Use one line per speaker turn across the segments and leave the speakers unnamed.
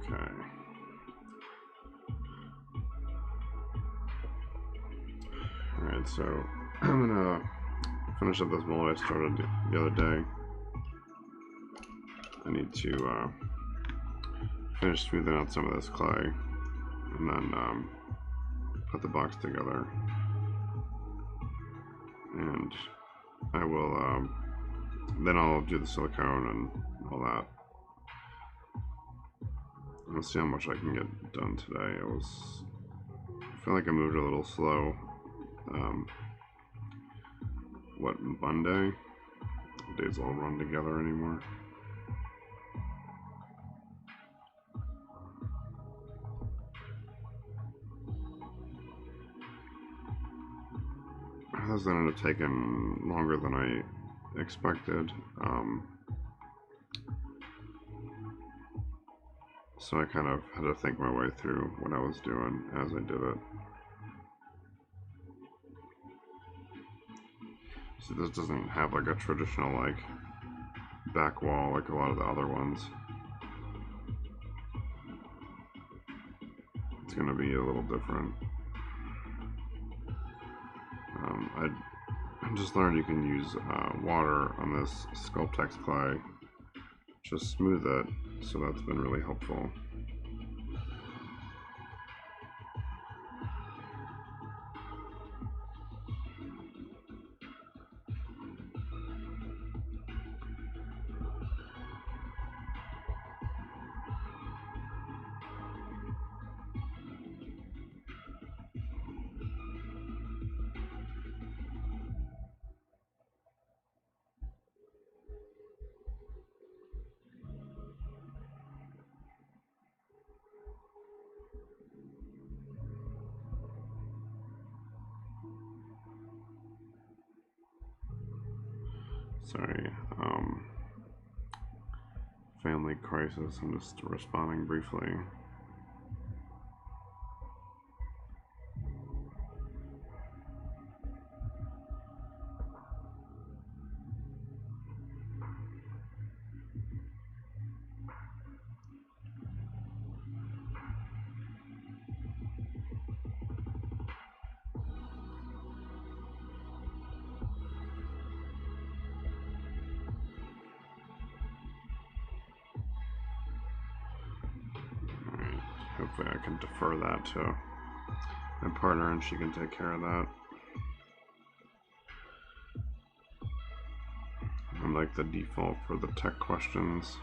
Okay. Alright, so I'm gonna finish up this mold I started the other day. I need to finish smoothing out some of this clay and then put the box together. And I will, then I'll do the silicone and all that. Let's see how much I can get done today. I feel like I moved a little slow. Monday? Days all run together anymore. This ended up taking longer than I expected. So I kind of had to think my way through what I was doing as I did it. So this doesn't have like a traditional like back wall like a lot of the other ones. It's gonna be a little different. I just learned you can use water on this Sculptex clay, just smooth it, so that's been really helpful. Sorry, family crisis, I'm just responding briefly. Hopefully I can defer that to my partner and she can take care of that. And like the default for the tech questions.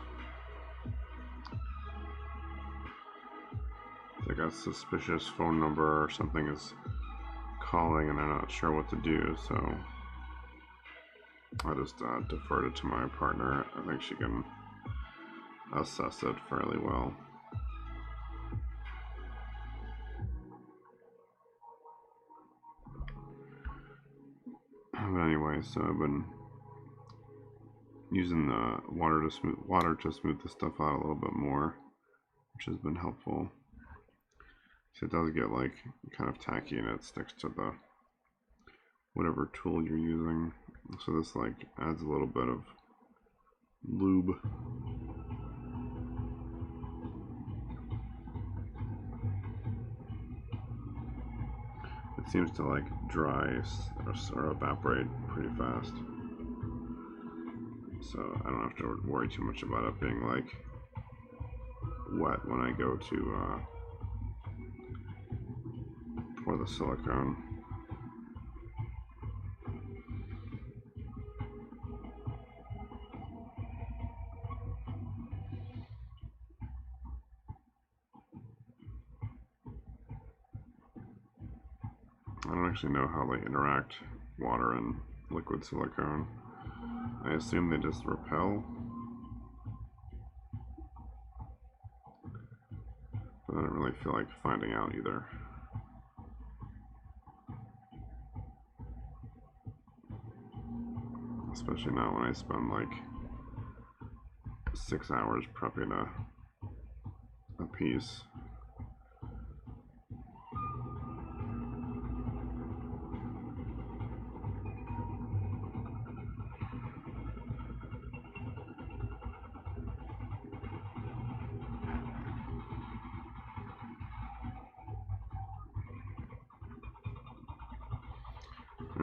Like a suspicious phone number or something is calling and I'm not sure what to do, so I just deferred it to my partner. I think she can assess it fairly well. But anyway, so I've been using the water to smooth the stuff out a little bit more, which has been helpful. So it does get like kind of tacky and it sticks to the whatever tool you're using. So this like adds a little bit of lube. It seems to like dry or evaporate pretty fast. So I don't have to worry too much about it being like wet when I go to pour the silicone. I don't actually know how they interact, water and liquid silicone. I assume they just repel. But I don't really feel like finding out either. Especially not when I spend like 6 hours prepping a piece.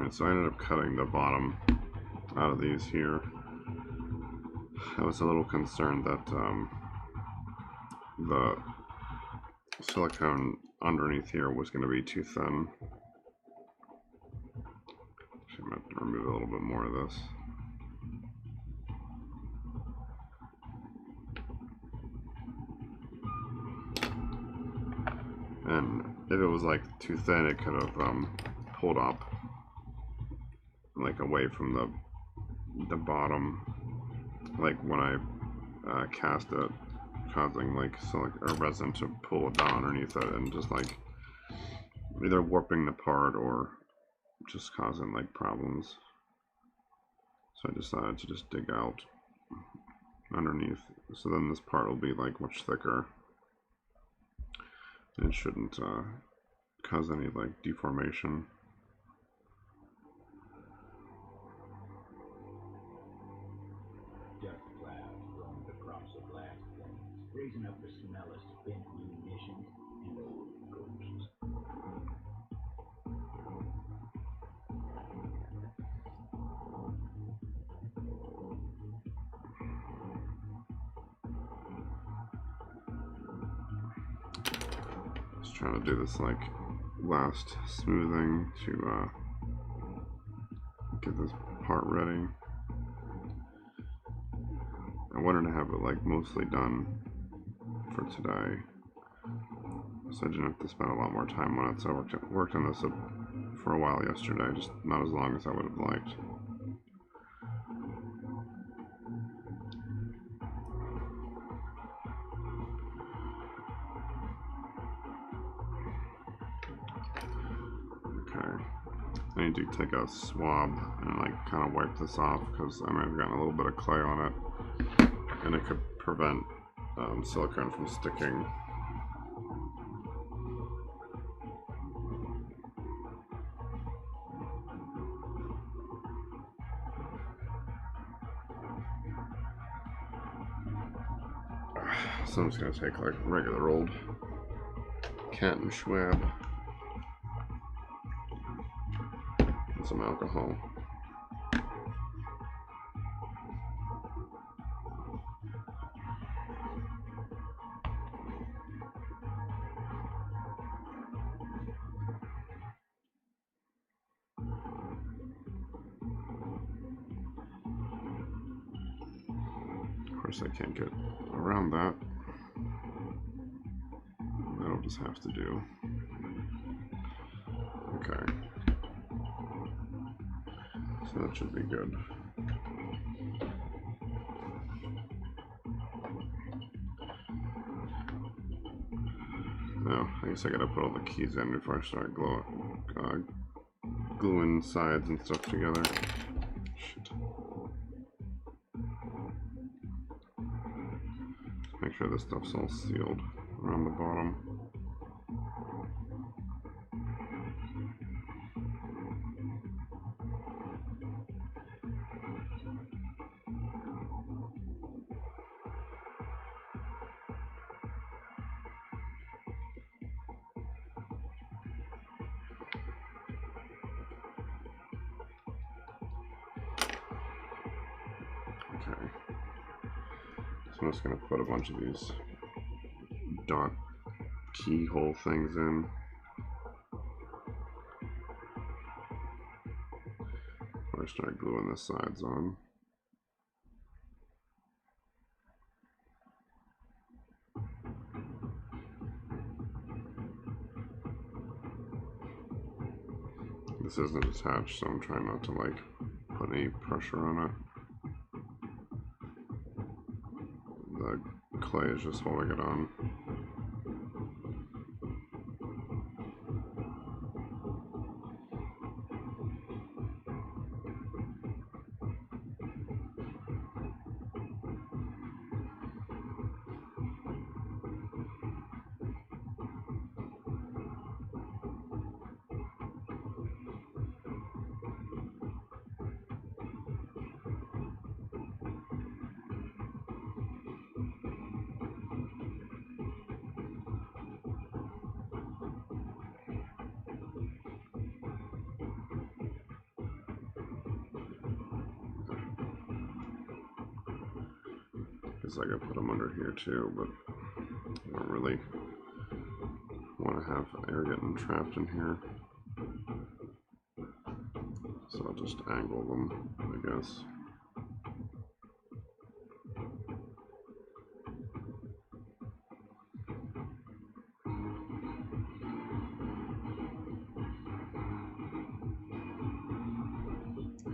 Alright, so I ended up cutting the bottom out of these here. I was a little concerned that the silicone underneath here was going to be too thin. Actually, I'm going to remove a little bit more of this. And if it was like too thin, it could have pulled up like away from the bottom, like when I cast it, causing like or resin to pull it down underneath it and just like either warping the part or just causing like problems. So I decided to just dig out underneath, so then this part will be like much thicker. It shouldn't cause any like deformation.
Dust clouds roamed across the blast plains, raising up the smell of spent munitions and old ghosts.
Just trying to do this like last smoothing to get this part ready. I wanted to have it like mostly done for today, so I didn't have to spend a lot more time on it. So I worked on this for a while yesterday, just not as long as I would have liked. Okay, I need to take a swab and like kind of wipe this off because I might have gotten a little bit of clay on it, and it could prevent silicone from sticking. So I'm just going to take like regular old cat and swab and some alcohol. Of course I can't get around that. That'll just have to do. Okay. So that should be good. Now, I guess I gotta put all the keys in before I start gluing sides and stuff together. Shit. Make sure this stuff's all sealed around the bottom. Okay. So I'm just going to put a bunch of these dot keyhole things in. Before I start gluing the sides on. This isn't attached, so I'm trying not to like put any pressure on it. The clay is just holding it on. because I could put them under here too, but I don't really want to have air getting trapped in here. So I'll just angle them, I guess.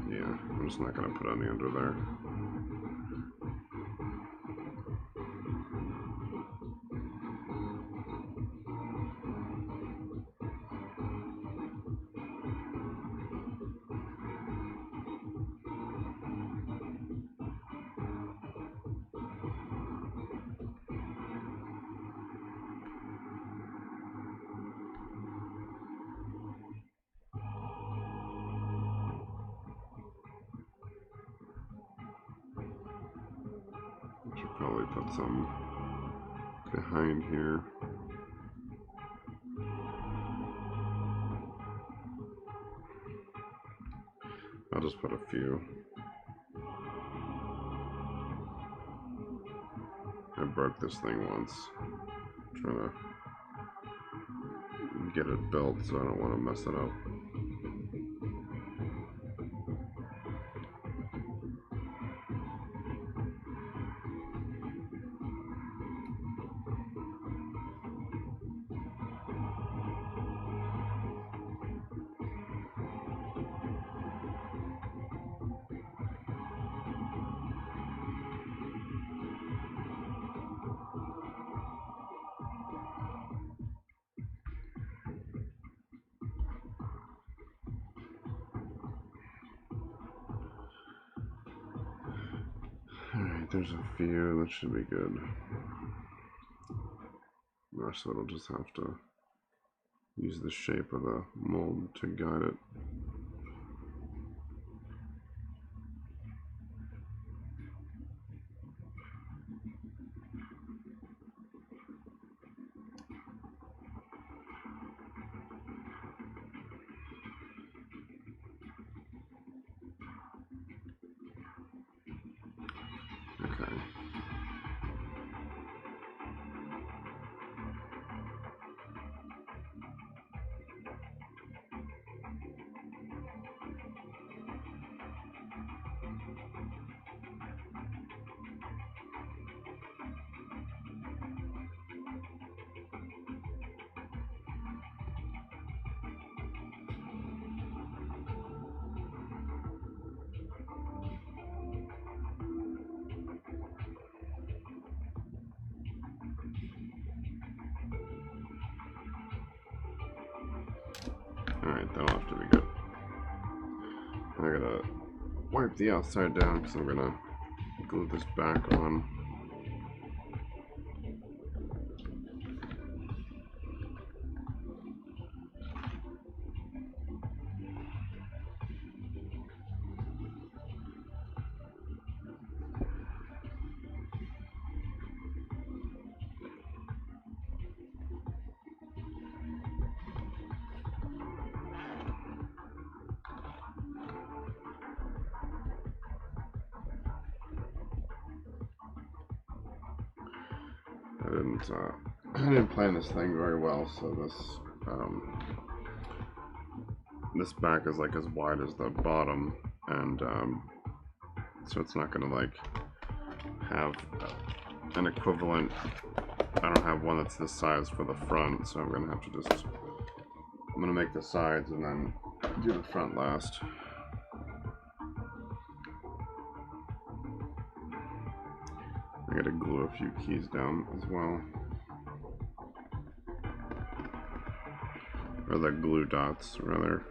Yeah, I'm just not going to put any under there. Should probably put some behind here. I'll just put a few. I broke this thing once, trying to get it built, so I don't want to mess it up. Alright, there's a few, that should be good. So it'll just have to use the shape of the mold to guide it. Okay. Alright, that'll have to be good. I gotta wipe the outside down because I'm gonna glue this back on. I didn't plan this thing very well, so this back is like as wide as the bottom, and so it's not gonna like have an equivalent. I don't have one that's this size for the front, so I'm gonna have to just, I'm gonna make the sides and then do the front last. I gotta glue a few keys down as well. Or the glue dots, rather.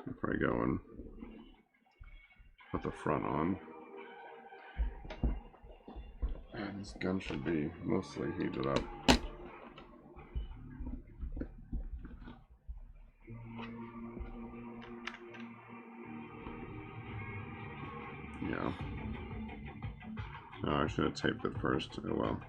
Before I go and put the front on. And this gun should be mostly heated up. Yeah. Oh, I should have taped it first. Oh well.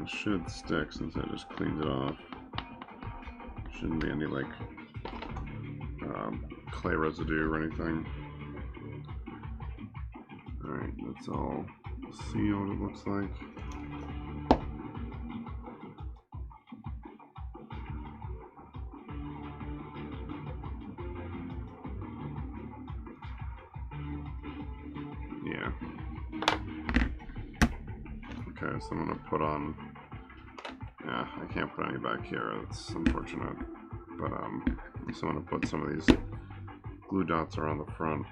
It should stick since I just cleaned it off. Shouldn't be any like clay residue or anything. Alright, that's all sealed, it looks like. Yeah. Okay, so I'm going to put on, yeah, I can't put any back here, that's unfortunate, but so I'm going to put some of these glue dots around the front.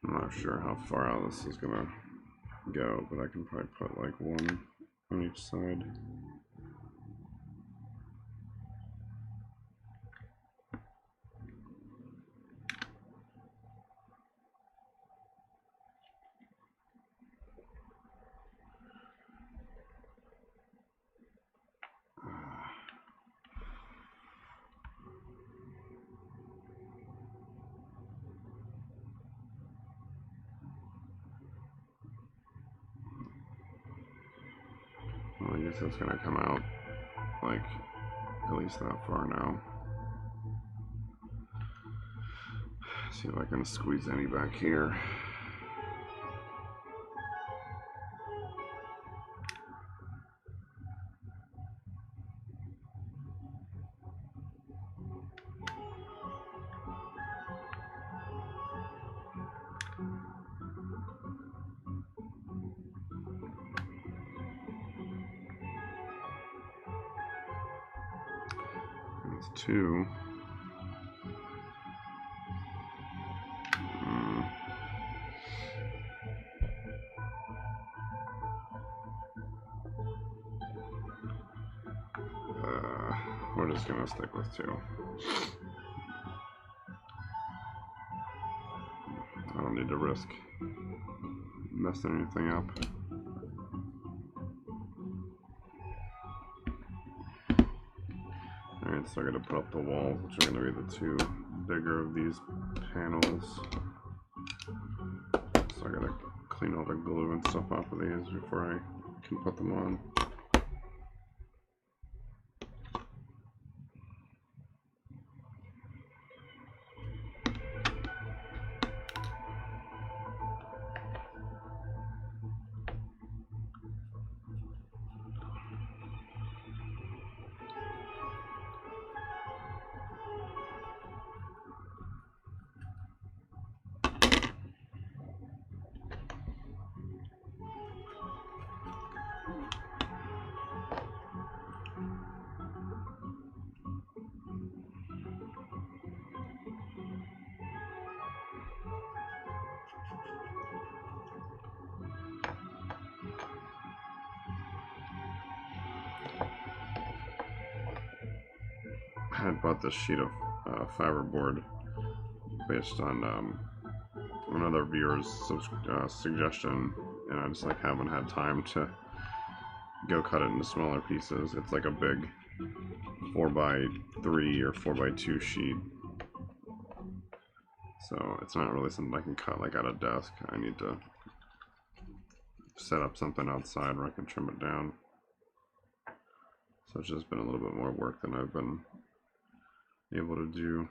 I'm not sure how far out this is gonna go, but I can probably put like one on each side. Well, I guess it's gonna come out like at least that far now. See if I can squeeze any back here. That's two. We're just gonna stick with two. I don't need to risk messing anything up. Alright, so I gotta put up the walls, which are gonna be the two bigger of these panels. So I gotta clean all the glue and stuff off of these before I can put them on. I had bought this sheet of fiberboard based on another viewer's suggestion, and I just like haven't had time to go cut it into smaller pieces. It's like a big 4x3 or 4x2 sheet, so it's not really something I can cut like at a desk. I need to set up something outside where I can trim it down. So it's just been a little bit more work than I've been able to do.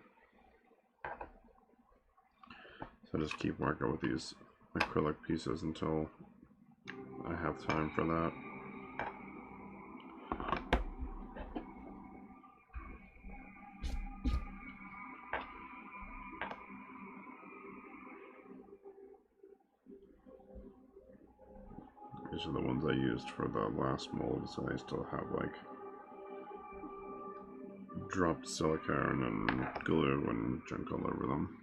So I just keep working with these acrylic pieces until I have time for that. These are the ones I used for the last mold, so I still have like dropped silicone and glue and junk all over them.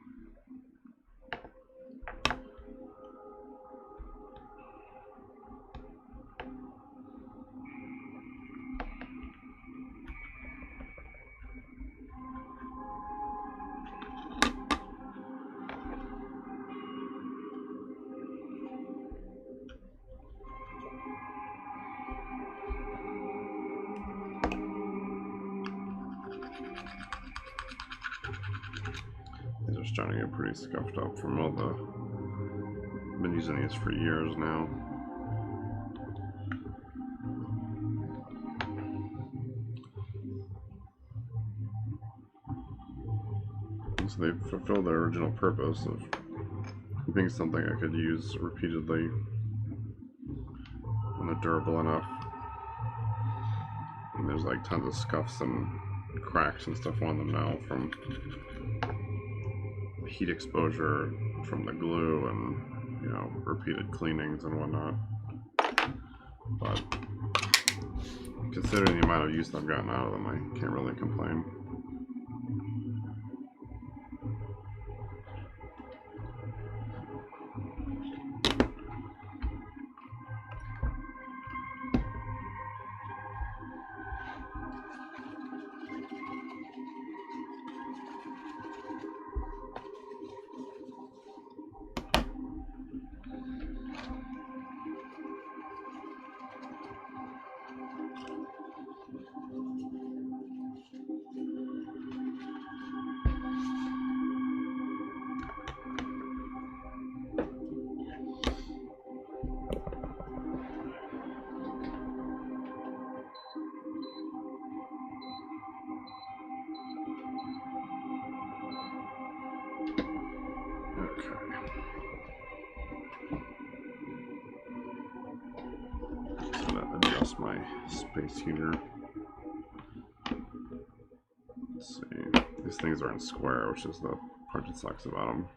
These are starting to get pretty scuffed up from all the... I've been using these for years now. So they fulfill their original purpose of being something I could use repeatedly and they're durable enough. And there's like tons of scuffs and cracks and stuff on them now from the heat exposure from the glue and, you know, repeated cleanings and whatnot. But considering the amount of use I've gotten out of them, I can't really complain. Adjust my space heater. Let's see. These things are in square, which is the part that sucks about them.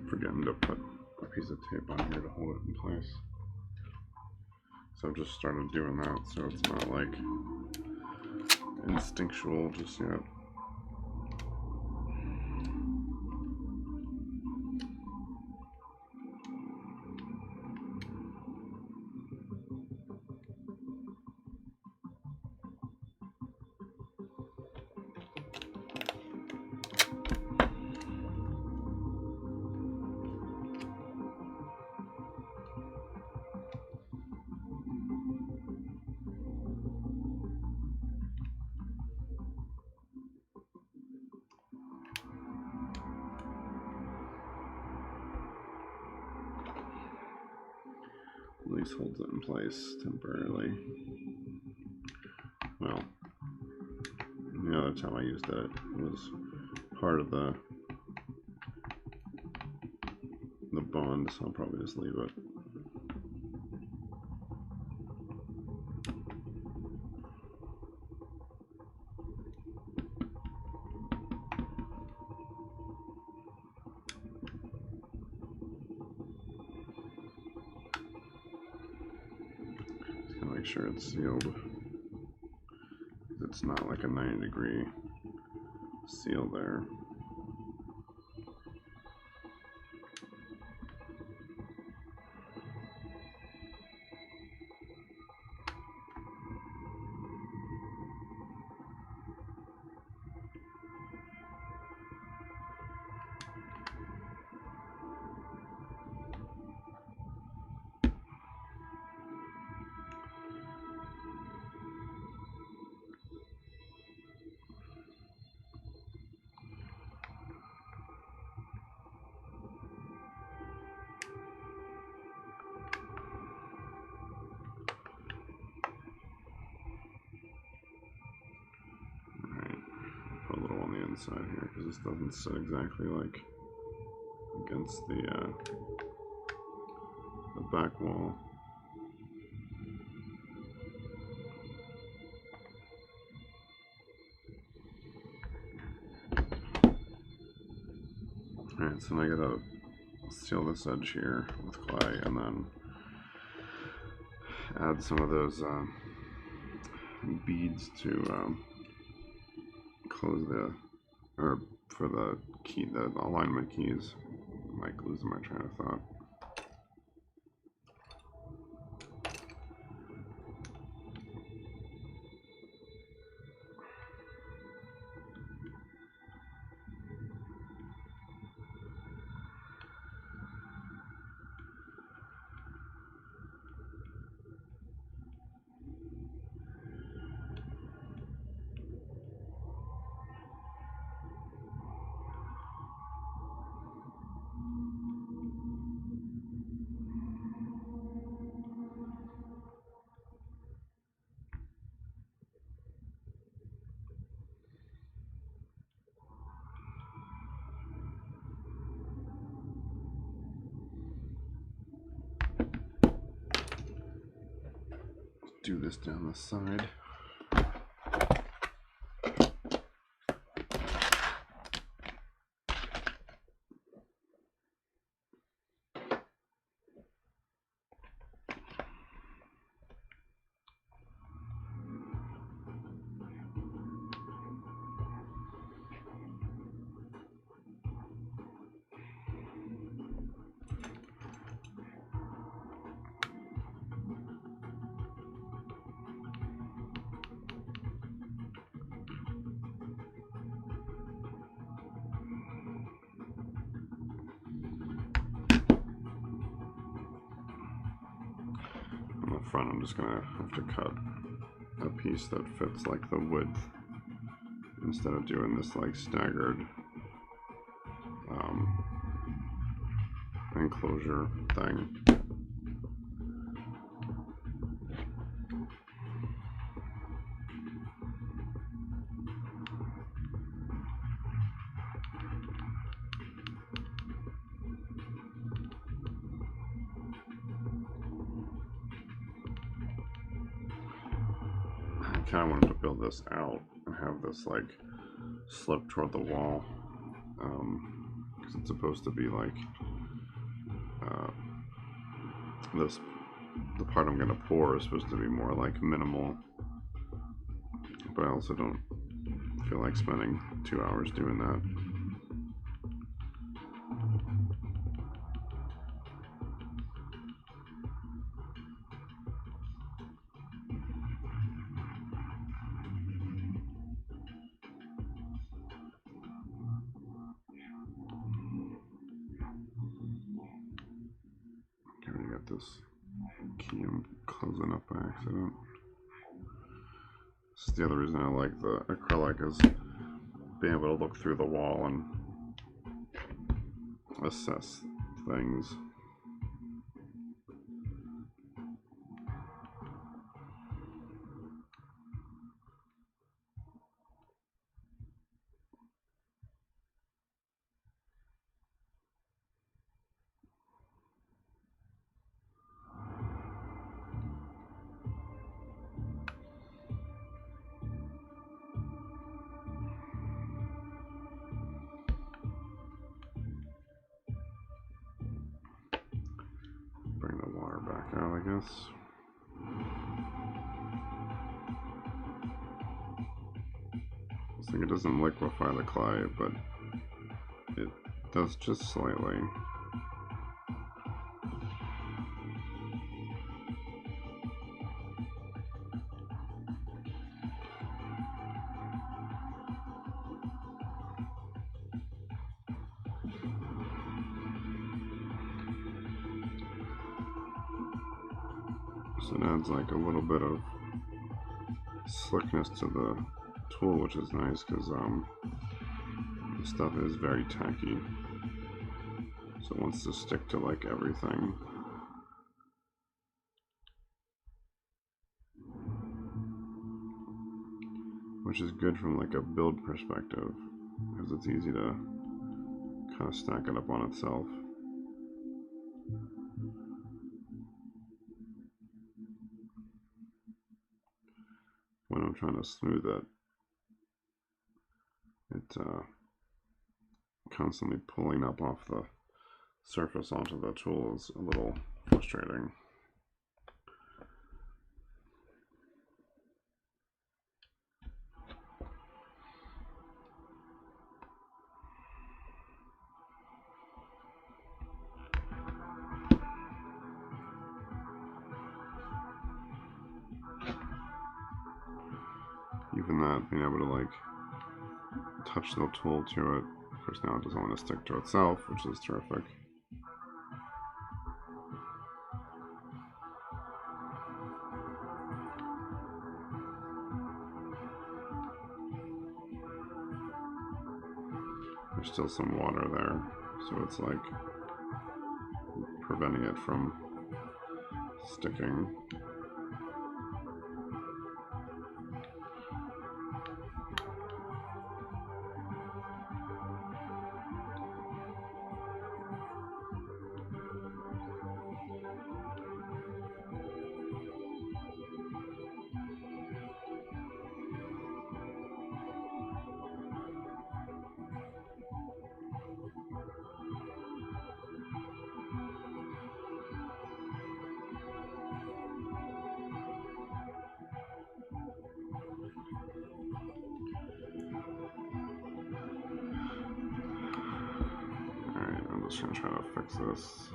Forgetting to put a piece of tape on here to hold it in place. So I've just started doing that, so it's not like instinctual just yet. At least holds it in place temporarily. Well, the other time I used it, it was part of the bond, so I'll probably just leave it. Make sure it's sealed. It's not like a 90-degree seal there. inside here because this doesn't sit exactly like against the back wall. Alright, so now I gotta seal this edge here with clay and then add some of those beads to close the, or for the key, the alignment keys. I'm like losing my train of thought. Do this down the side. Front, I'm just gonna have to cut a piece that fits like the width instead of doing this like staggered enclosure thing. I kind of wanted to build this out and have this like slip toward the wall because it's supposed to be like the part I'm gonna pour is supposed to be more like minimal, but I also don't feel like spending 2 hours doing that. This key I'm closing up by accident. This is the other reason I like the acrylic, is being able to look through the wall and assess things. Bring the water back out, I guess. I think it doesn't liquefy the clay, but it does just slightly. So it adds like a little bit of slickness to the tool, which is nice because the stuff is very tacky, so it wants to stick to like everything. Which is good from like a build perspective. because it's easy to kind of stack it up on itself. When I'm trying to smooth it, it's constantly pulling up off the surface onto the tool is a little frustrating. Even that, being able to like touch the tool to it. Of course, now it doesn't want to stick to itself, which is terrific. There's still some water there, so it's like preventing it from sticking. I'm just going to try to fix this.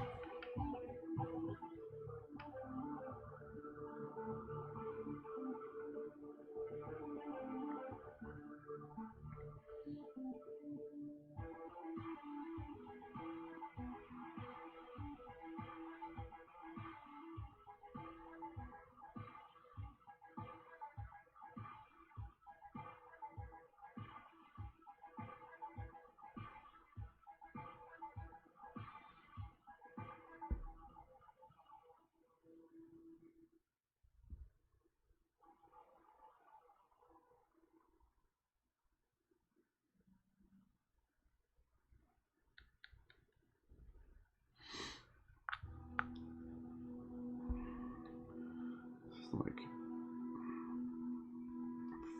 Like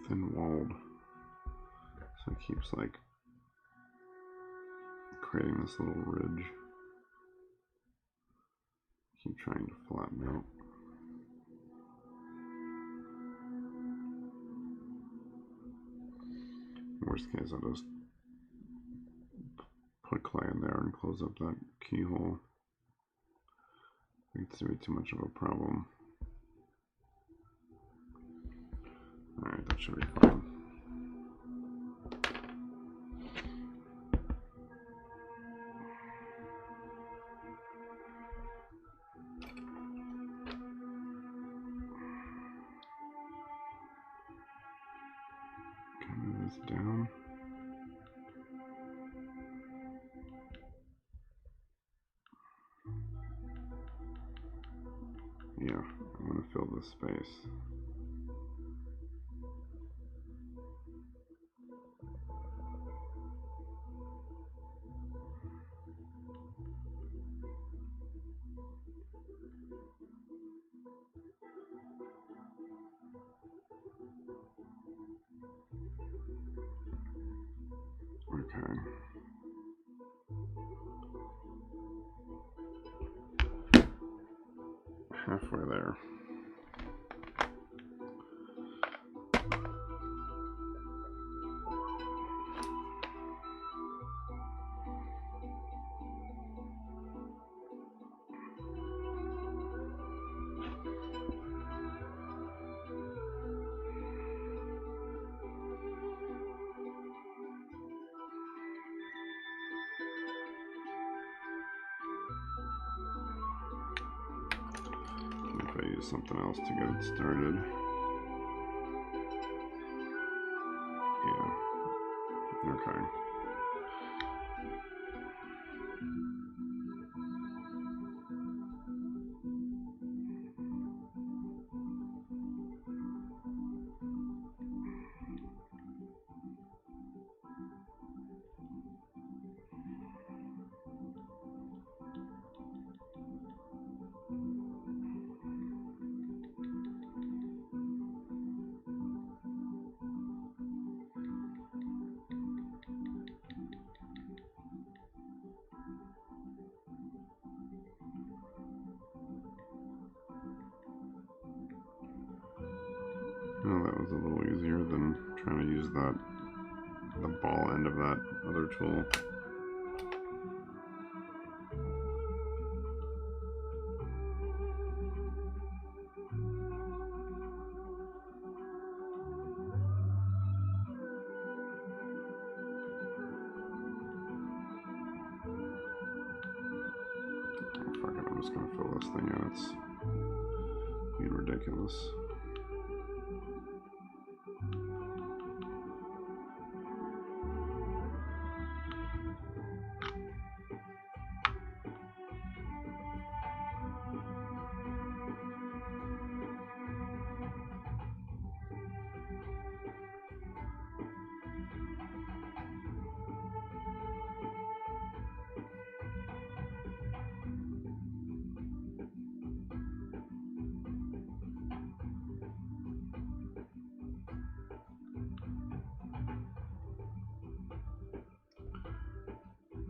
thin-walled, so it keeps like creating this little ridge. Keep trying to flatten out. Worst case, I'll just put clay in there and close up that keyhole. It's to be too much of a problem. Alright, that should be fine. Can I move this down? Yeah, I'm going to fill this space. Okay. Halfway there. If I use something else to get it started. Yeah. Okay. was a little easier than trying to use the ball end of that other tool. I'm just gonna fill this thing in. It's being ridiculous.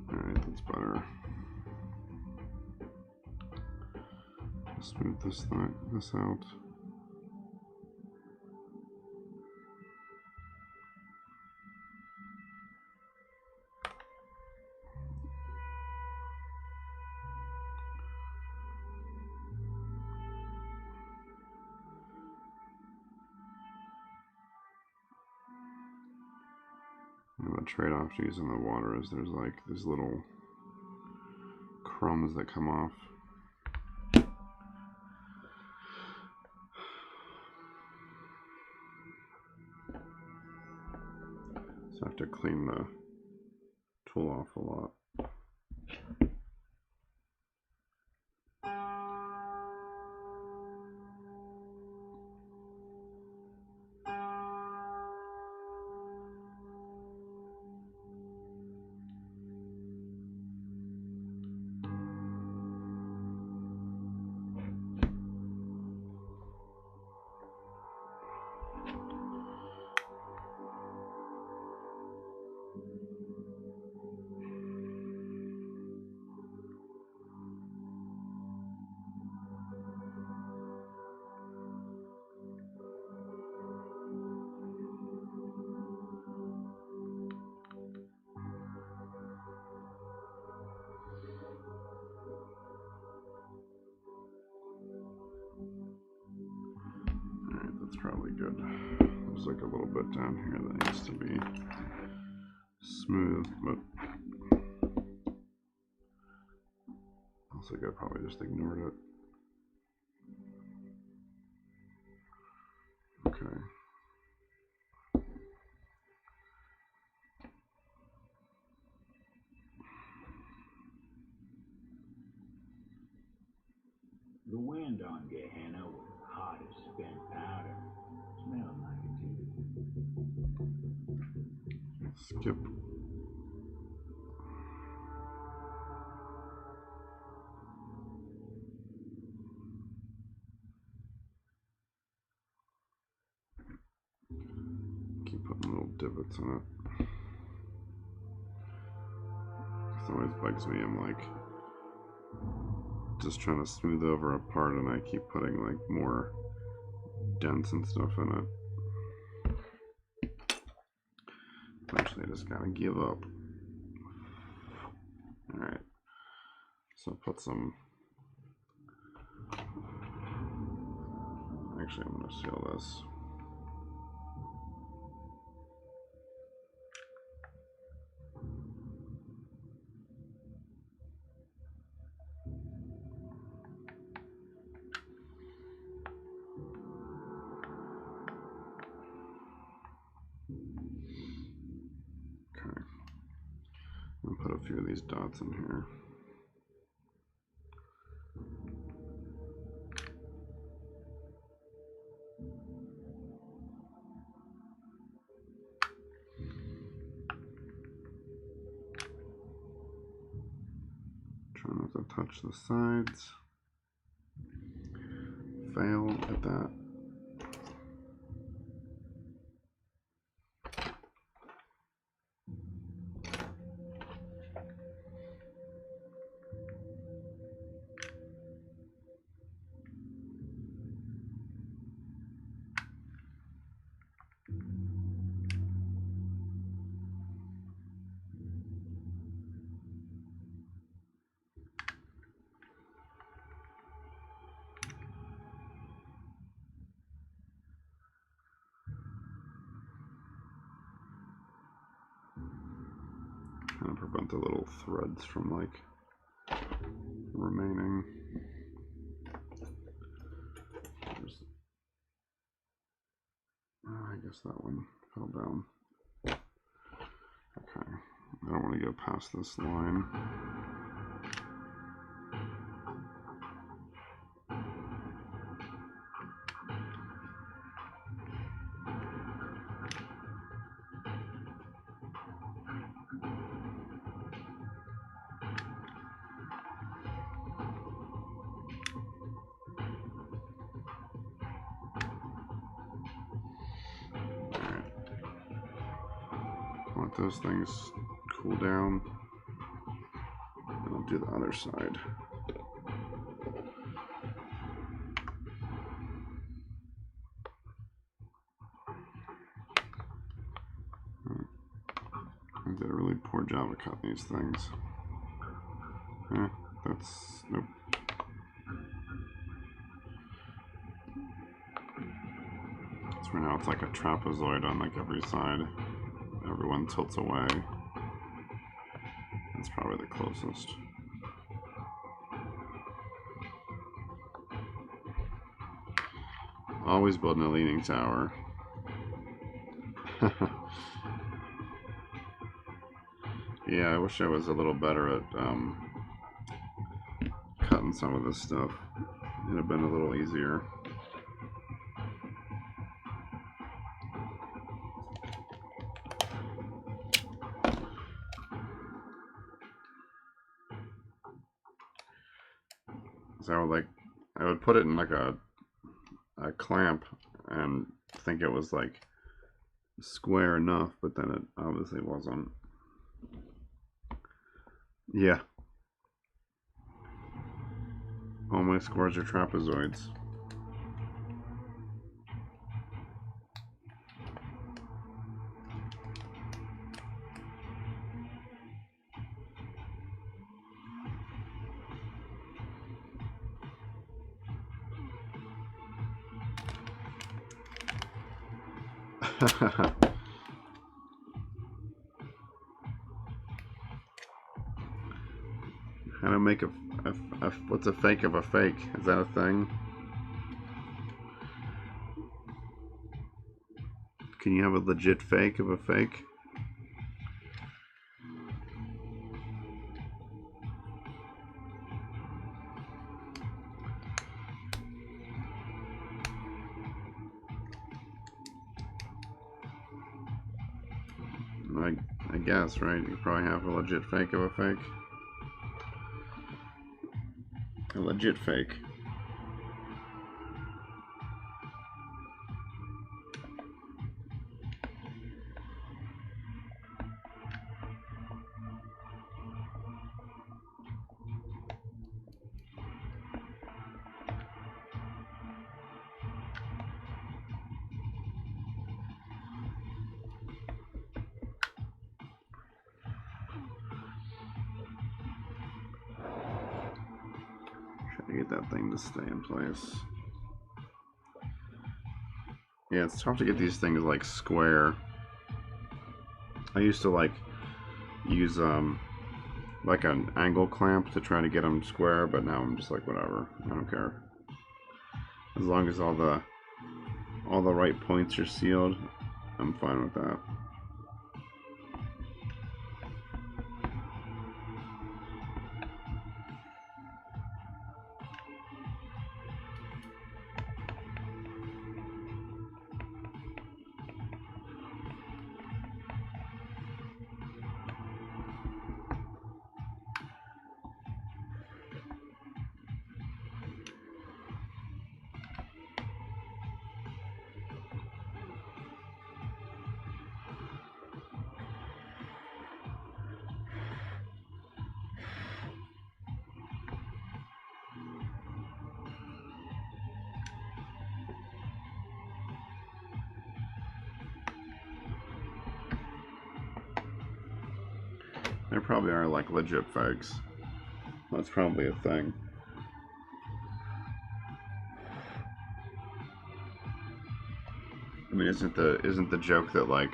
Alright, that's better. Smooth this out. And the trade-off to using the water is there's like these little crumbs that come off. So I have to clean the tool off a lot. That's probably good. There's like a little bit down here that needs to be smooth, but looks like I probably just ignored it. Okay.
The wind on Gehenna was hot as spent powder. Smelled like it too.
Skip. Keep putting little divots in it. It always bugs me. I'm like just trying to smooth over a part and I keep putting like more dents and stuff in it. Eventually I just gotta give up. Alright, so put some, actually I'm gonna seal this. Okay, I'm gonna put a few of these dots in here. Try not to touch the sides. Fail at that. and prevent the little threads from like remaining. I guess that one fell down. Okay, I don't want to go past this line. Let those things cool down, and I'll do the other side. I did a really poor job of cutting these things. That's, nope. So right now it's like a trapezoid on like every side. Everyone tilts away. That's probably the closest. Always building a leaning tower. Yeah, I wish I was a little better at cutting some of this stuff. It'd have been a little easier. So I would put it in like a clamp and think it was like square enough, but then it obviously wasn't. Yeah. All my squares are trapezoids. How to make a what's a fake of a fake? Is that a thing? Can you have a legit fake of a fake? I guess, right? You probably have a legit fake of a fake. A legit fake. Try to get that thing to stay in place. Yeah, it's tough to get these things like square. I used to like use like an angle clamp to try to get them square, but now I'm just like, whatever, I don't care. As long as all the right points are sealed, I'm fine with that. There probably are like legit fakes. That's probably a thing. I mean, isn't the joke that like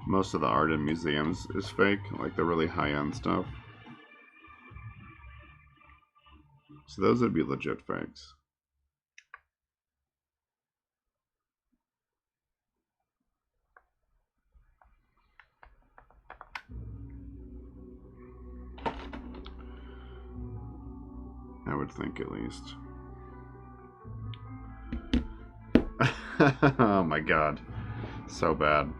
most of the art in museums is fake, like the really high-end stuff. So those would be legit fakes. I would think, at least. Oh my god. So bad.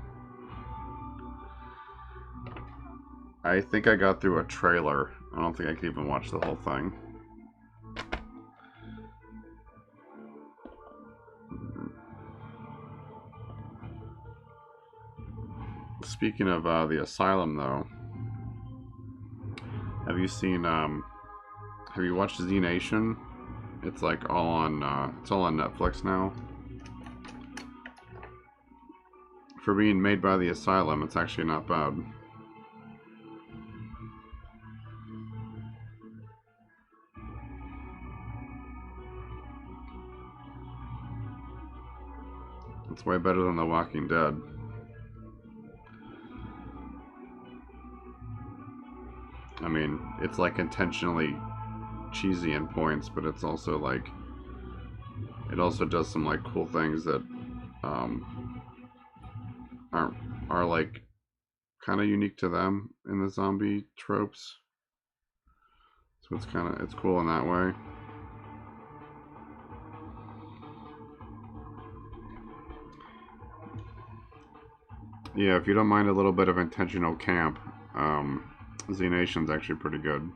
I think I got through a trailer. I don't think I could even watch the whole thing. Speaking of the asylum, though, have you seen? Have you watched Z Nation? It's like all on. It's all on Netflix now. For being made by the asylum, it's actually not bad. It's way better than The Walking Dead. I mean, it's like intentionally cheesy in points, but it's also like, it also does some like cool things that are like kind of unique to them in the zombie tropes. So it's cool in that way. Yeah, if you don't mind a little bit of intentional camp, Z Nation's actually pretty good.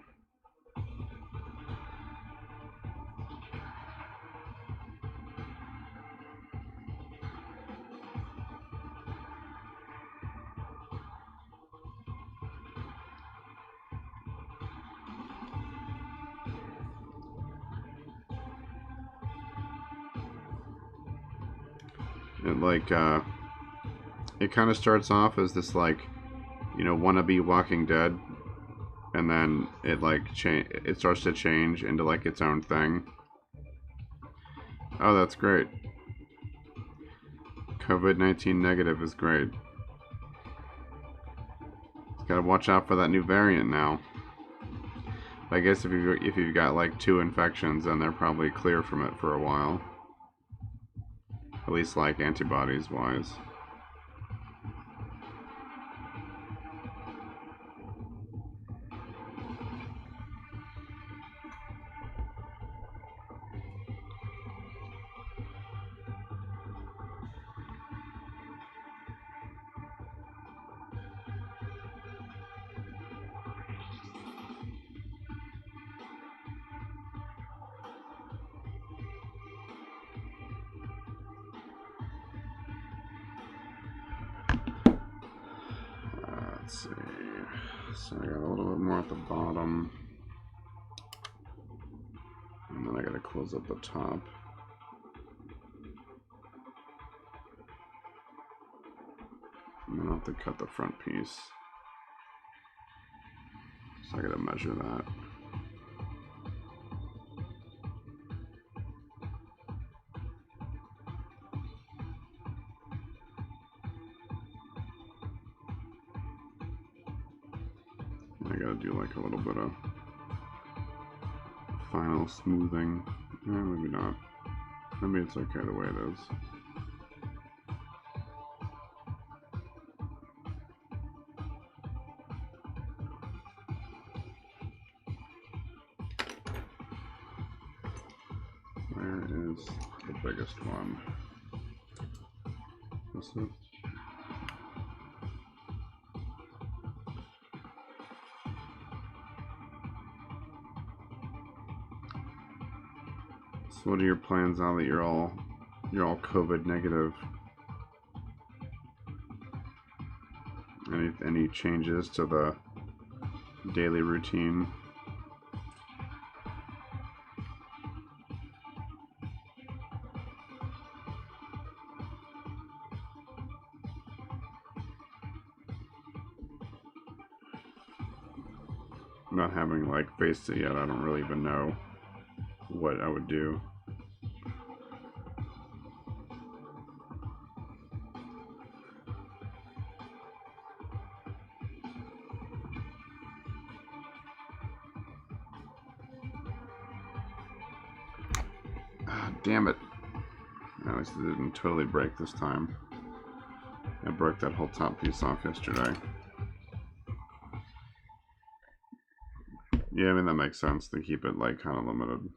It kind of starts off as this like, wannabe Walking Dead, and then it starts to change into like its own thing. Oh, that's great. COVID-19 negative is great. Gotta watch out for that new variant now. I guess if you've got like 2 infections, then they're probably clear from it for a while. At least like antibodies wise. Let's see. So I got a little bit more at the bottom. And then I gotta close up the top. And then I'll have to cut the front piece. So I gotta measure that. I gotta do like a little bit of final smoothing. Maybe not. Maybe it's okay the way it is. Where is the biggest one? This is. So what are your plans now that you're all COVID negative? Any changes to the daily routine? Not having like faced it yet, I don't really even know what I would do. Damn it. At least it didn't totally break this time. I broke that whole top piece off yesterday. Yeah, I mean, that makes sense to keep it like kind of limited.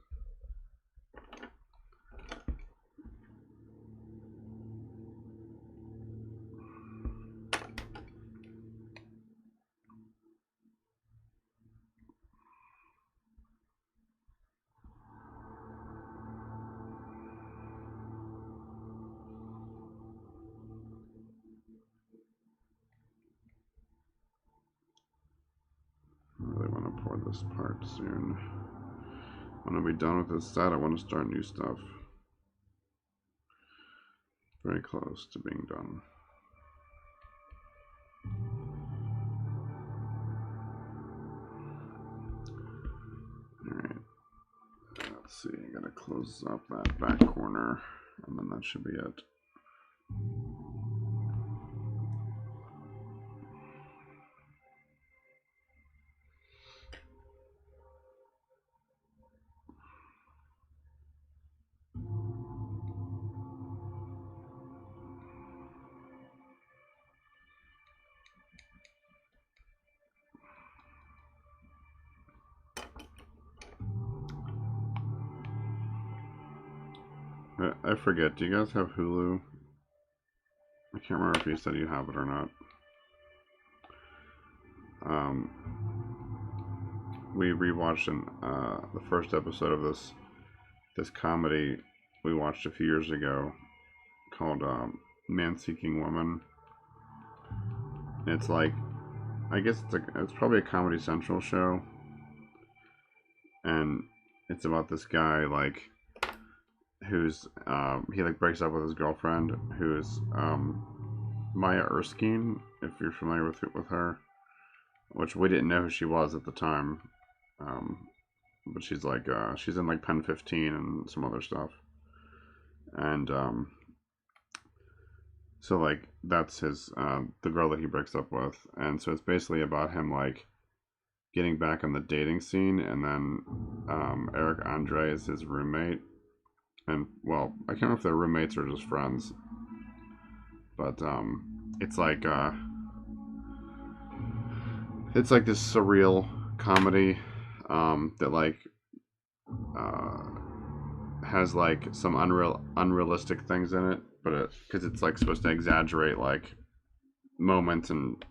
I really want to pour this part soon. When I'll be done with this set, I want to start new stuff. Very close to being done. Alright. Let's see, I gotta close up that back corner, and then that should be it. I forget, do you guys have Hulu? I can't remember if you said you have it or not. We rewatched the first episode of this comedy we watched a few years ago called Man Seeking Woman. It's like, I guess it's probably a Comedy Central show, and it's about this guy like who's he like breaks up with his girlfriend, who's Maya Erskine, if you're familiar with her, which we didn't know who she was at the time, but she's like she's in like Pen 15 and some other stuff, and so like that's his the girl that he breaks up with, and so it's basically about him like getting back on the dating scene, and then Eric Andre is his roommate, and well, I can't remember if they're roommates or just friends, but it's like this surreal comedy that like has like some unrealistic things in it, but because it's like supposed to exaggerate like moments and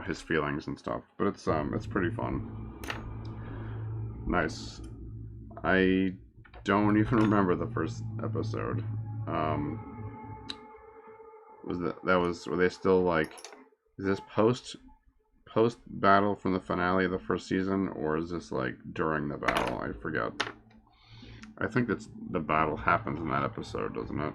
his feelings and stuff, but it's pretty fun. Nice. I don't even remember the first episode. Were they still like, is this post battle from the finale of the first season, or is this like during the battle? I forget. I think that's the battle happens in that episode, doesn't it?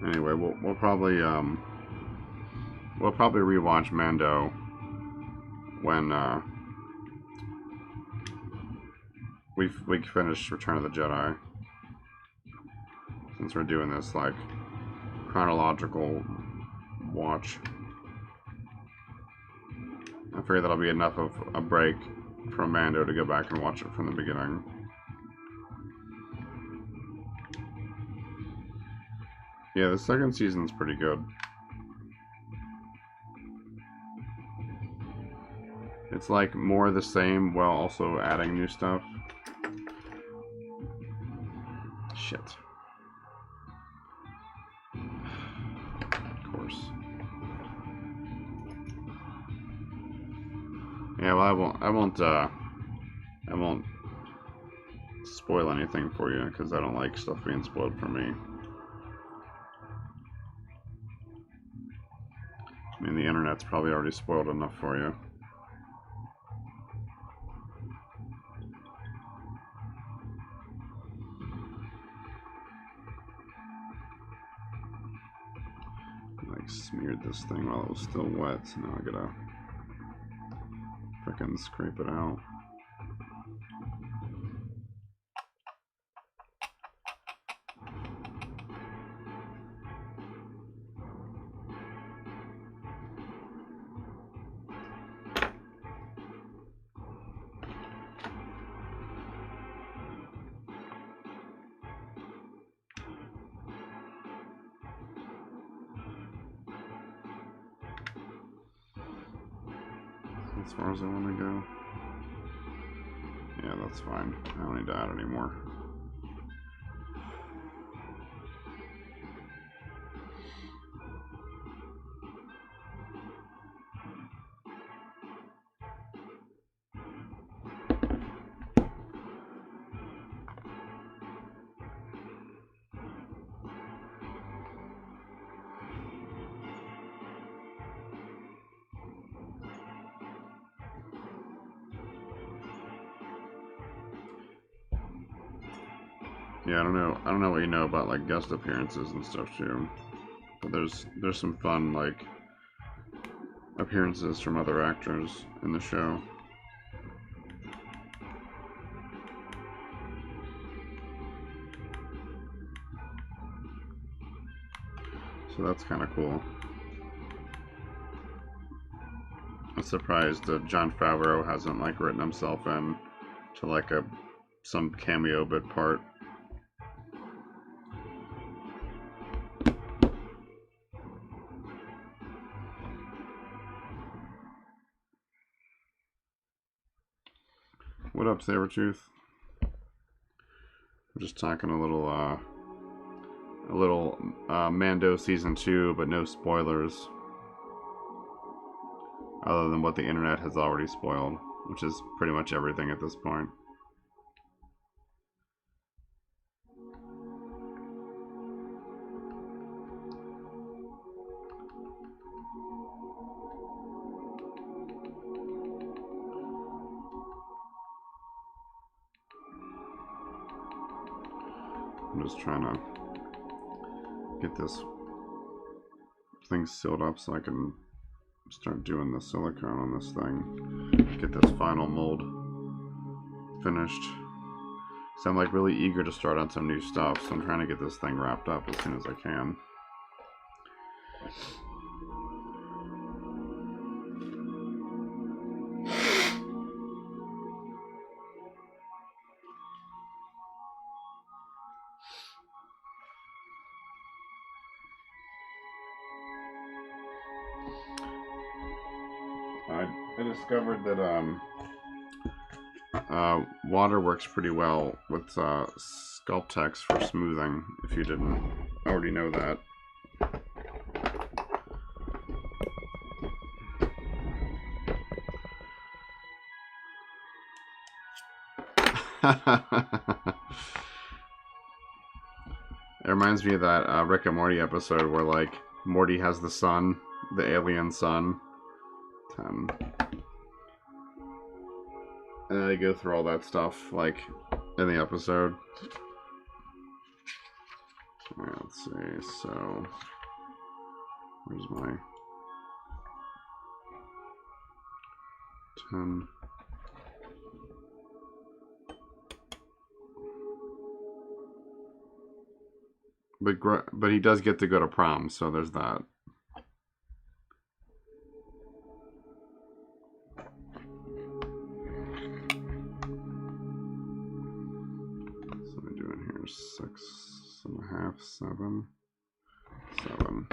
Anyway, we'll probably rewatch Mando when we finish Return of the Jedi, since we're doing this like chronological watch. I figure that'll be enough of a break from Mando to go back and watch it from the beginning. Yeah, the second season's pretty good. It's like more of the same while also adding new stuff. Shit. Of course. Yeah, well, I won't spoil anything for you because I don't like stuff being spoiled for me. I mean, the internet's probably already spoiled enough for you. I smeared this thing while it was still wet, so now I gotta frickin' scrape it out. as far as I want to go. Yeah, that's fine. I don't need to add anymore. Yeah, I don't know what you know about like guest appearances and stuff too, but there's some fun like appearances from other actors in the show. So that's kind of cool. I'm surprised that Jon Favreau hasn't like written himself in to like some cameo bit part. What up, Sabretooth? I'm just talking a little Mando season 2, but no spoilers, other than what the internet has already spoiled, which is pretty much everything at this point. I'm just trying to get this thing sealed up so I can start doing the silicone on this thing. Get this final mold finished. So I'm like really eager to start on some new stuff, so I'm trying to get this thing wrapped up as soon as I can. I discovered that water works pretty well with Sculptex for smoothing, if you didn't already know that. It reminds me of that Rick and Morty episode where like Morty has the sun, the alien sun. 10. And then they go through all that stuff, like, in the episode. Alright, let's see, so... Where's my... 10... But he does get to go to prom, so there's that. So I'm doing here 6.5, 7, 7.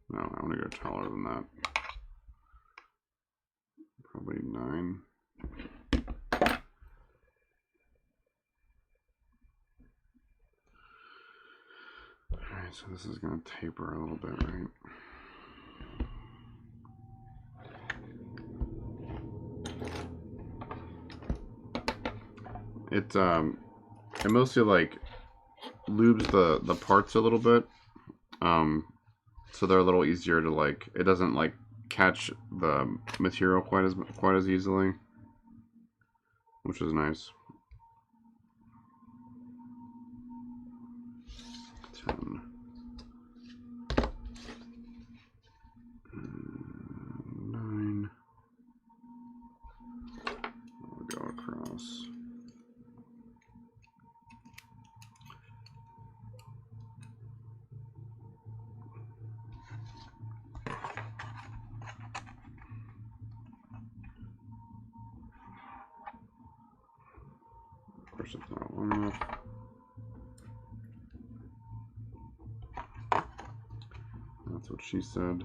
No, I want to go taller than that. Probably 9. Alright, so this is going to taper a little bit, right? It mostly like lubes the parts a little bit, so they're a little easier to like. It doesn't like catch the material quite as easily, which is nice. 10. 9. I'll go across. Of course, it's not long enough. That's what she said.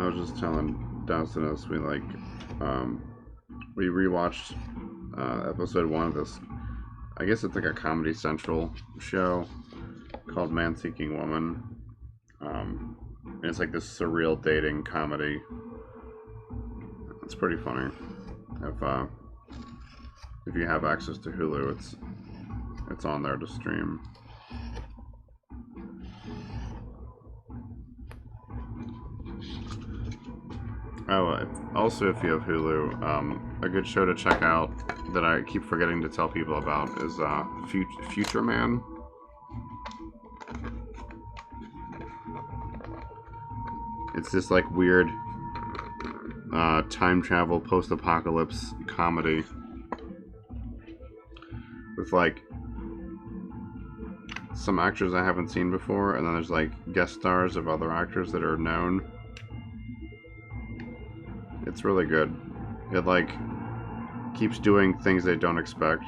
I was just telling Dawson we rewatched episode 1 of this. I guess it's like a Comedy Central show called Man Seeking Woman. And it's like this surreal dating comedy. It's pretty funny. If you have access to Hulu, it's on there to stream. Oh, also if you have Hulu, a good show to check out that I keep forgetting to tell people about is Future Man. It's this like weird time travel post-apocalypse comedy with like some actors I haven't seen before, and then there's like guest stars of other actors that are known. It's really good. It like keeps doing things they don't expect.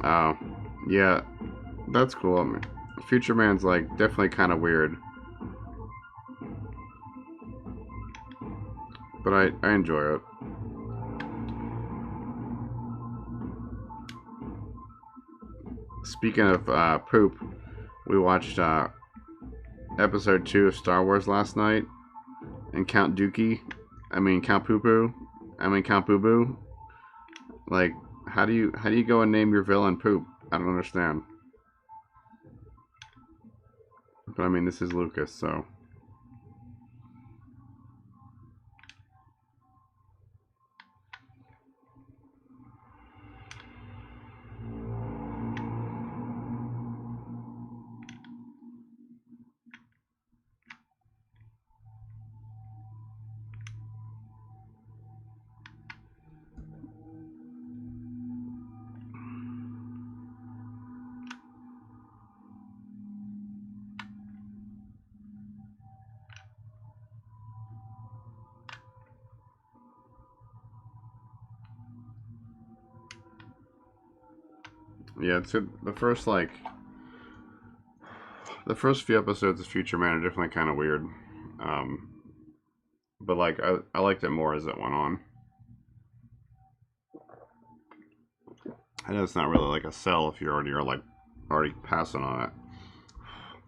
Oh, yeah, that's cool. I mean, Future Man's like definitely kind of weird, but I enjoy it. Speaking of poop, we watched episode 2 of Star Wars last night, and Count Dookie, Count Poo Poo, Count Boo Boo. Like, how do you go and name your villain Poop? I don't understand. But I mean, this is Lucas, so. Yeah, it's good. The first few episodes of Future Man are definitely kind of weird. But like I liked it more as it went on. I know it's not really like a sell if you are already passing on it,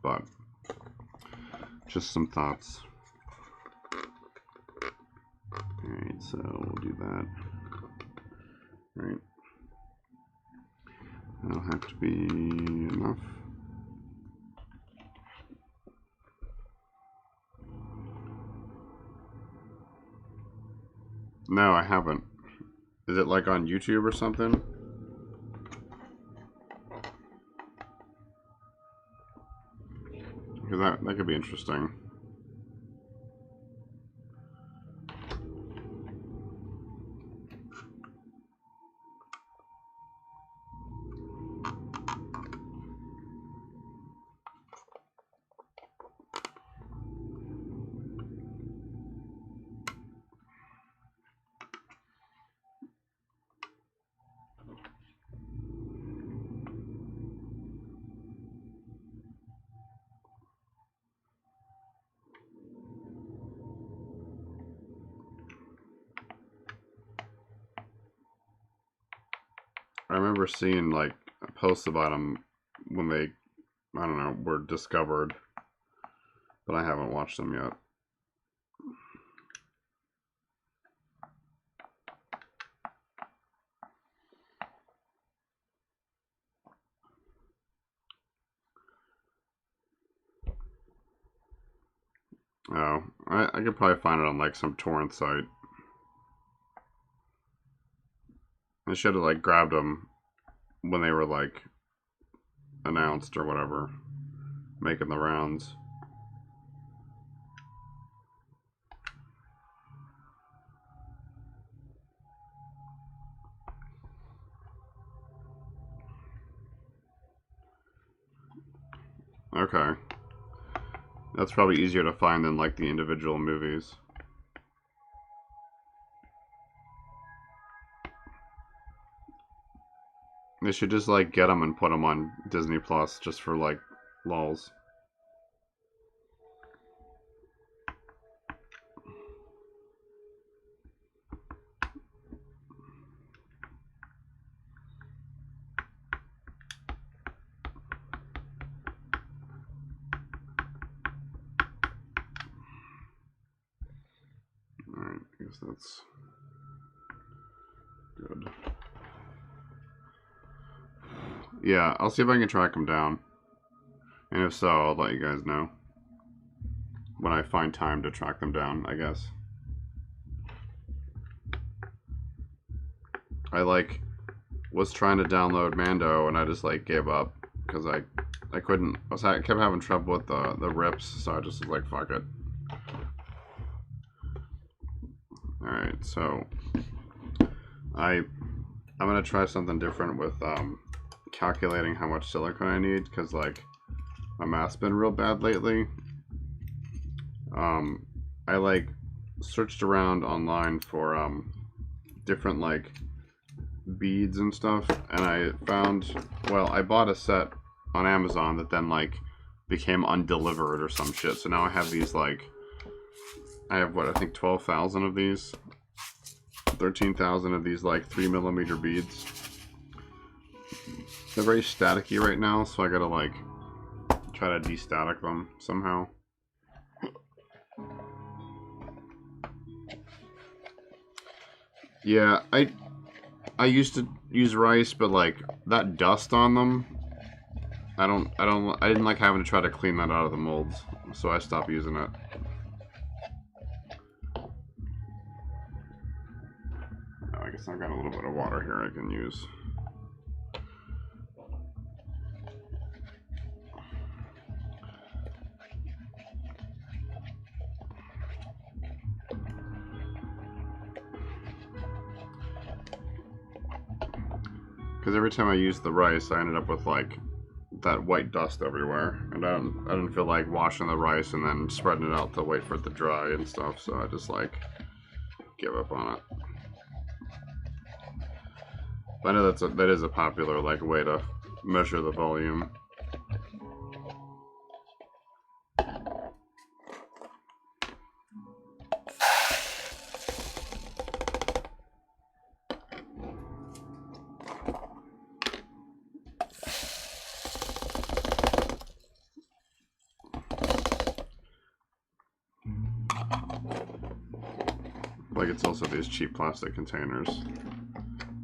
but just some thoughts. Alright, so we'll do that. Right. That'll have to be enough. No, I haven't. Is it like on YouTube or something? Because that could be interesting. I remember seeing like posts about them when they, I don't know, were discovered, but I haven't watched them yet. Oh, I could probably find it on like some torrent site. I should have like grabbed them when they were like announced or whatever, making the rounds. Okay. That's probably easier to find than like the individual movies. They should just like get them and put them on Disney Plus just for like lulz. Alright, I guess that's good. Yeah, I'll see if I can track them down. And if so, I'll let you guys know. When I find time to track them down, I guess. I like was trying to download Mando and I just like gave up because I couldn't. I kept having trouble with the rips, so I just was like, fuck it. All right, so I'm gonna try something different with calculating how much silicone I need because like my math's been real bad lately. I like searched around online for different like beads and stuff, and I found, well, I bought a set on Amazon that then like became undelivered or some shit. So now I have these like, I have what, I think 12,000 of these, 13,000 of these like 3mm beads. They're very staticky right now, so I gotta like try to de-static them somehow. Yeah, I used to use rice, but like that dust on them, I didn't like having to try to clean that out of the molds, so I stopped using it. I guess I've got a little bit of water here I can use. Because every time I used the rice, I ended up with like that white dust everywhere, and I didn't feel like washing the rice and then spreading it out to wait for it to dry and stuff. So I just like give up on it. But I know that is a popular like way to measure the volume. Like it's also these cheap plastic containers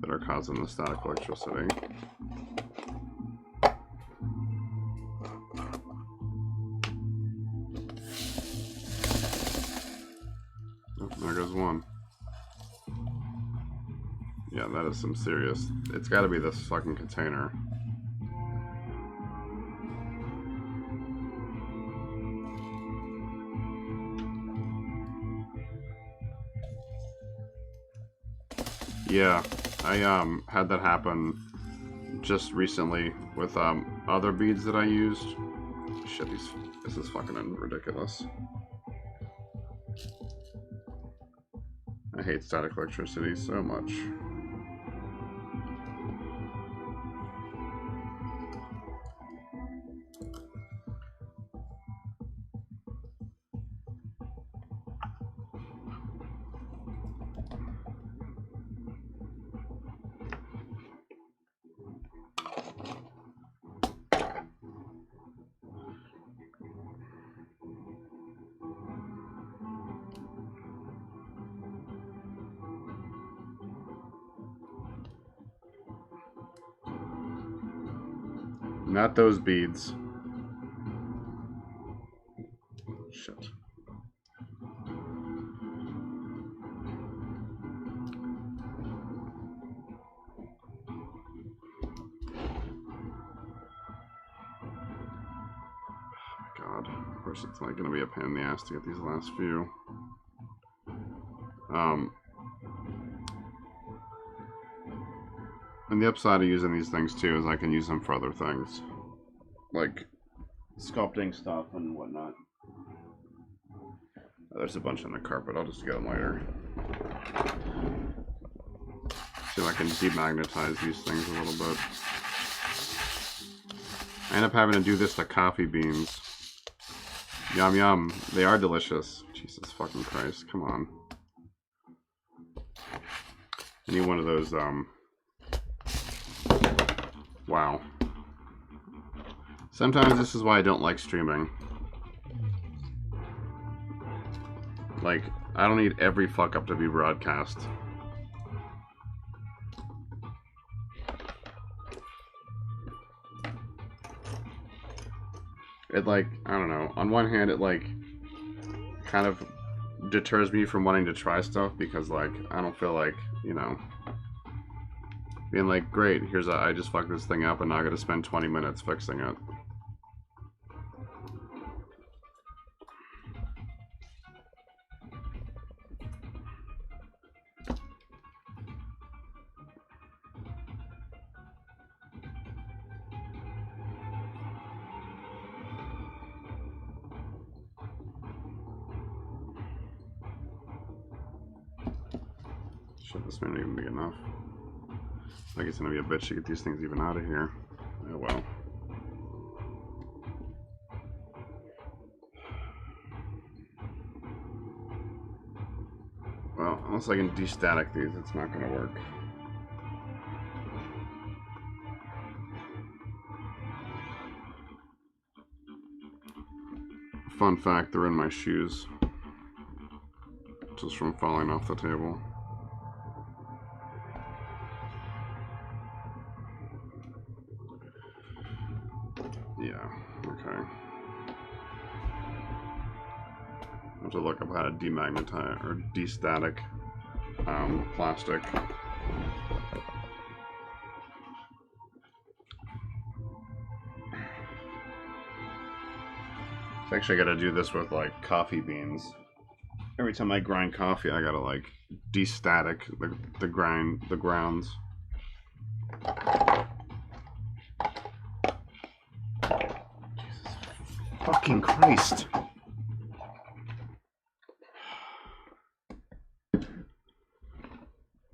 that are causing the static electricity. Oh, there goes one. Yeah, that is some serious. It's got to be this fucking container. Yeah, I had that happen just recently with other beads that I used. Shit, this is fucking ridiculous. I hate static electricity so much. Not those beads. Shit. God, of course it's like gonna be a pain in the ass to get these last few. And the upside of using these things too is I can use them for other things, like sculpting stuff and whatnot. There's a bunch on the carpet. I'll just get them later. See if I can demagnetize these things a little bit. I end up having to do this to coffee beans. Yum yum. They are delicious. Jesus fucking Christ. Come on. I need one of those, wow. Sometimes this is why I don't like streaming. Like, I don't need every fuck up to be broadcast. It, like, I don't know. On one hand, it, like, kind of deters me from wanting to try stuff because, like, I don't feel like, you know, being like, great, here's I just fucked this thing up and now I gotta spend 20 minutes fixing it. Shit, this may not even be enough. Like it's gonna be a bitch to get these things even out of here. Oh well. Well, unless I can de-static these, it's not gonna work. Fun fact, they're in my shoes. Just from falling off the table. Yeah, okay. I have to look up how to demagnetize or de-static plastic. So actually I gotta do this with like coffee beans. Every time I grind coffee, I gotta like de-static the grounds. Jesus fucking Christ.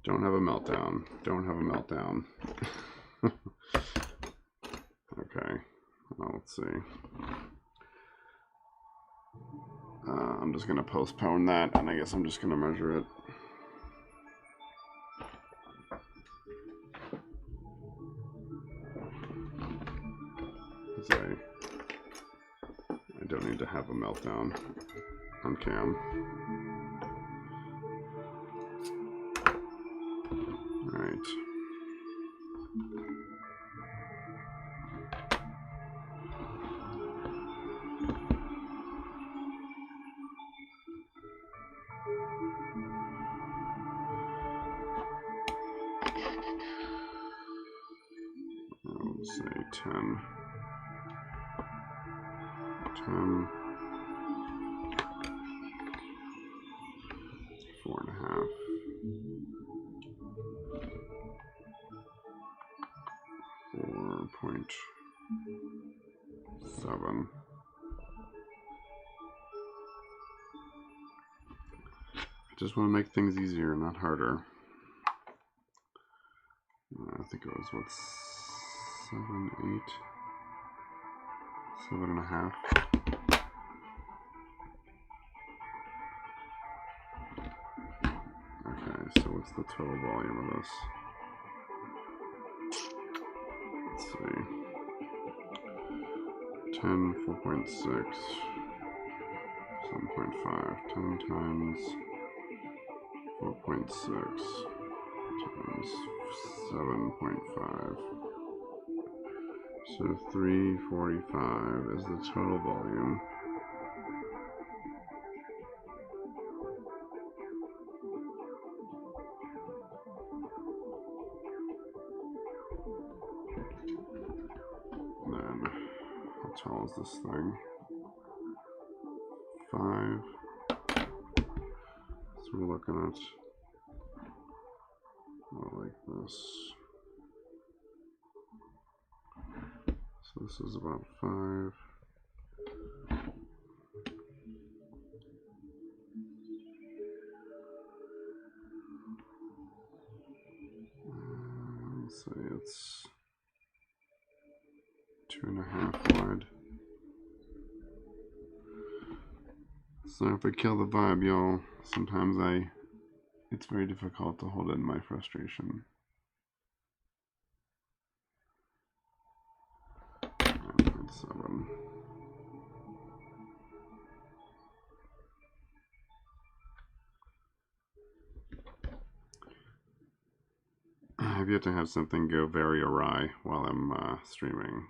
Don't have a meltdown. Don't have a meltdown. Okay. Well, let's see. I'm just going to postpone that, and I guess I'm just going to measure it. I don't need to have a meltdown on cam. Alright. Let's say 10. 10. 4.5. 4.7. I just want to make things easier, not harder. I think it was, what, 7, 8, 7.5. Okay, so what's the total volume of this? Let's see. 10, 4.6, 7.5, 10 times 4.6 times 7.5. So 345 is the total volume. And then, how tall is this thing? 5. So we're looking at more like this. So this is about 5. that's 2.5 wide. Sorry if I kill the vibe, y'all. Sometimes it's very difficult to hold in my frustration. 9.7. I've yet to have something go very awry while I'm streaming.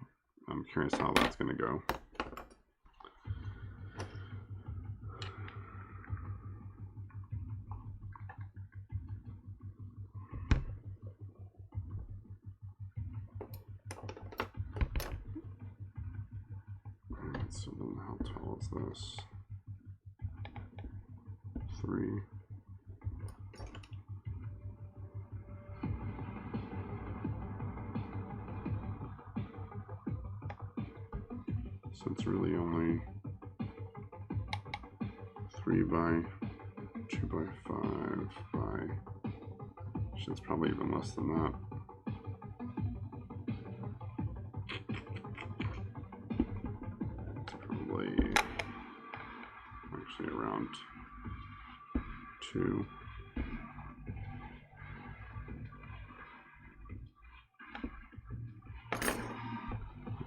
I'm curious how that's going to go. Alright, so then how tall is this? 3. So it's really only 3 by 2 by 5 by, it's probably even less than that. It's probably actually around 2.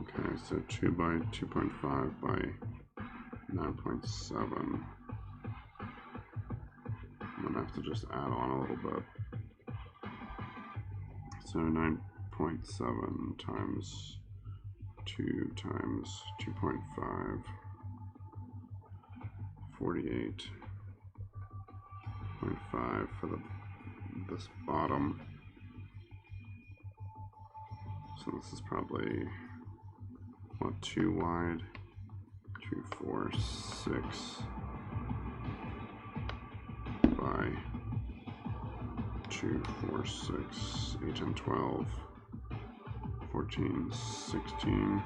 Okay, so 2 by 2.5 by 9.7. I'm gonna have to just add on a little bit. So 9.7 times 2 times 2.5, 48.5 for this bottom. So this is probably what, 2 wide, 2, 4, 6 by 2, 4, 6, 8, and 12, 14, 16,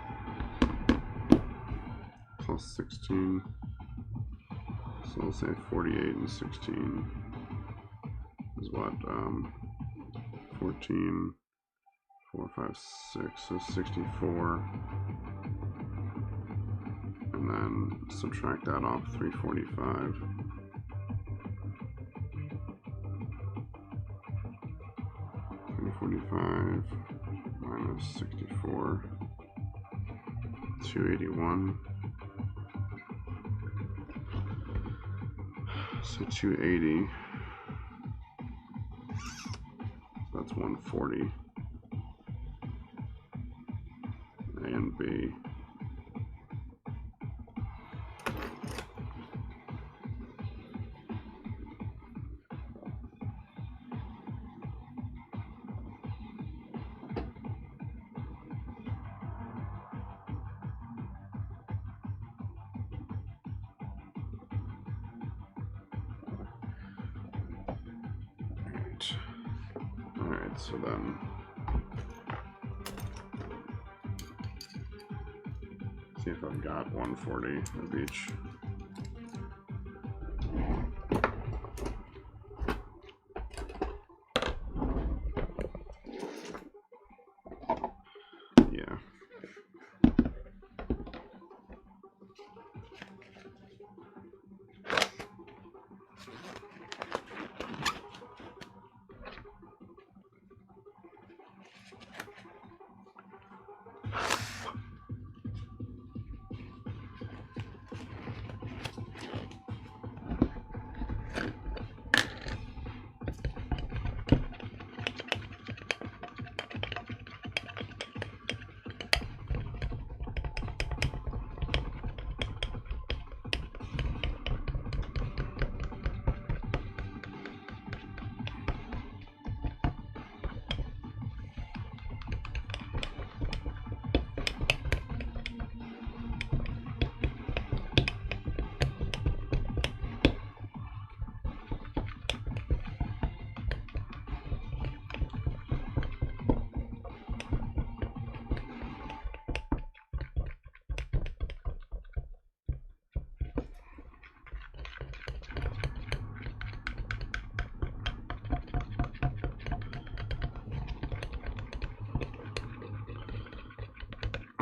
plus 16, so we'll say 48 and 16 is what, 14, 4, 5, 6, so 64, and then subtract that off 345. 345 minus 64, 281. So 280. So that's 140. A and B. Alright, so then see if I've got 140 of each. Yeah.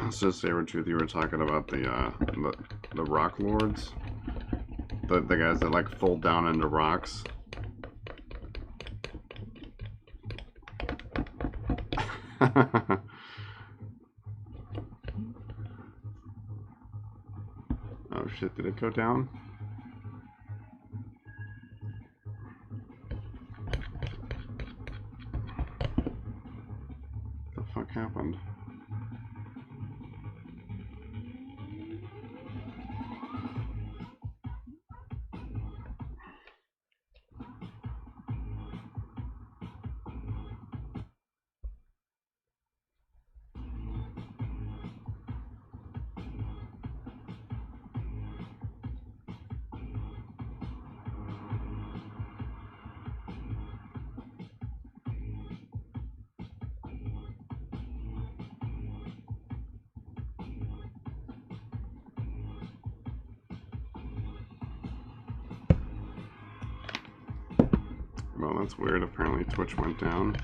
Let's just say, Truth, you were talking about the rock lords, the guys that like fold down into rocks. Oh shit! Did it go down? What the fuck happened? Well, that's weird. Apparently Twitch went down.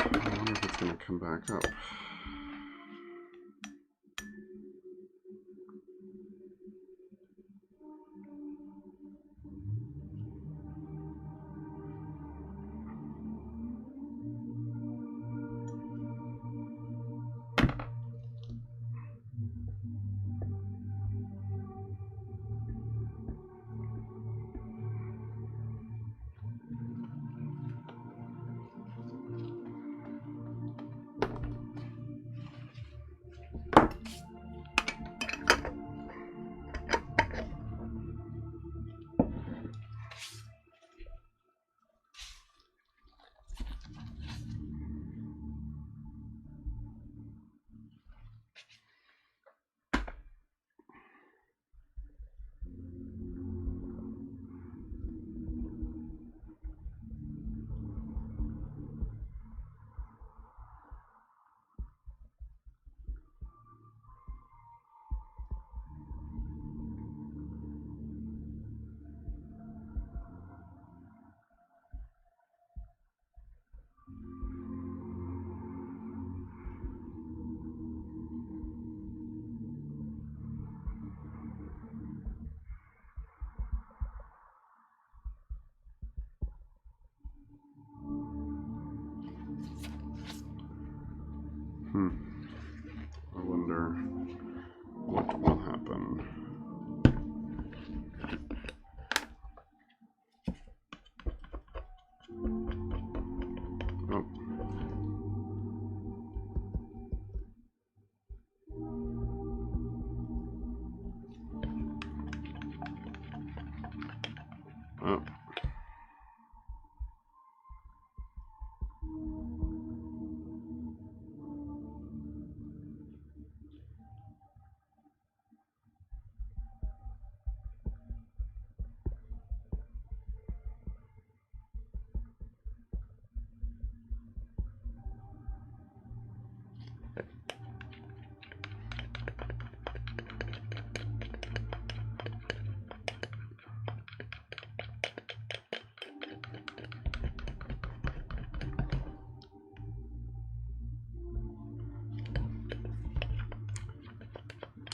I wonder if it's going to come back up. what will happen. Oh. Oh.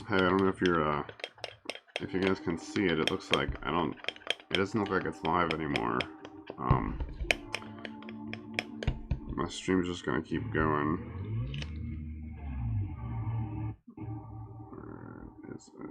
Hey, I don't know if you're if you guys can see it. It looks like it doesn't look like it's live anymore. My stream's just gonna keep going. Where is it?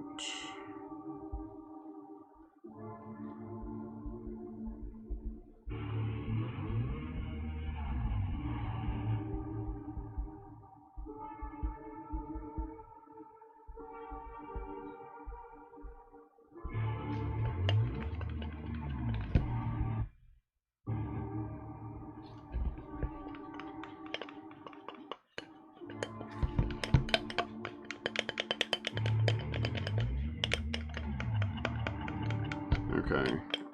Okay,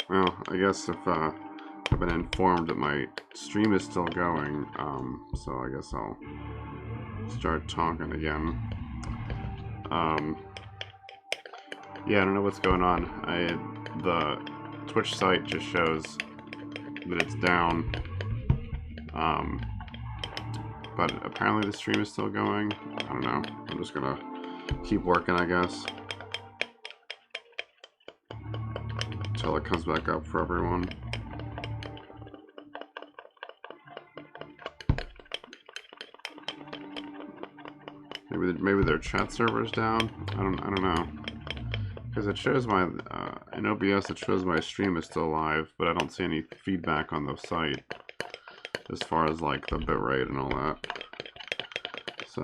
well, I guess if I've been informed that my stream is still going, so I guess I'll start talking again. Yeah, I don't know what's going on. The Twitch site just shows that it's down, but apparently the stream is still going. I don't know. I'm just gonna keep working, I guess, until it comes back up for everyone. Maybe their chat server's down. I don't know. Because it shows my in OBS it shows my stream is still live, but I don't see any feedback on the site as far as like the bitrate and all that. So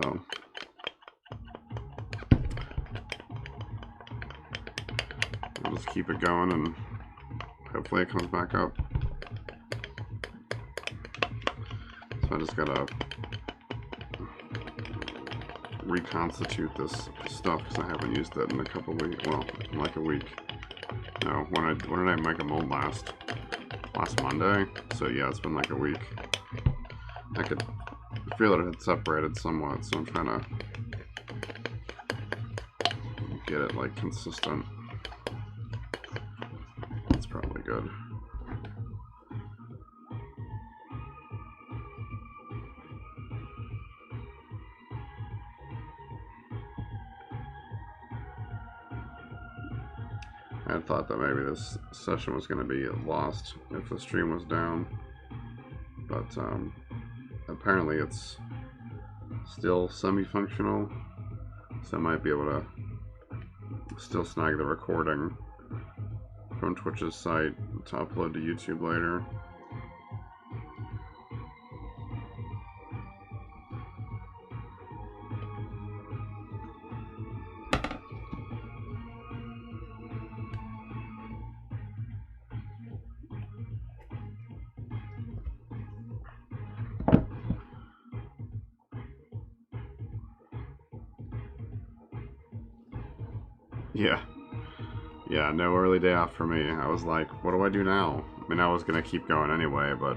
I'll just keep it going and hopefully it comes back up. So I just gotta reconstitute this stuff because I haven't used it in a couple weeks. Well, in like a week. No, when did I make a mold last? Last Monday. So yeah, it's been like a week. I could feel that it had separated somewhat, so I'm trying to get it like consistent. That's probably good. I had thought that maybe this session was going to be lost if the stream was down, but apparently it's still semi-functional, so I might be able to still snag the recording from Twitch's site to upload to YouTube later. Yeah, no early day off for me. I was like, what do I do now? I mean, I was gonna keep going anyway, but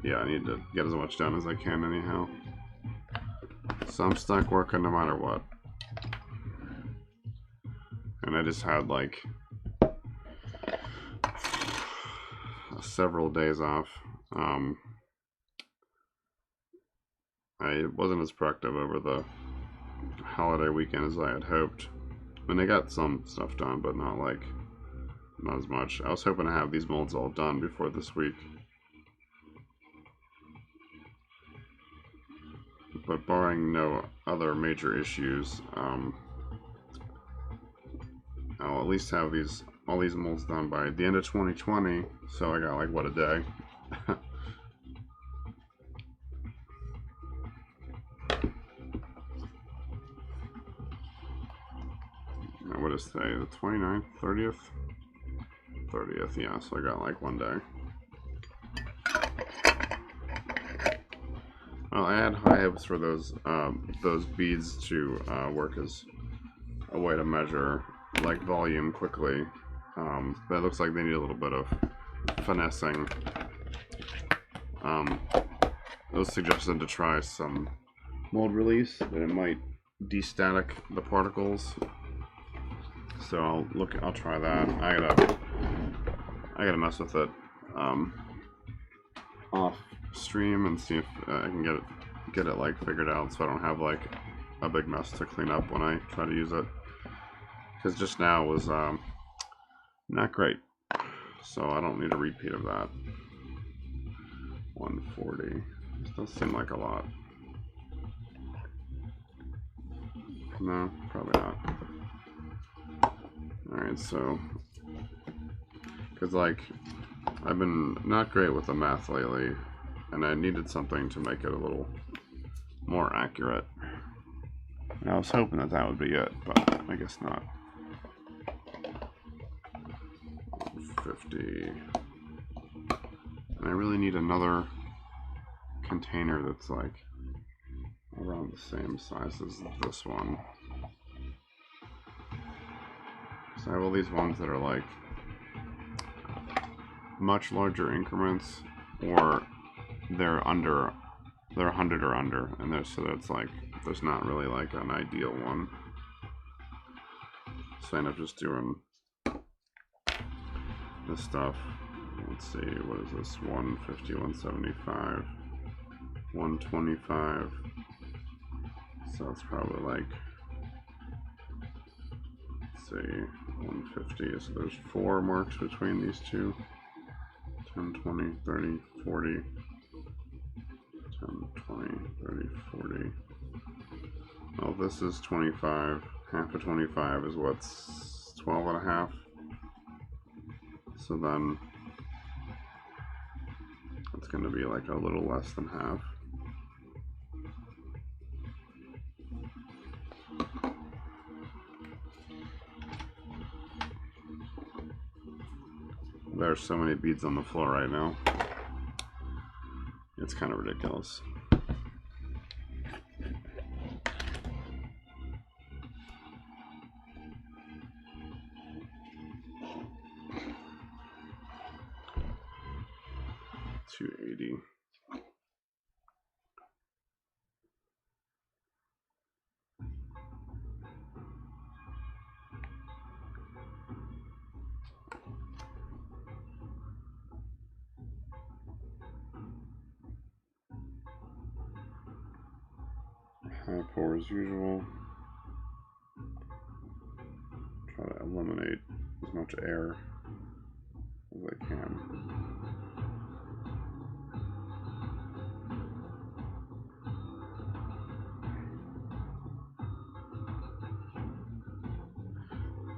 yeah, I need to get as much done as I can anyhow. So I'm stuck working no matter what. And I just had like several days off. I wasn't as productive over the holiday weekend as I had hoped. I mean, I got some stuff done, but not as much. I was hoping to have these molds all done before this week. but barring no other major issues, I'll at least have all these molds done by the end of 2020. So I got like, what, a day? Now, what is today? The 29th, 30th? 30th, yeah. So I got like one day. Well, I had high hopes for those beads to work as a way to measure like volume quickly, but it looks like they need a little bit of finessing. It was suggested to try some mold release, that it might de-static the particles. So I'll try that. I gotta mess with it off stream and see if I can get it like figured out, so I don't have like a big mess to clean up when I try to use it. Because just now was not great, so I don't need a repeat of that. 140. This does seem like a lot. No, probably not. Alright, so, because like I've been not great with the math lately, and I needed something to make it a little more accurate. And I was hoping that would be it, but I guess not. 50. And I really need another container that's like around the same size as this one. So I have all these ones that are like much larger increments, or they're 100 or under, and so that's like there's not really like an ideal one. So I end up just doing this stuff. Let's see, what is this? 150, 175, 125. So it's probably like, let's see, 150. So there's 4 marks between these two. 10, 20, 30, 40. 10, 20, 30, 40. Well, this is 25. Half of 25 is what's 12 and a half. So then it's going to be like a little less than half. There's so many beads on the floor right now. It's kind of ridiculous. $280. High pour as usual. Try to eliminate as much air as I can.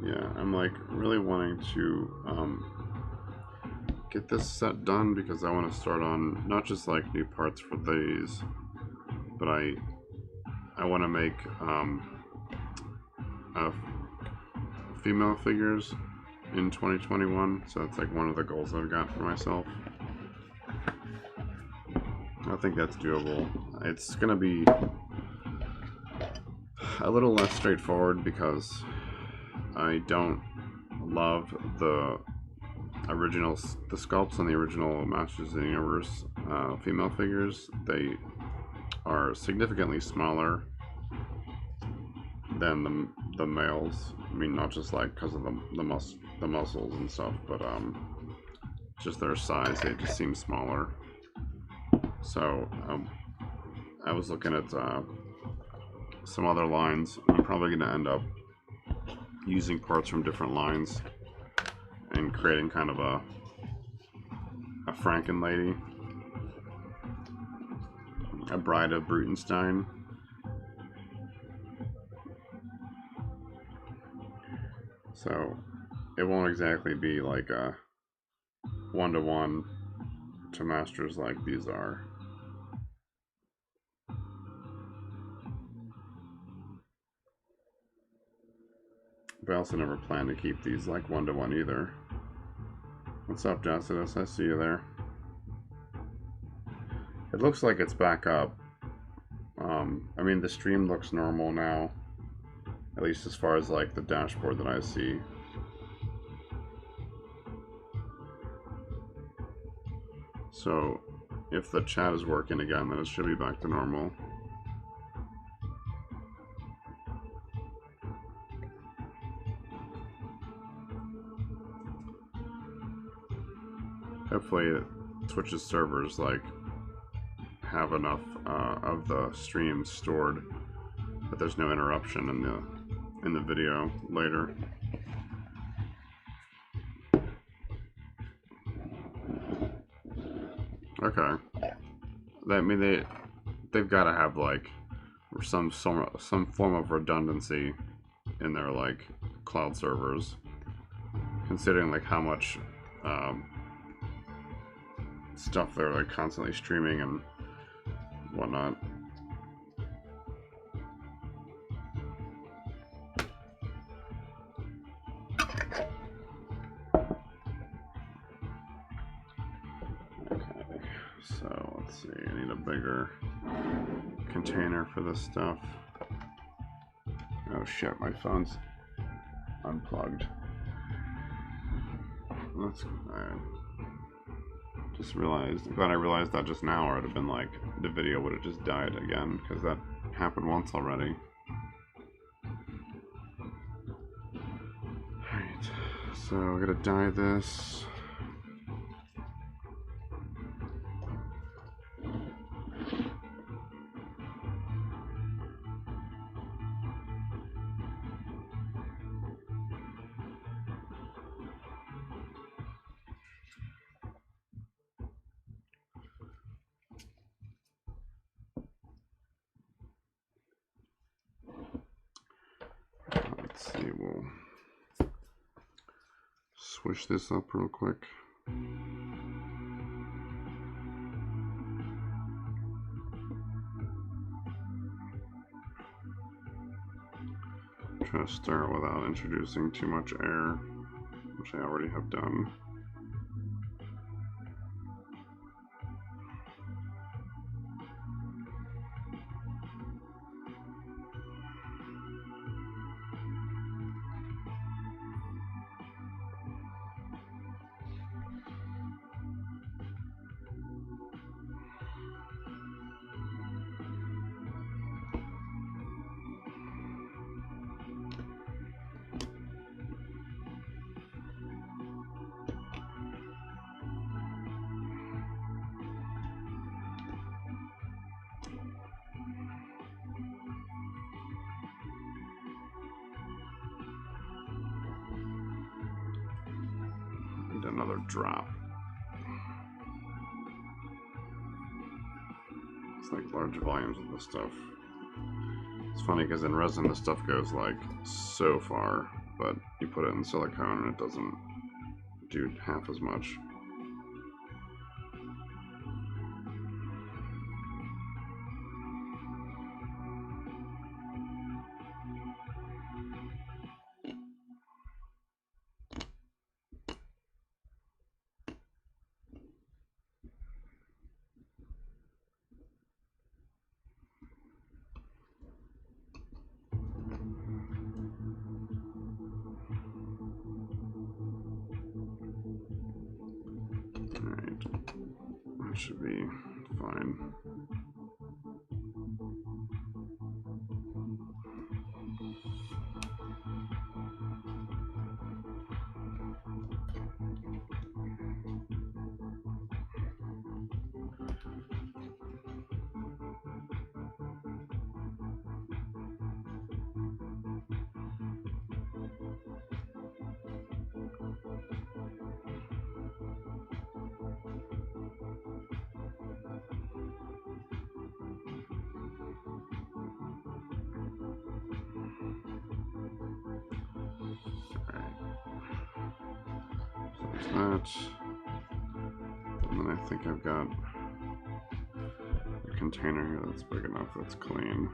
Yeah, I'm like really wanting to get this set done, because I want to start on not just like new parts for these, but I want to make female figures in 2021. So that's like one of the goals I've got for myself. I think that's doable. It's gonna be a little less straightforward because I don't love the sculpts on the original Masters of the Universe female figures. They are significantly smaller than the males. I mean, not just like because of the muscles and stuff, but just their size. They just seem smaller. So I was looking at some other lines. I'm probably going to end up using parts from different lines and creating kind of a Franken lady, a Bride of Brutenstein. So it won't exactly be like a one-to-one to masters like these are. But I also never plan to keep these like one-to-one either. What's up, Jessica? I see you there. It looks like it's back up. I mean, the stream looks normal now, at least as far as like the dashboard that I see. So if the chat is working again, then it should be back to normal. Hopefully Twitch's servers like have enough of the stream stored that there's no interruption in the video later. Okay. I mean they've got to have like some form of redundancy in their like cloud servers, considering like how much stuff they're like constantly streaming and whatnot. Okay, so let's see, I need a bigger container for this stuff. Oh shit, my phone's unplugged. That's just realized. I'm glad I realized that just now, or it'd have been like the video would have just died again, because that happened once already. Alright, so I'm gonna dye this. Let's see, we'll switch this up real quick. Try to start without introducing too much air, which I already have done. Another drop. It's like large volumes of this stuff. It's funny because in resin this stuff goes like so far, but you put it in silicone and it doesn't do half as much. Should be fine. that. And then I think I've got a container here that's big enough that's clean.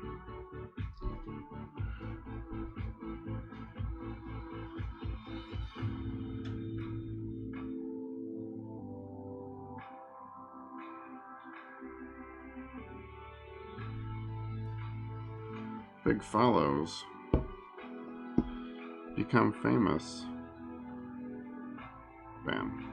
Big follows. Become famous. Bam.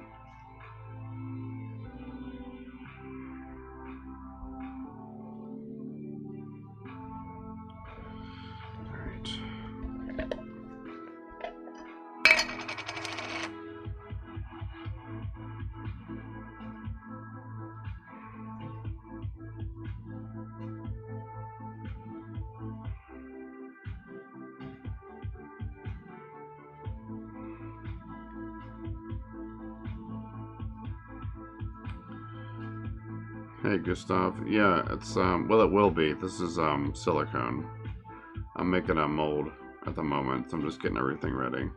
Hey Gustav, yeah, it's well, it will be. This is silicone. I'm making a mold at the moment, so I'm just getting everything ready.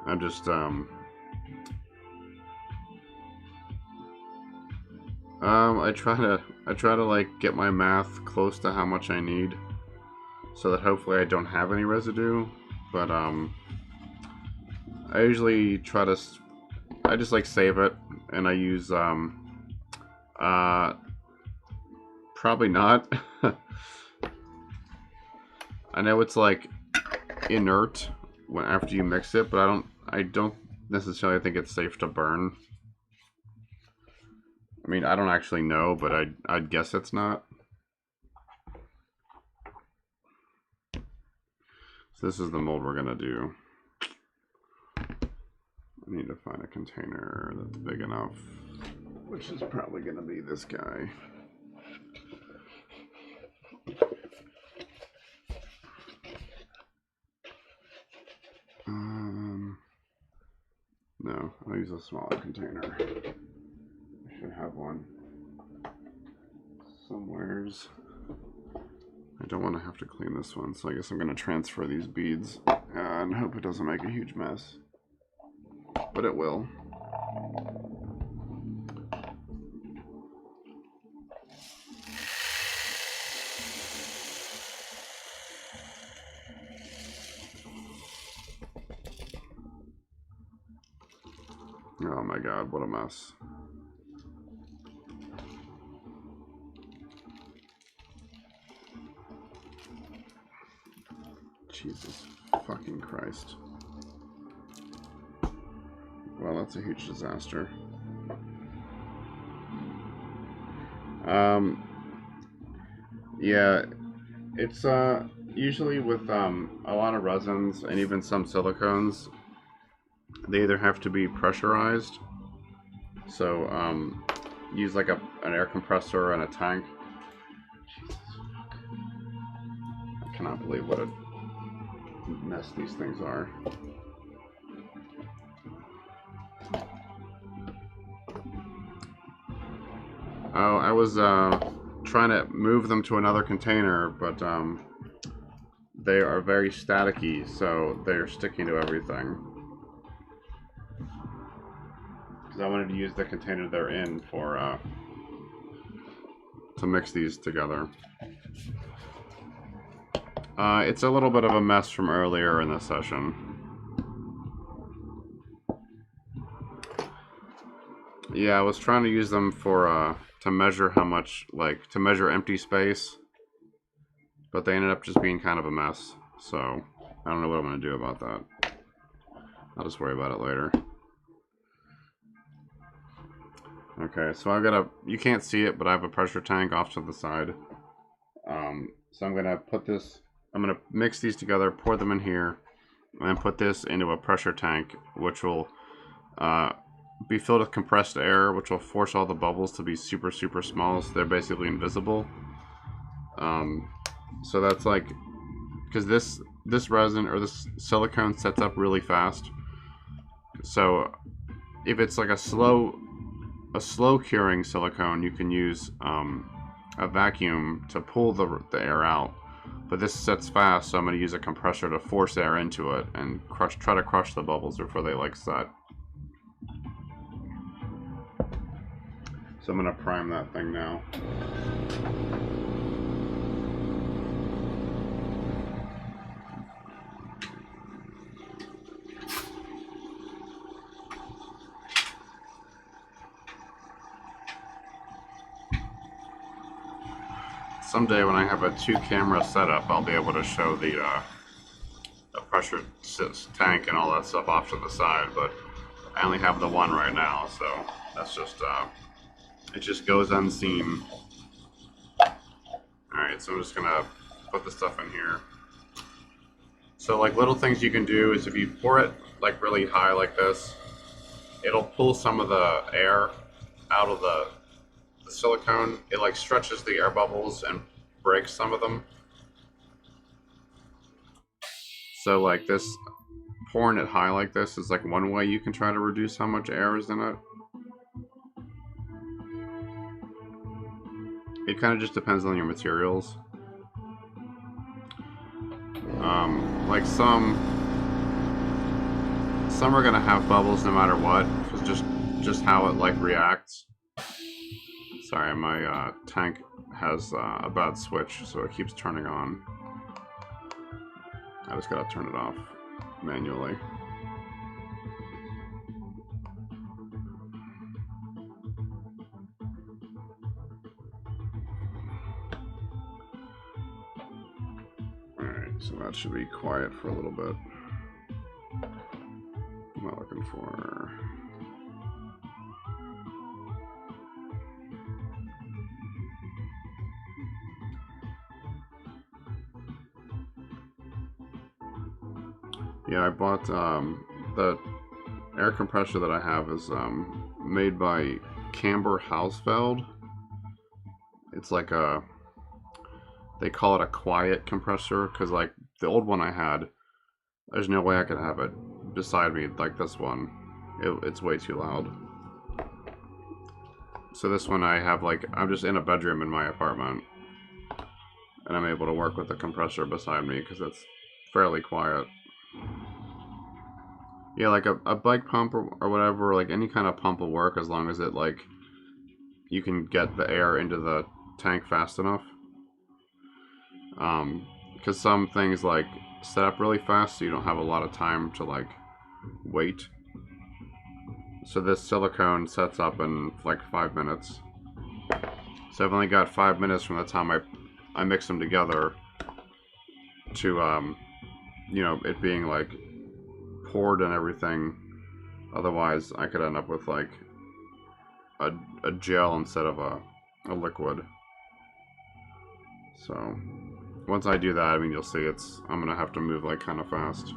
I'm just I try to like get my math close to how much I need, so that hopefully I don't have any residue. But I usually try to, I just like save it, and I use probably not. I know it's like inert when after you mix it, but I don't necessarily think it's safe to burn. I mean, I don't actually know, but I'd guess it's not. So this is the mold we're gonna do. I need to find a container that's big enough, which is probably gonna be this guy. No, I'll use a smaller container. I should have one somewheres. I don't want to have to clean this one, so I guess I'm going to transfer these beads and hope it doesn't make a huge mess. But it will. Oh my god, what a mess. Jesus fucking Christ. Well, that's a huge disaster. Yeah, it's usually with a lot of resins and even some silicones, they either have to be pressurized, so use like an air compressor and a tank. Jesus fuck. I cannot believe what a mess these things are. Oh, I was trying to move them to another container, but they are very staticky, so they're sticking to everything. Because I wanted to use the container they're in for to mix these together. It's a little bit of a mess from earlier in the session. Yeah, I was trying to use them for to measure how much, like, to measure empty space, but they ended up just being kind of a mess, so I don't know what I'm going to do about that. I'll just worry about it later. Okay, so I've got a, you can't see it, but I have a pressure tank off to the side. So I'm going to put this, I'm going to mix these together, pour them in here, and then put this into a pressure tank, which will be filled with compressed air, which will force all the bubbles to be super, super small, so they're basically invisible. So that's like, because this resin or this silicone sets up really fast. So if it's like a slow curing silicone, you can use a vacuum to pull the air out. But this sets fast, so I'm going to use a compressor to force air into it and try to crush the bubbles before they like set. So I'm going to prime that thing now. Someday when I have a 2-camera setup, I'll be able to show the pressure tank and all that stuff off to the side, but I only have the one right now, so that's just, it just goes unseen. Alright, so I'm just gonna put the stuff in here. So like little things you can do is if you pour it like really high like this, it'll pull some of the air out of the silicone. It like stretches the air bubbles and breaks some of them. So like this, pouring it high like this is like one way you can try to reduce how much air is in it. It kind of just depends on your materials. Like some are gonna have bubbles no matter what, because just how it like reacts. Sorry, my tank has a bad switch, so it keeps turning on. I just gotta turn it off manually. Alright, so that should be quiet for a little bit. What am I looking for? Yeah, I bought the air compressor that I have is made by Camber Hausfeld. It's like they call it a quiet compressor because like the old one I had, there's no way I could have it beside me like this one. It's way too loud. So this one I have like, I'm just in a bedroom in my apartment and I'm able to work with the compressor beside me because it's fairly quiet. Yeah, like a bike pump or whatever, like any kind of pump will work as long as it like, you can get the air into the tank fast enough. Because some things like set up really fast, so you don't have a lot of time to like wait. So this silicone sets up in like 5 minutes. So I've only got 5 minutes from the time I mix them together to you know, it being like poured and everything. Otherwise, I could end up with like a gel instead of a liquid. So once I do that, I mean, you'll see I'm gonna have to move like kind of fast.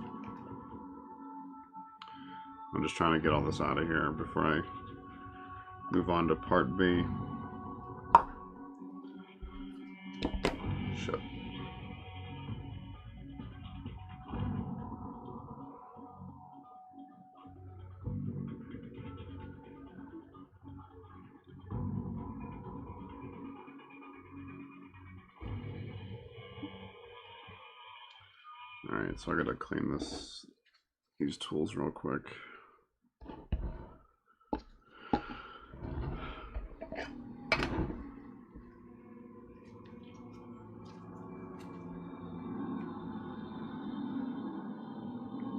I'm just trying to get all this out of here before I move on to part B. Shit. Alright, so I gotta clean these tools real quick.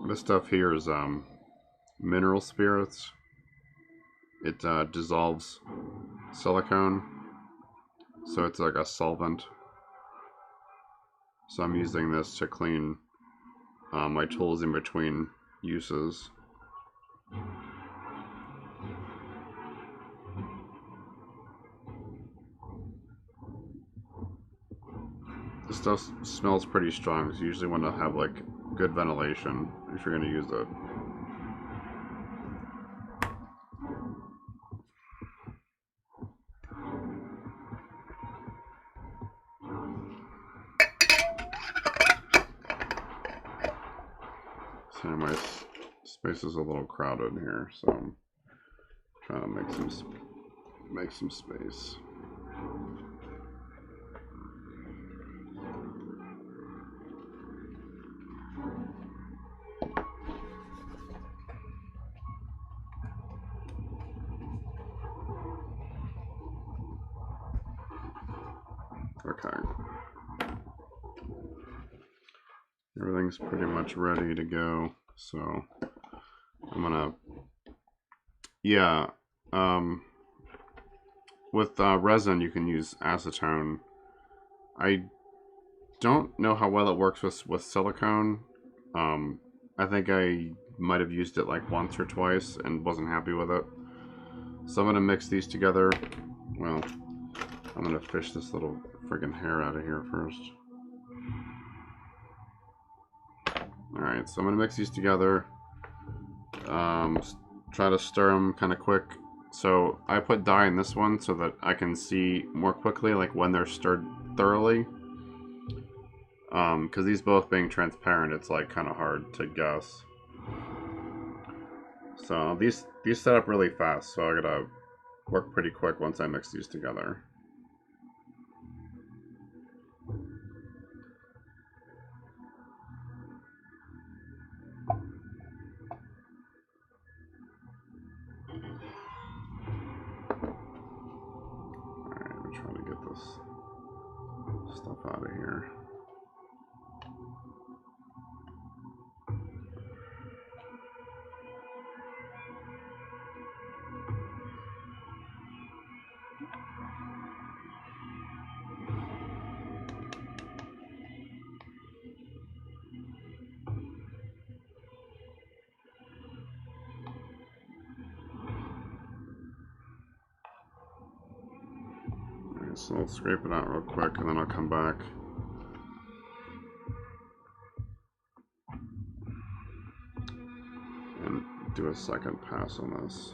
This stuff here is mineral spirits. It dissolves silicone, so it's like a solvent. So I'm using this to clean my tools in between uses. This stuff smells pretty strong, so you usually want to have like good ventilation if you're going to use it. So my space is a little crowded here, so I'm trying to make some space. Okay. Everything's pretty much ready to go, so I'm gonna, yeah, with resin you can use acetone. I don't know how well it works with silicone. I think I might have used it like once or twice and wasn't happy with it. So I'm gonna mix these together. Well, I'm gonna fish this little friggin' hair out of here first. Alright, so I'm gonna mix these together. Try to stir them kind of quick. So I put dye in this one so that I can see more quickly, like when they're stirred thoroughly. Because these both being transparent, it's like kind of hard to guess. So these set up really fast, so I gotta work pretty quick once I mix these together. Alright, I'm trying to get this stuff out of here. So I'll scrape it out real quick and then I'll come back. And do a second pass on this.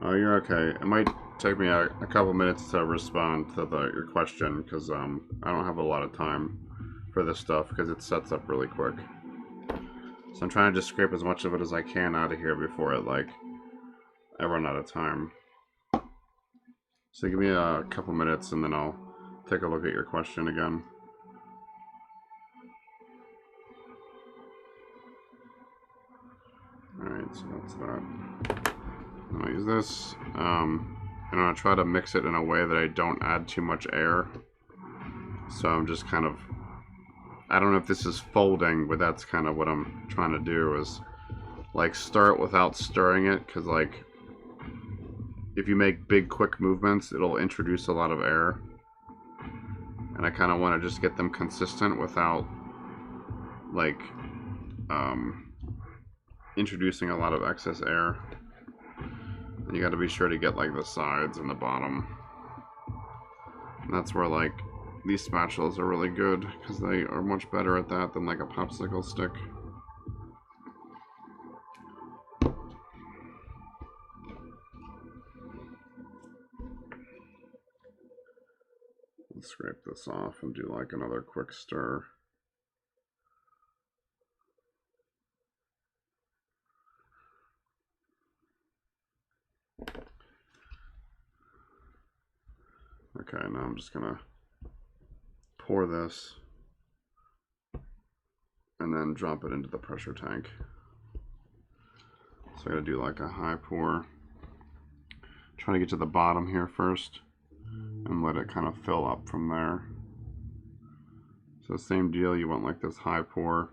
Oh, you're okay. It might take me a couple minutes to respond to your question because I don't have a lot of time for this stuff because it sets up really quick. So I'm trying to just scrape as much of it as I can out of here before I run out of time. So give me a couple minutes and then I'll take a look at your question again. Alright, so that's that. I'm gonna use this. And I'm gonna try to mix it in a way that I don't add too much air. So I'm just kind of, I don't know if this is folding, but that's kind of what I'm trying to do is like stir it without stirring it, because like if you make big quick movements it'll introduce a lot of air, and I kind of want to just get them consistent without like introducing a lot of excess air. And you got to be sure to get like the sides and the bottom, and that's where like these spatulas are really good because they are much better at that than like a popsicle stick. Let's scrape this off and do like another quick stir. Okay, now I'm just gonna pour this and then drop it into the pressure tank. So I'm gonna do like a high pour. Try to get to the bottom here first and let it kind of fill up from there. So same deal, you want like this high pour.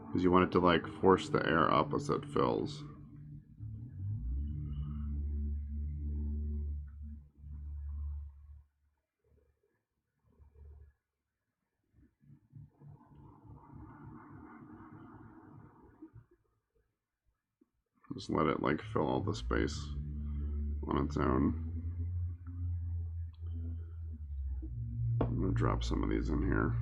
Because you want it to like force the air up as it fills. Just let it like fill all the space on its own. I'm gonna drop some of these in here.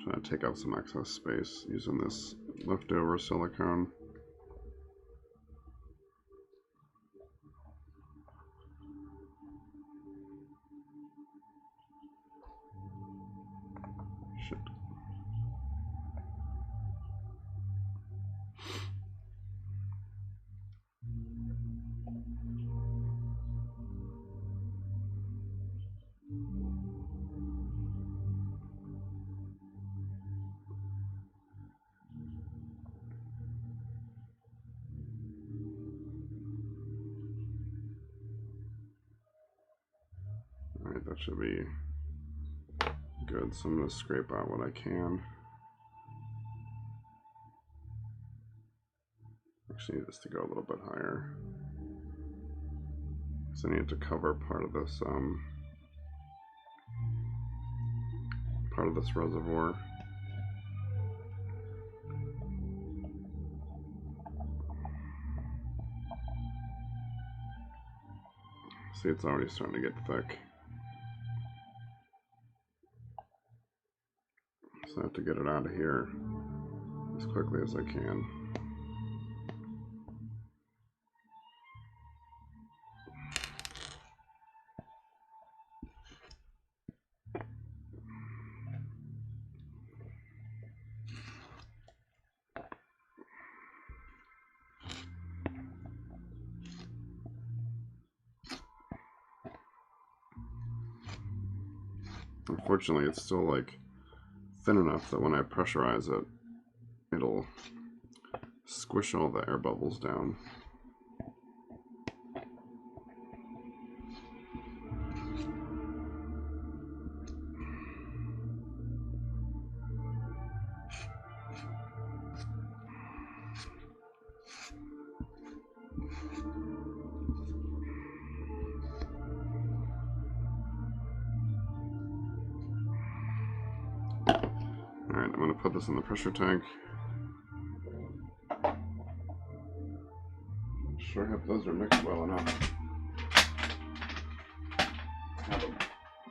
Trying to take out some excess space using this leftover silicone. that should be good. So I'm going to scrape out what I can. Actually need this to go a little bit higher. So I need to cover part of this reservoir. See, it's already starting to get thick. So I have to get it out of here as quickly as I can. Unfortunately, it's still like thin enough that when I pressurize it, it'll squish all the air bubbles down. Alright, I'm going to put this in the pressure tank. Sure hope those are mixed well enough. I have a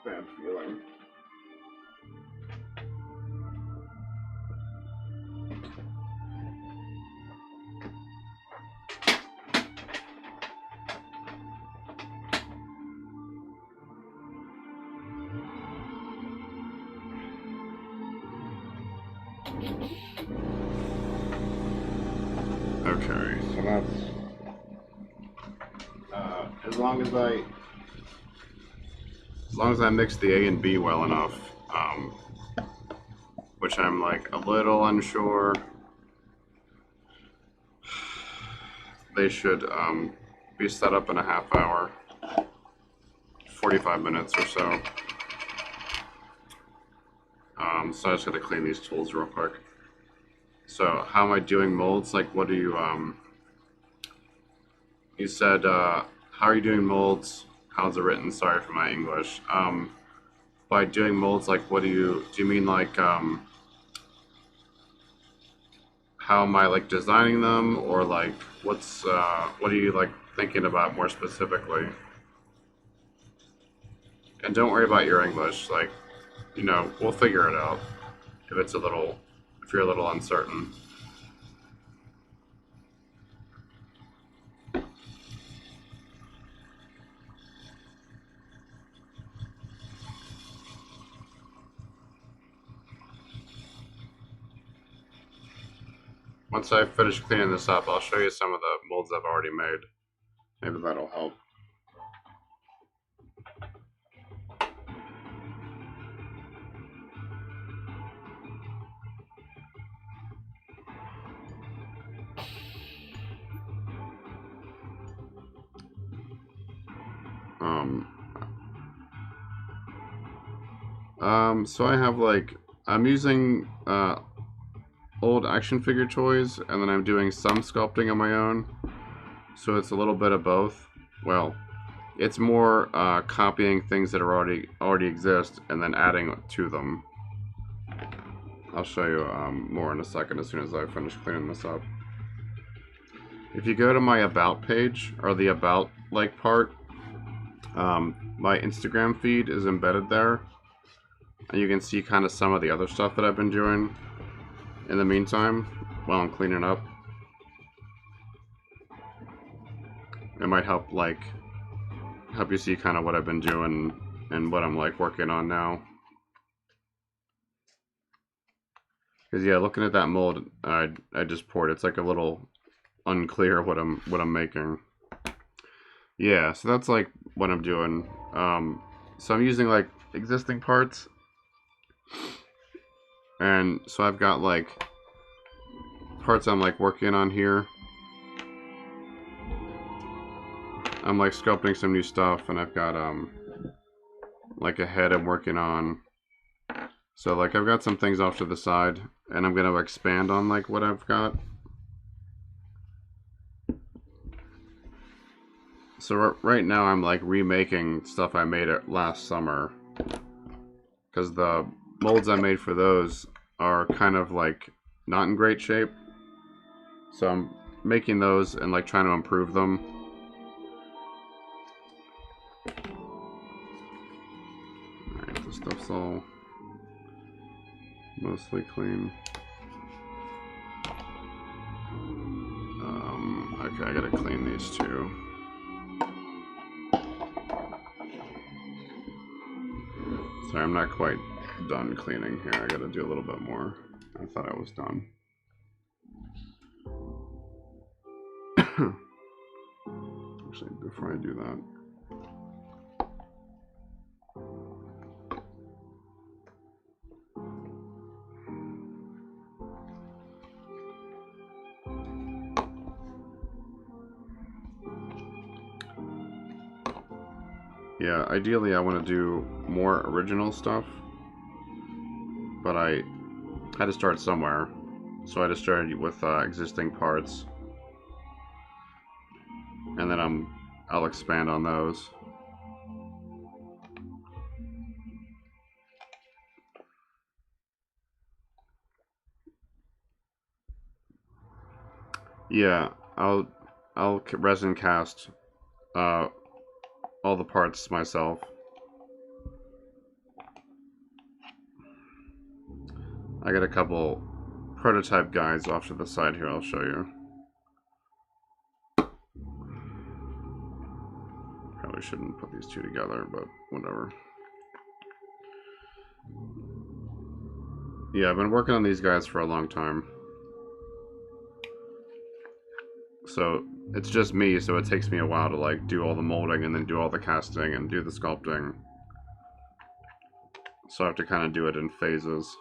bad feeling. Okay, so that's as long as I mix the A and B well enough, which I'm like a little unsure. They should be set up in a half hour, 45 minutes or so. So I just got to clean these tools real quick. So how am I doing molds? Like, what do you you said, how are you doing molds? How's it written? Sorry for my English. By doing molds, like, what do you mean, like, how am I, like, designing them, or, like, what are you, like, thinking about more specifically? And don't worry about your English, like, you know, we'll figure it out if you're a little uncertain. Once I finish cleaning this up, I'll show you some of the molds I've already made. Maybe that'll help. So I have, like, I'm using old action figure toys, and then I'm doing some sculpting on my own. So it's a little bit of both. Well, it's more copying things that are already exist and then adding to them. I'll show you more in a second as soon as I finish cleaning this up. If you go to my about page, or the about like part, my Instagram feed is embedded there, and you can see kind of some of the other stuff that I've been doing in the meantime while I'm cleaning up. It might help you see kind of what I've been doing and what I'm like working on now. Because yeah, looking at that mold I just poured, it's like a little unclear what I'm making. Yeah, so that's like what I'm doing. So I'm using like existing parts, and so I've got like parts I'm like working on here. I'm like sculpting some new stuff, and I've got like ahead I'm working on. So like I've got some things off to the side, and I'm gonna expand on like what I've got. So right now I'm like remaking stuff I made it last summer, because the molds I made for those are kind of like not in great shape. So I'm making those and like trying to improve them. Alright, this stuff's all mostly clean. Okay, I gotta clean these two. Sorry, I'm not quite done cleaning here. I gotta do a little bit more. I thought I was done. Actually, before I do that, yeah, ideally I want to do more original stuff, but I had to start somewhere, so I just started with existing parts, and then I'll expand on those. Yeah, I'll resin cast all the parts myself. I got a couple prototype guides off to the side here. I'll show you. Probably shouldn't put these two together, but whatever. Yeah, I've been working on these guys for a long time. So it's just me, so it takes me a while to like do all the molding and then do all the casting and do the sculpting. So I have to kind of do it in phases.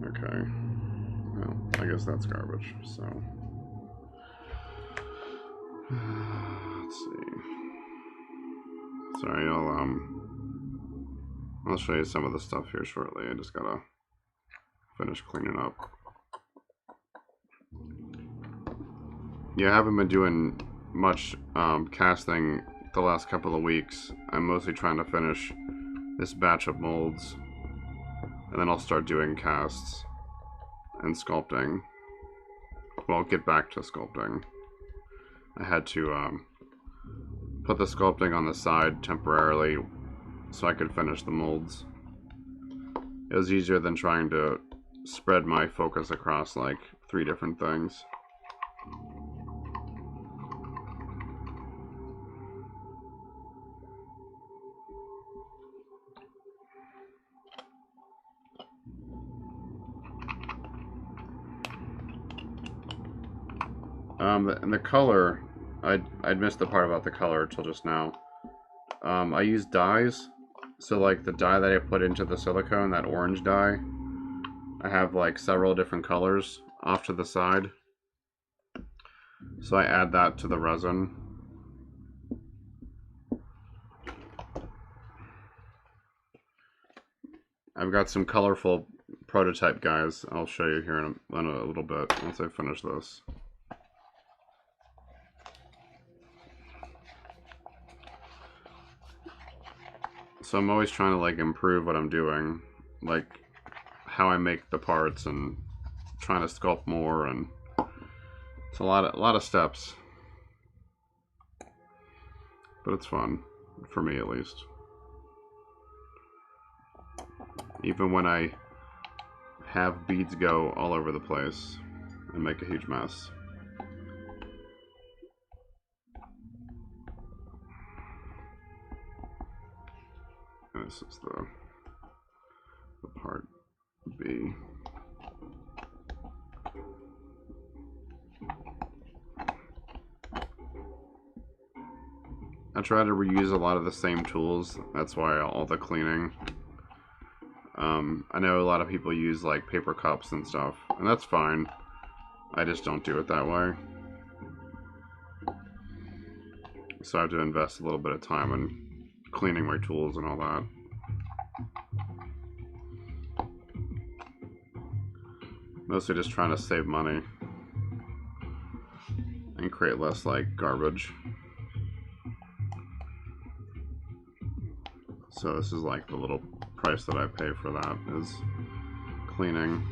Okay. Well, I guess that's garbage, so. Let's see. Sorry, I'll show you some of the stuff here shortly. I just gotta finish cleaning up. Yeah, I haven't been doing much casting the last couple of weeks. I'm mostly trying to finish this batch of molds, and then I'll start doing casts and sculpting. Well, I'll get back to sculpting. I had to put the sculpting on the side temporarily so I could finish the molds. It was easier than trying to spread my focus across like 3 different things. And the color, I'd missed the part about the color till just now. I use dyes, so like the dye that I put into the silicone, that orange dye, I have like several different colors off to the side. So I add that to the resin. I've got some colorful prototype guys I'll show you here in a little bit once I finish this. So I'm always trying to like improve what I'm doing, like how I make the parts and trying to sculpt more, and it's a lot of steps, but it's fun for me at least. Even when I have beads go all over the place and make a huge mess. And this is the part B. I try to reuse a lot of the same tools. That's why all the cleaning. I know a lot of people use like paper cups and stuff, and that's fine. I just don't do it that way. So I have to invest a little bit of time in cleaning my tools and all that. Mostly just trying to save money and create less like garbage. So this is like the little price that I pay for that is cleaning.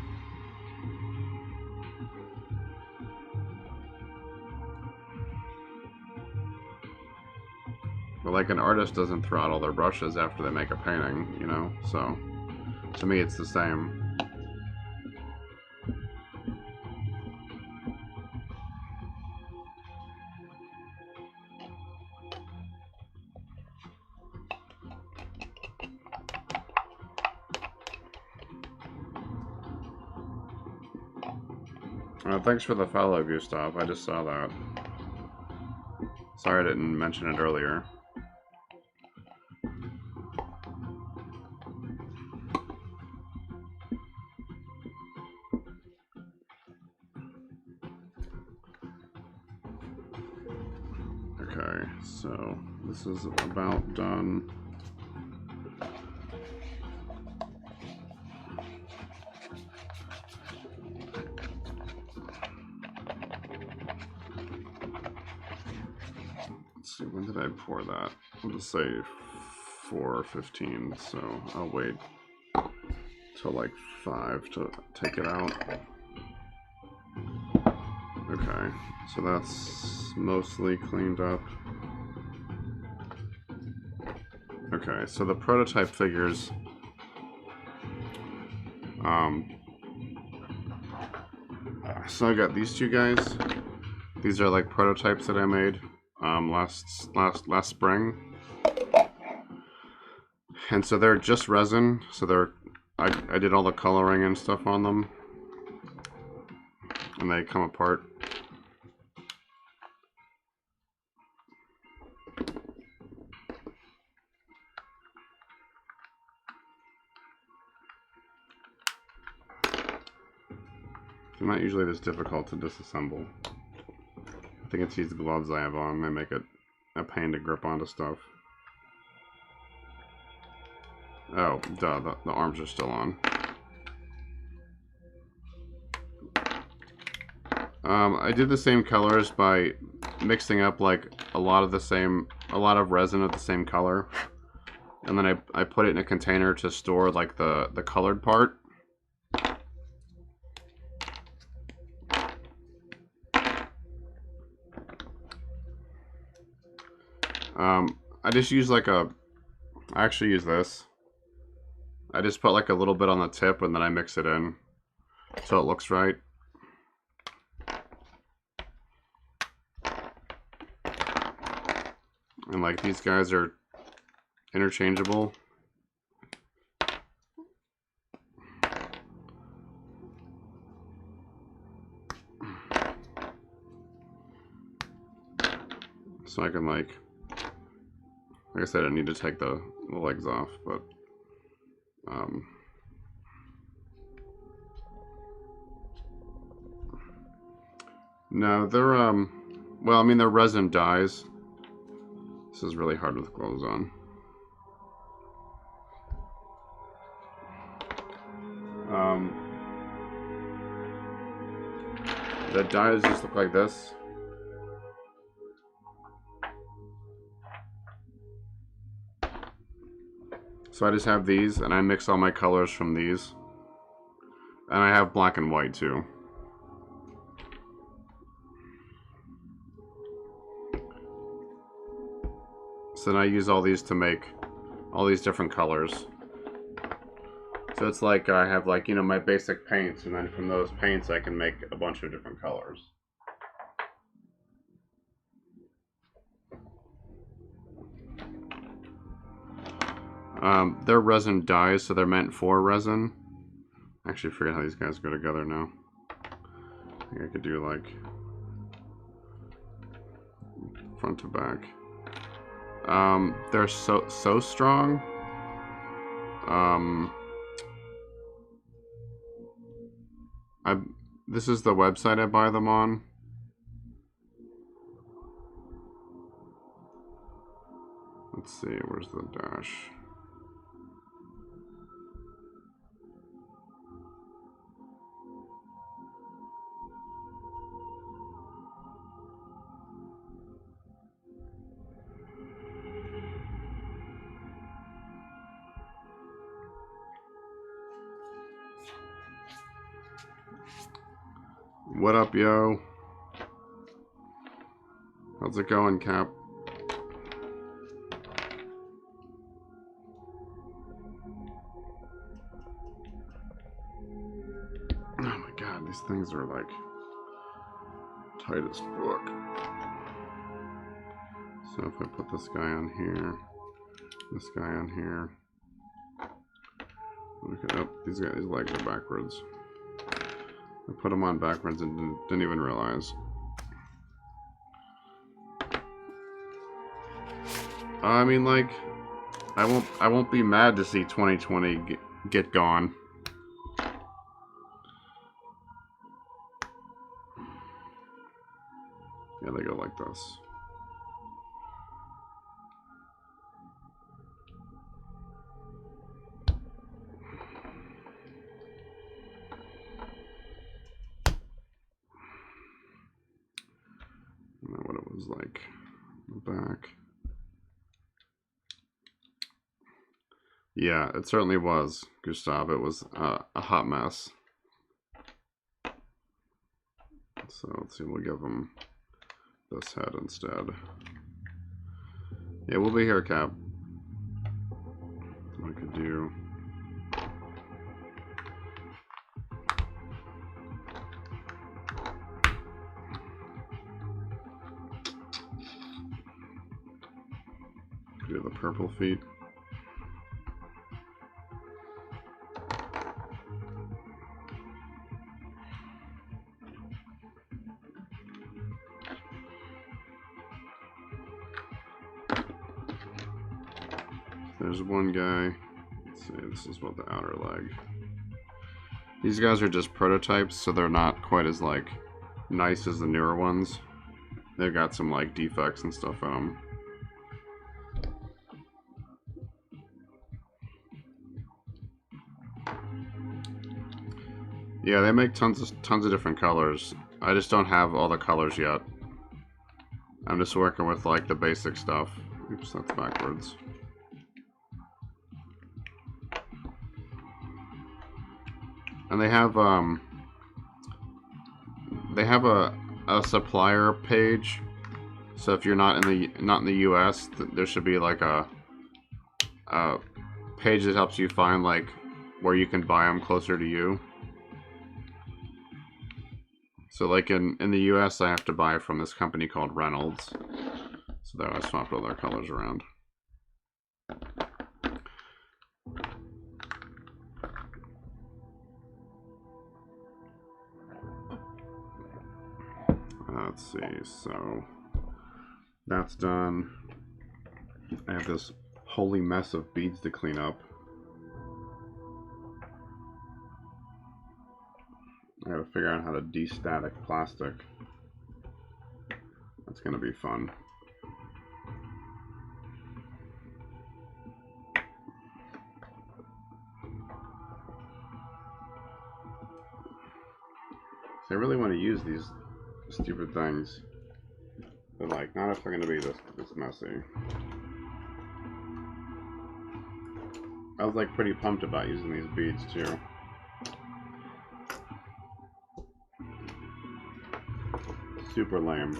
But like an artist doesn't throw out all their brushes after they make a painting, you know? So to me it's the same. Thanks for the follow, Gustav. I just saw that. Sorry I didn't mention it earlier. Okay, so this is about done. Let's see, when did I pour that? I'll just say 4:15, so I'll wait till like 5 to take it out. Okay, so that's mostly cleaned up. Okay, so the prototype figures, so I got these two guys. These are like prototypes that I made last spring, and so they're just resin. So I did all the coloring and stuff on them, and they come apart. They're not usually this difficult to disassemble. I think it's these gloves I have on. They make it a pain to grip onto stuff. Oh, duh, the arms are still on. I did the same colors by mixing up like a lot of resin of the same color. And then I put it in a container to store like the colored part. I just use like I actually use this. I just put like a little bit on the tip and then I mix it in so it looks right. And like these guys are interchangeable. So I can like I said, I need to take the legs off, but no, they're well, I mean they're resin dyes. This is really hard with gloves on. The dyes just look like this. So I just have these, and I mix all my colors from these. And I have black and white too. So then I use all these to make all these different colors. So it's like I have like, you know, my basic paints, and then from those paints I can make a bunch of different colors. They're resin dyes, so they're meant for resin. I actually forget how these guys go together now. I think I could do like front to back. They're so strong. This is the website I buy them on. Let's see, where's the dash? What up, yo? How's it going, Cap? Oh my god, these things are like tight as fuck. So if I put this guy on here, this guy on here, look it up. These legs are backwards. I put them on backwards and didn't even realize. I mean, like, I won't be mad to see 2020 get gone. Yeah, they go like this. I don't know what it was like in the back. Yeah, it certainly was, Gustav. It was a hot mess. So let's see, we'll give him this head instead. Yeah, we'll be here, Cap. We could do. Do the purple feet. There's one guy. Let's see, this is what the outer leg. These guys are just prototypes, so they're not quite as like nice as the newer ones. They've got some like defects and stuff in them. Yeah, they make tons of different colors. I just don't have all the colors yet. I'm just working with like the basic stuff. Oops, that's backwards. And they have a supplier page. So if you're not in the US, there should be like a page that helps you find like where you can buy them closer to you. So like in the US, I have to buy from this company called Reynolds. So there I swapped all their colors around. Let's see, so that's done. I have this holy mess of beads to clean up. I gotta figure out how to de-static plastic. That's gonna be fun. So I really want to use these stupid things, but like, not if they're gonna be this messy. I was like pretty pumped about using these beads too. Super lame.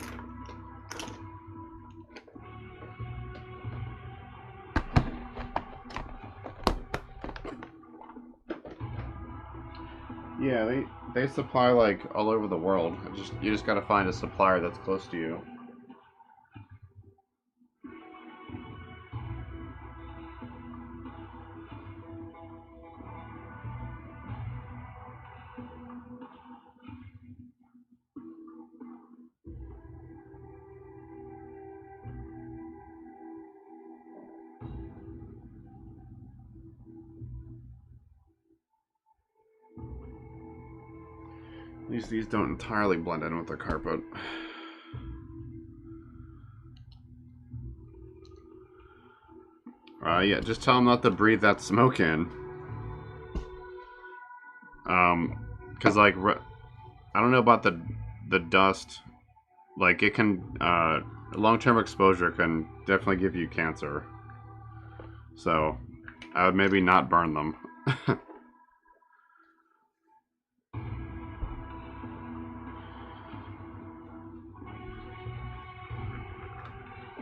Yeah, they supply like all over the world. You just gotta find a supplier that's close to you. least these don't entirely blend in with the carpet. Yeah, just tell them not to breathe that smoke in. Cause like, I don't know about the dust. Like it can, long-term exposure can definitely give you cancer. So, I would maybe not burn them.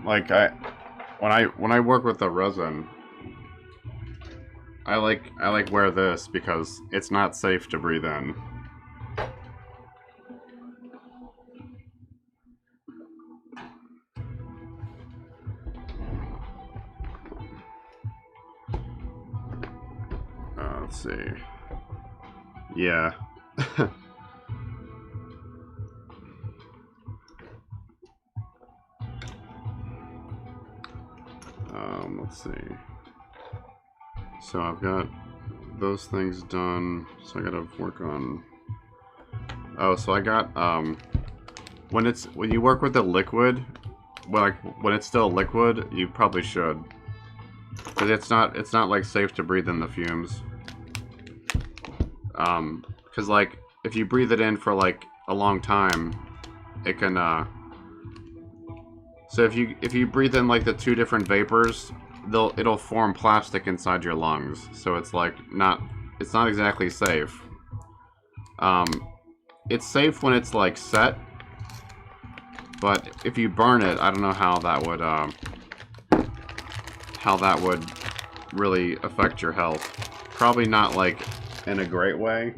Like when I work with the resin, I like wear this because it's not safe to breathe in. Let's see. Yeah. Let's see. So I've got those things done. So I gotta work on. Oh, so I got when you work with the liquid, well, like when it's still liquid, you probably should, because it's not like safe to breathe in the fumes. Because like if you breathe it in for like a long time, it can so if you breathe in like the two different vapors, it'll form plastic inside your lungs. So it's like it's not exactly safe. It's safe when it's like set, but if you burn it, I don't know how that would really affect your health. Probably not like in a great way.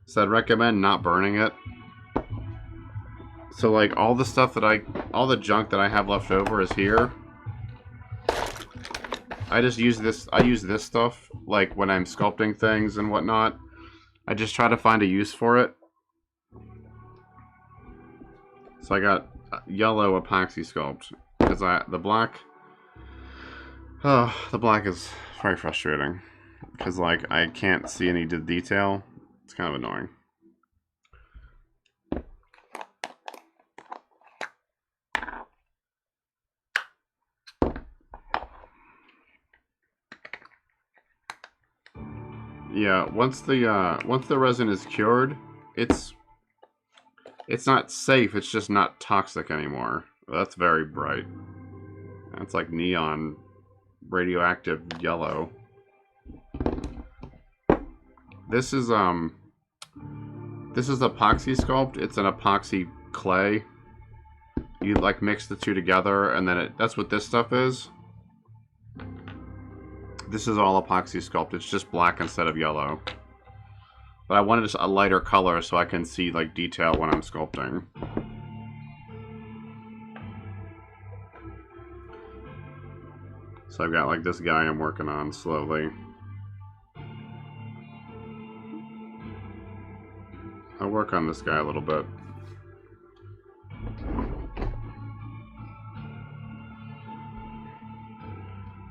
So I'd recommend not burning it. So like all the junk that I have left over is here. I use this stuff like when I'm sculpting things and whatnot. I just try to find a use for it. So I got yellow Apoxie Sculpt because the black is very frustrating because like I can't see any detail. It's kind of annoying. Yeah, once the resin is cured, it's not safe. It's just not toxic anymore. That's very bright. That's like neon, radioactive yellow. This is Epoxie Sculpt. It's an epoxy clay. You like mix the two together, and then that's what this stuff is. This is all Epoxie Sculpt. It's just black instead of yellow. But I wanted a lighter color so I can see like detail when I'm sculpting. So I've got like this guy I'm working on slowly. I'll work on this guy a little bit.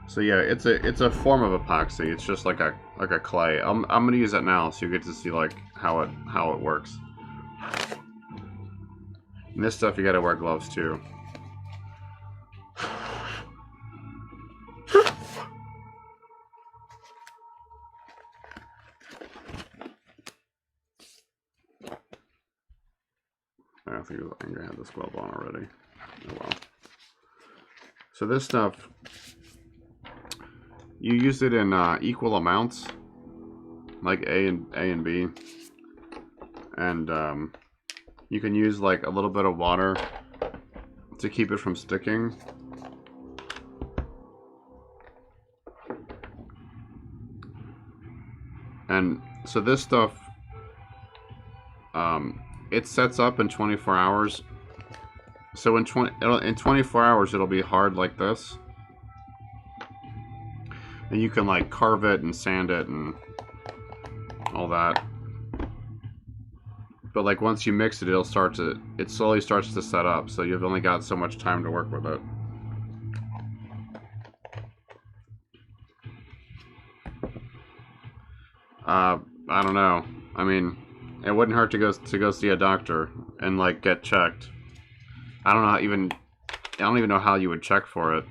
So yeah, it's a form of epoxy. It's just like a clay. I'm gonna use it now so you get to see like how it works. And this stuff you gotta wear gloves too. I think I had this glove on already. Oh well. So this stuff, you use it in equal amounts, like A and B, and you can use like a little bit of water to keep it from sticking. And so this stuff, it sets up in 24 hours. So in 24 hours it'll be hard like this. And you can like carve it and sand it and all that. But like once you mix it, it slowly starts to set up. So you've only got so much time to work with it. I don't know. I mean, It wouldn't hurt to go see a doctor and like get checked. I don't know I don't even know how you would check for it.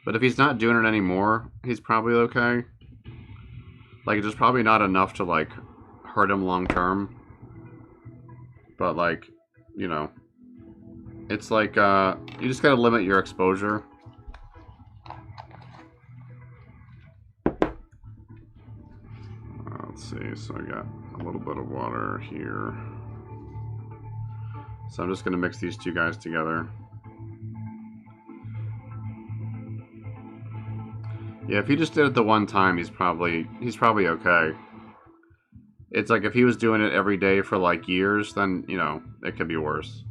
But if he's not doing it anymore, he's probably okay. Like, it's just probably not enough to like hurt him long term. But like, you know, it's like you just gotta limit your exposure. Let's see, so I got a little bit of water here. So I'm just gonna mix these two guys together. Yeah, if he just did it the one time, he's probably okay. It's like if he was doing it every day for like years, then, you know, it could be worse.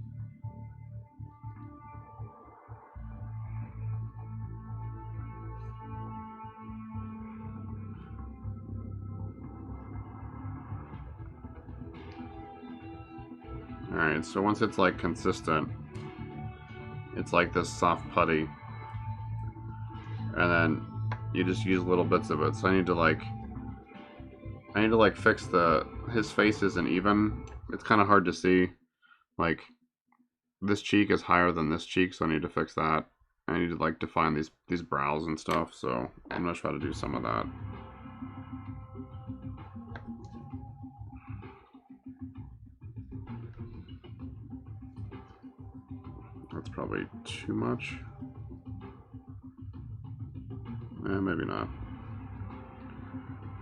Alright, so once it's like consistent, it's like this soft putty. And then you just use little bits of it. So I need to like fix his face isn't even. It's kind of hard to see. Like, this cheek is higher than this cheek, so I need to fix that. I need to like define these brows and stuff, so I'm gonna try to do some of that. That's probably too much. Maybe not.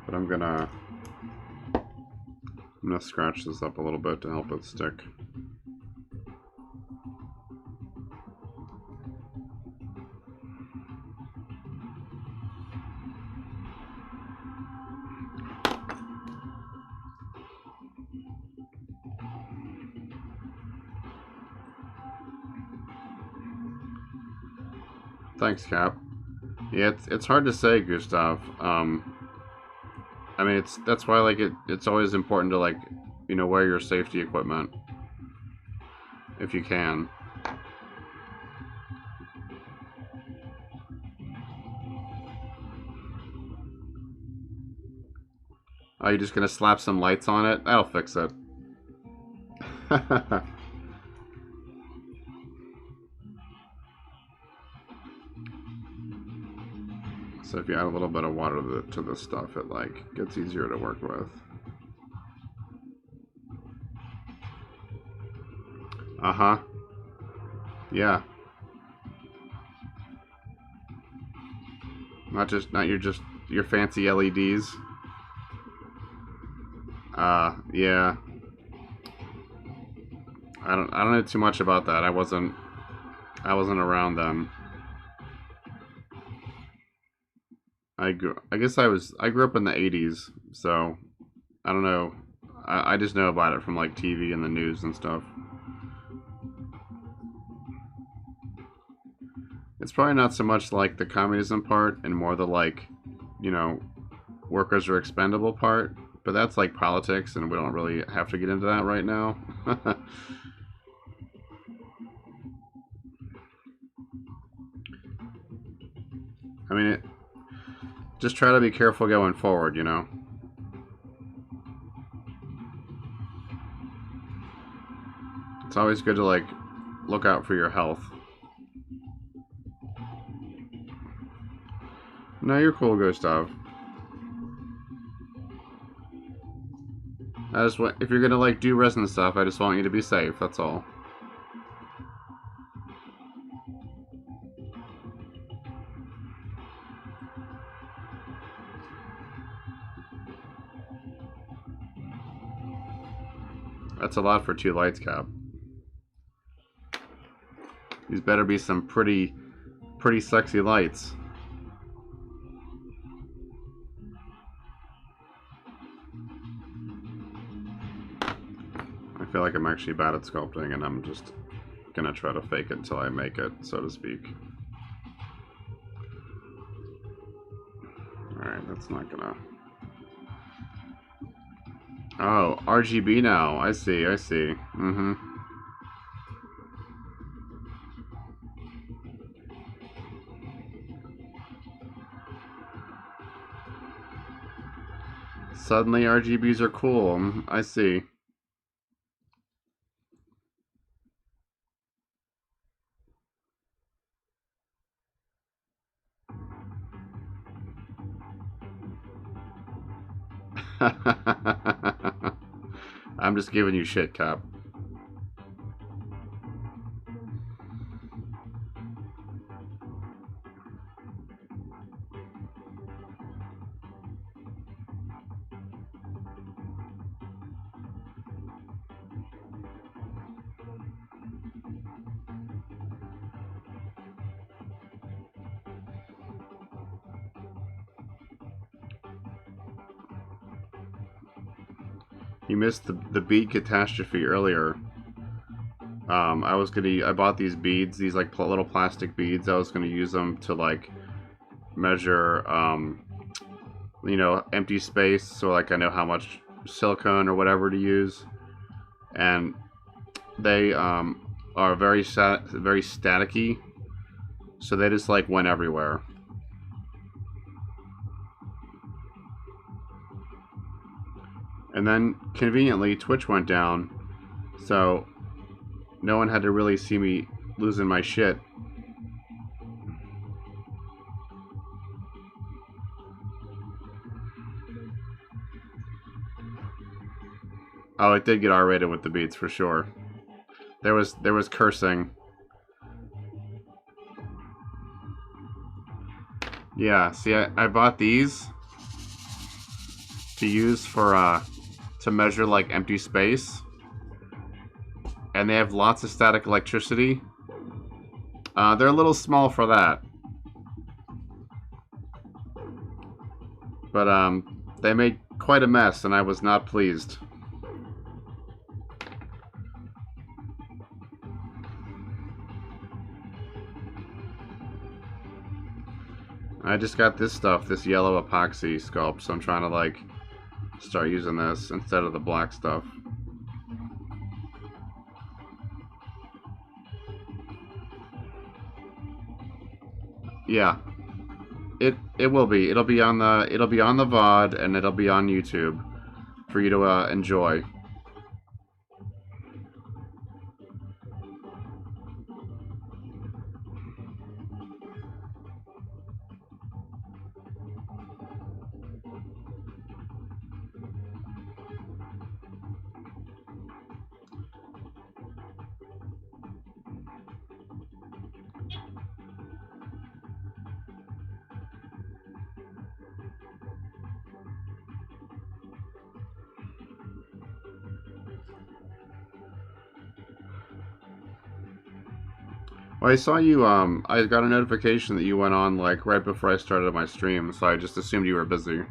But I'm gonna scratch this up a little bit to help it stick. Thanks, Cap. Yeah, it's hard to say, Gustav. I mean, that's why like it's always important to like, you know, wear your safety equipment if you can. Are you just gonna slap some lights on it? That'll fix it. So if you add a little bit of water to the stuff, it like gets easier to work with. Uh-huh. Yeah. Not your fancy LEDs. Yeah. I don't know too much about that. I wasn't around then. I grew up in the 80s, so I don't know. I just know about it from like TV and the news and stuff. It's probably not so much like the communism part and more the like, you know, workers are expendable part, but that's like politics and we don't really have to get into that right now. I mean, just try to be careful going forward, you know. It's always good to like look out for your health. No, you're cool, Gustav. I just want, if you're gonna like do resin stuff, I just want you to be safe, that's all. That's a lot for 2 lights, Cap. These better be some pretty sexy lights. I feel like I'm actually bad at sculpting and I'm just gonna try to fake it until I make it, so to speak. Alright, that's not gonna... Oh, RGB now. I see. Mm-hmm. Suddenly RGBs are cool. I see. I'm just giving you shit, Cap. You missed the bead catastrophe earlier. I bought these beads, these like little plastic beads. I was gonna use them to like measure, you know, empty space, so like I know how much silicone or whatever to use, and they are very staticky, so they just like went everywhere. And then conveniently, Twitch went down, so no one had to really see me losing my shit. Oh, it did get R-rated with the beats for sure. There was cursing. Yeah, see, I bought these to use for to measure like empty space, and they have lots of static electricity. They're a little small for that, but they made quite a mess, and I was not pleased. I just got this stuff, this yellow Apoxie Sculpt, so I'm trying to like start using this instead of the black stuff. Yeah, it will be. It'll be on the VOD, and it'll be on YouTube for you to enjoy. Well, I saw you, I got a notification that you went on, like, right before I started my stream, so I just assumed you were busy.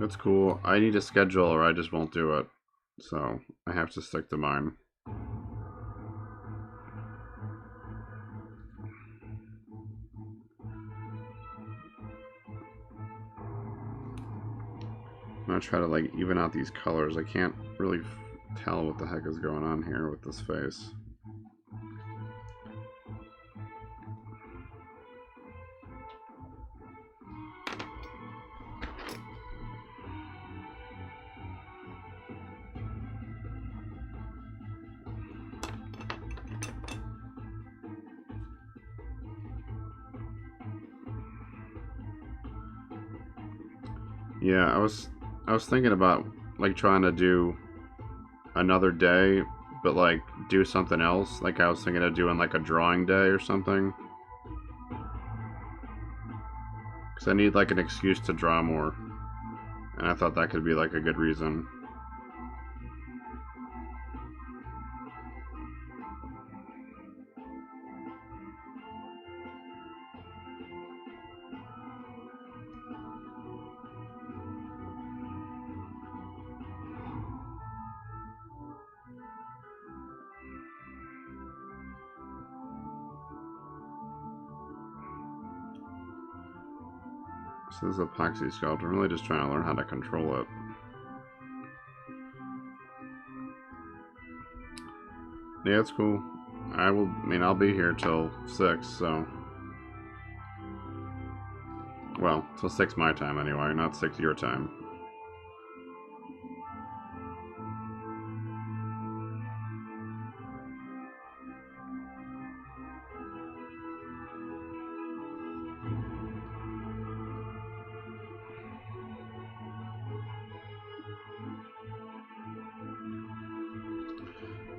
That's cool. I need a schedule or I just won't do it, so I have to stick to mine. I'm gonna try to like even out these colors. I can't really tell what the heck is going on here with this face. Yeah, I was thinking about like trying to do another day, but like do something else. Like I was thinking of doing like a drawing day or something. Cause I need like an excuse to draw more, and I thought that could be like a good reason. So this is Apoxie Sculpt. I'm really just trying to learn how to control it. Yeah, it's cool. I mean, I'll be here till 6, so. Well, till 6 my time anyway, not 6 your time.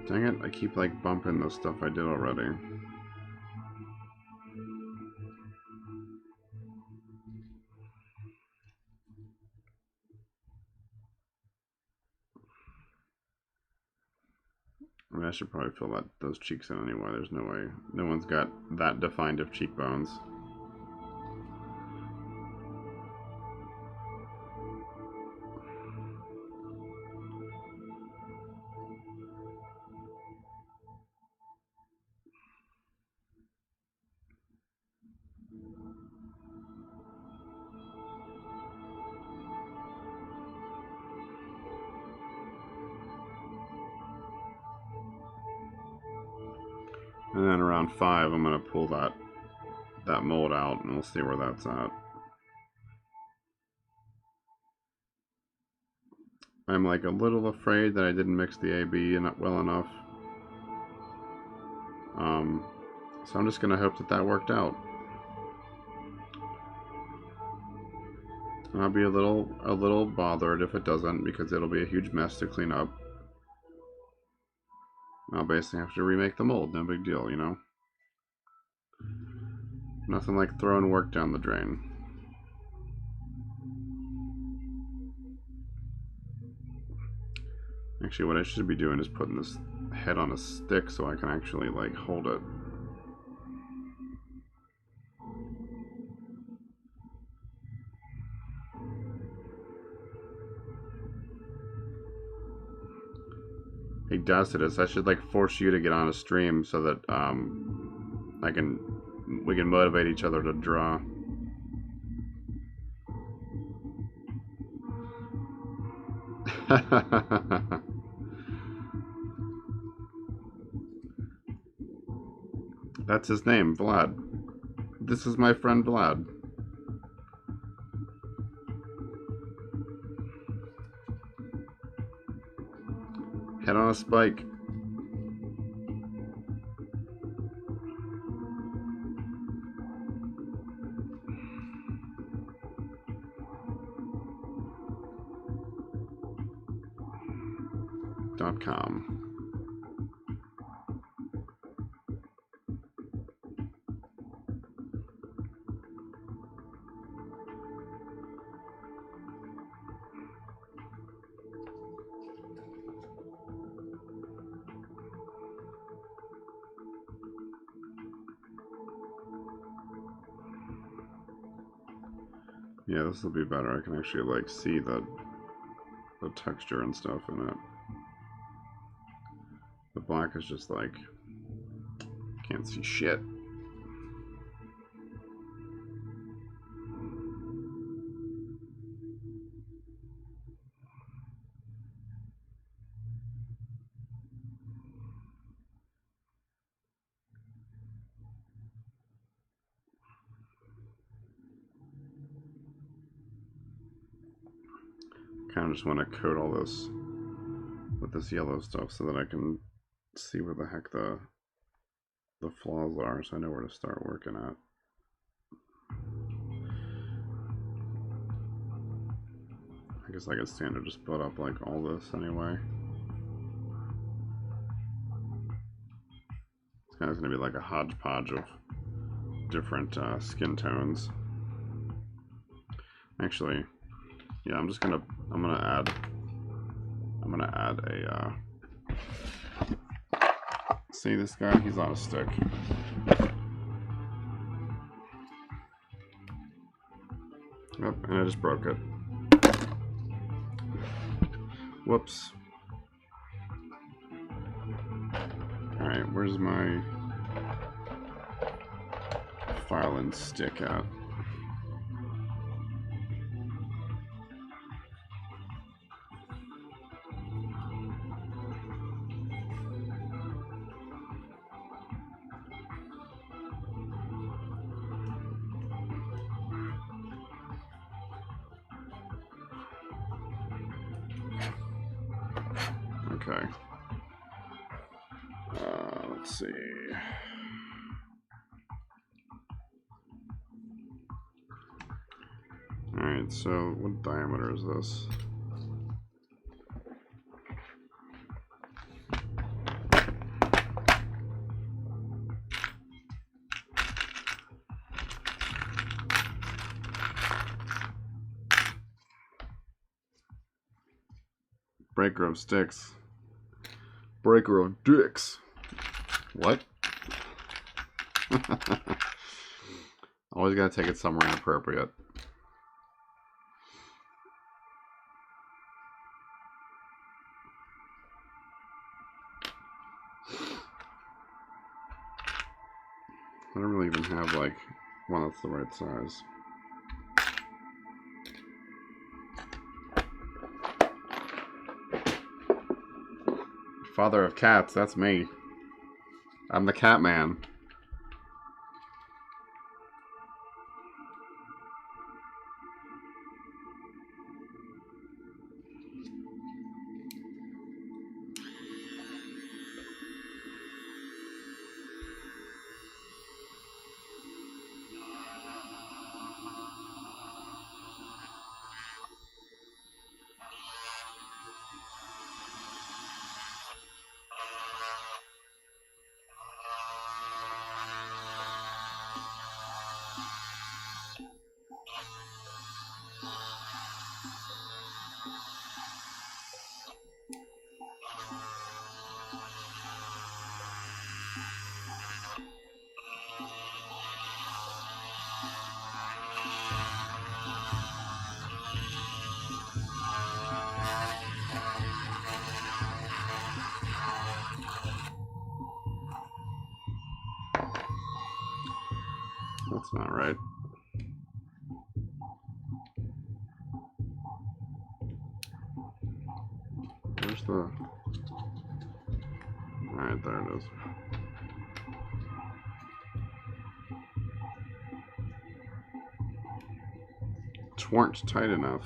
Dang it, I keep like bumping the stuff I did already. I mean, I should probably fill those cheeks in anyway. There's no way. No one's got that defined of cheekbones. And then around 5, I'm gonna pull that mold out, and we'll see where that's at. I'm like a little afraid that I didn't mix the AB well enough. So I'm just gonna hope that worked out. And I'll be a little bothered if it doesn't, because it'll be a huge mess to clean up. I'll basically have to remake the mold. No big deal, you know. Nothing like throwing work down the drain. Actually, what I should be doing is putting this head on a stick so I can actually like hold it. Hey Docidus, I should like force you to get on a stream so that we can motivate each other to draw. That's his name, Vlad. This is my friend Vlad. Head on a spike. .com. Yeah, this will be better. I can actually like see the texture and stuff in it. The black is just like, can't see shit. Kind of just want to coat all this with this yellow stuff so that I can see where the heck the flaws are, so I know where to start working at. I guess I could stand to just put up like all this anyway. It's kind of going to be like a hodgepodge of different skin tones. Actually, yeah, I'm gonna add a see this guy? He's on a stick. Yep, and I just broke it. Whoops. Alright, where's my file and stick at? Okay. Let's see. Alright, so what diameter is this? Breaker of sticks. Breaker of dicks. What? Always gotta take it somewhere inappropriate. I don't really even have like one that's the right size. Father of cats, that's me. I'm the cat man. That's not right. Where's the... Alright, there it is. Weren't tight enough.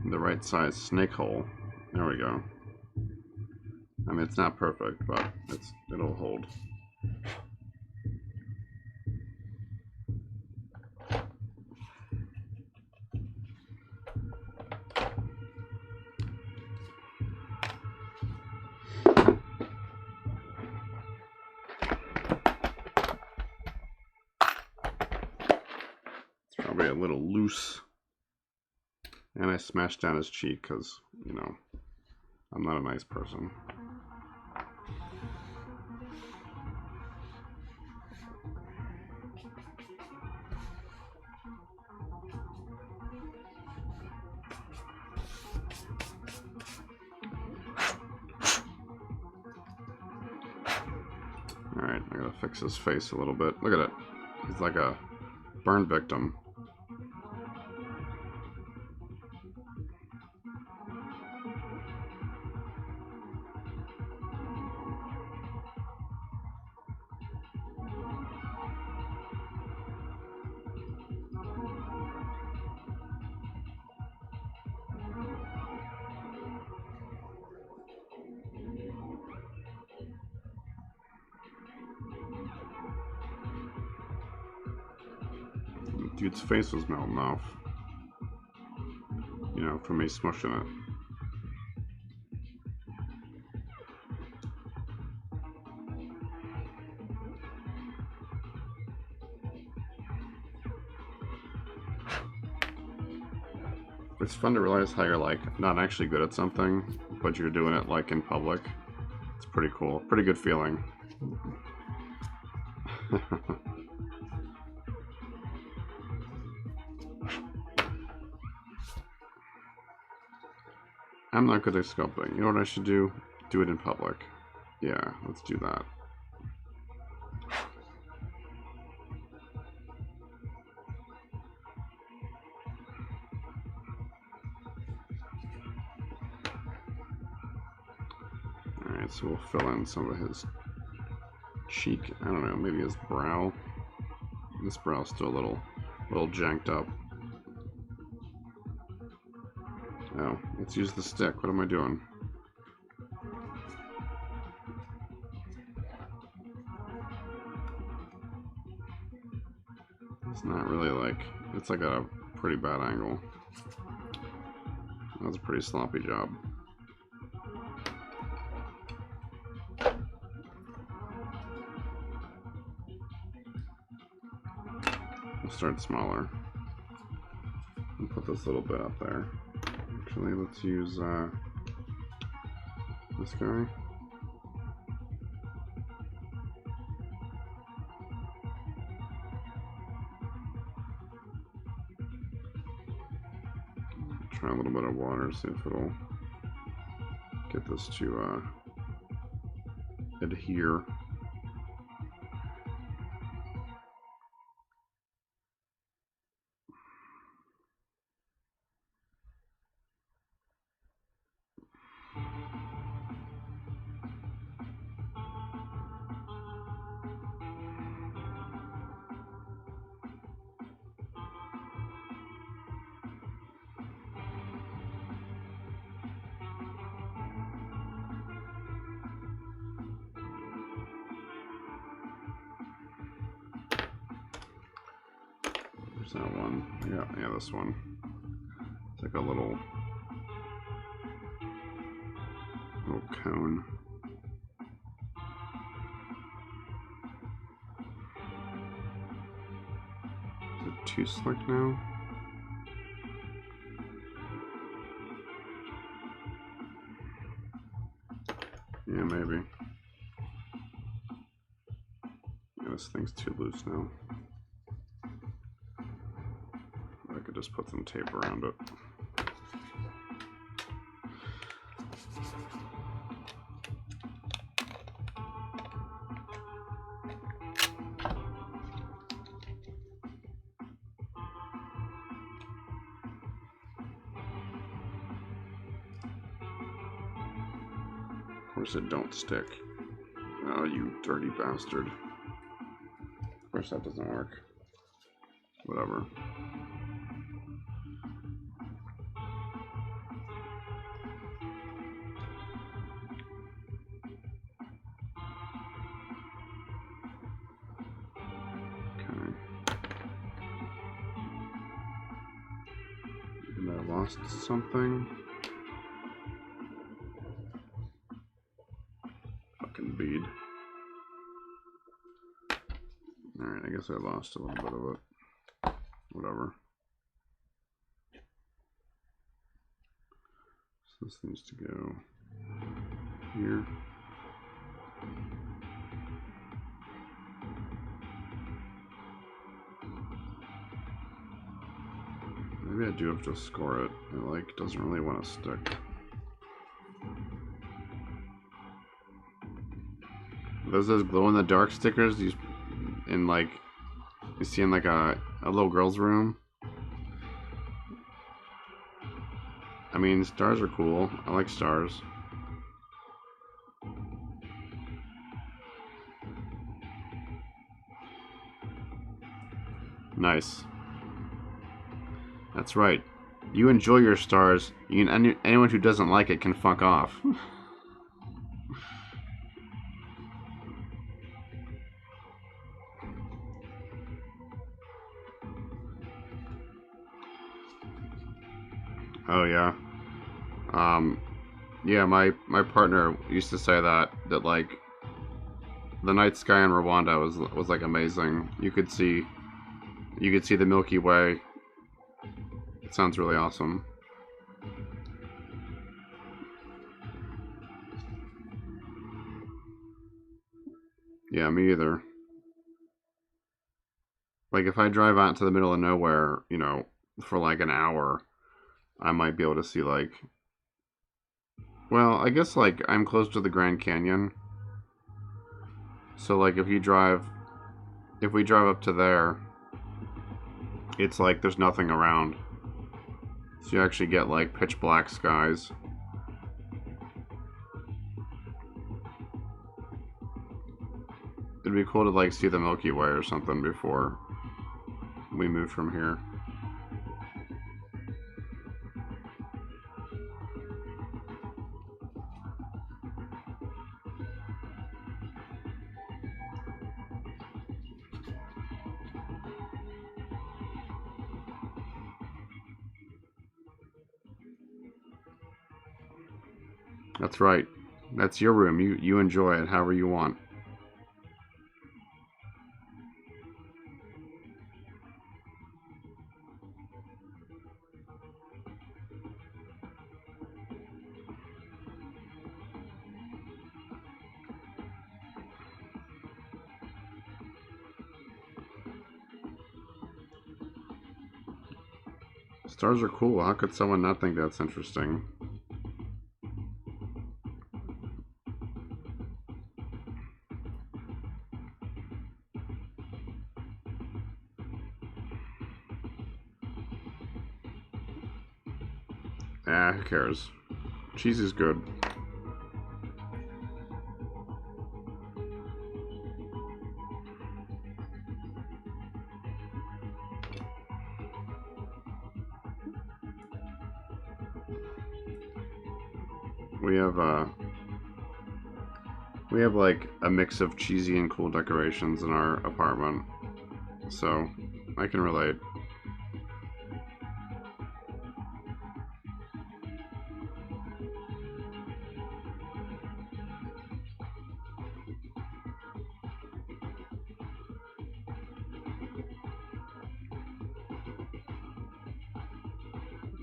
The right size snake hole. There we go. I mean, it's not perfect, but it'll hold. It's probably a little loose. And I smashed down his cheek because, you know, I'm not a nice person. Alright, I gotta fix his face a little bit. Look at it. He's like a burn victim. Dude's face was melting off. You know, from me smushing it. It's fun to realize how you're like not actually good at something, but you're doing it like in public. It's pretty cool. Pretty good feeling. I'm not good at sculpting. You know what I should do? Do it in public. Yeah, let's do that. Alright, so we'll fill in some of his cheek. I don't know, maybe his brow. This brow's still a little janked up. Oh, let's use the stick. What am I doing? It's not really like, it's like a pretty bad angle. That's a pretty sloppy job. We'll start smaller and put this little bit up there. Actually, let's use this guy. Try a little bit of water, see if it'll get this to adhere. There's that one. Yeah, this one. It's like a little cone. Is it too slick now? Yeah, maybe. Yeah, this thing's too loose now. I could just put some tape around it. Of course it don't stick. Oh, you dirty bastard. Of course that doesn't work. Whatever. Okay. And I lost something. Bead. Alright, I guess I lost a little bit of it. Whatever. So this needs to go here. Maybe I do have to score it. It like doesn't really want to stick. Those glow in the dark stickers you in like you see in like a little girl's room. I mean, stars are cool. I like stars. Nice. That's right. You enjoy your stars. Anyone who doesn't like it can fuck off. Oh yeah. Yeah, my partner used to say that like the night sky in Rwanda was like amazing. You could see the Milky Way. It sounds really awesome. Yeah, me either. Like if I drive out to the middle of nowhere, you know, for like an hour, I might be able to see like, well, I guess like I'm close to the Grand Canyon. So like if we drive up to there, it's like there's nothing around. So you actually get like pitch black skies. It'd be cool to like see the Milky Way or something before we move from here. That's right. That's your room. You enjoy it however you want. Stars are cool. How could someone not think that's interesting? Ah, who cares? Cheese is good. We have like a mix of cheesy and cool decorations in our apartment, so I can relate.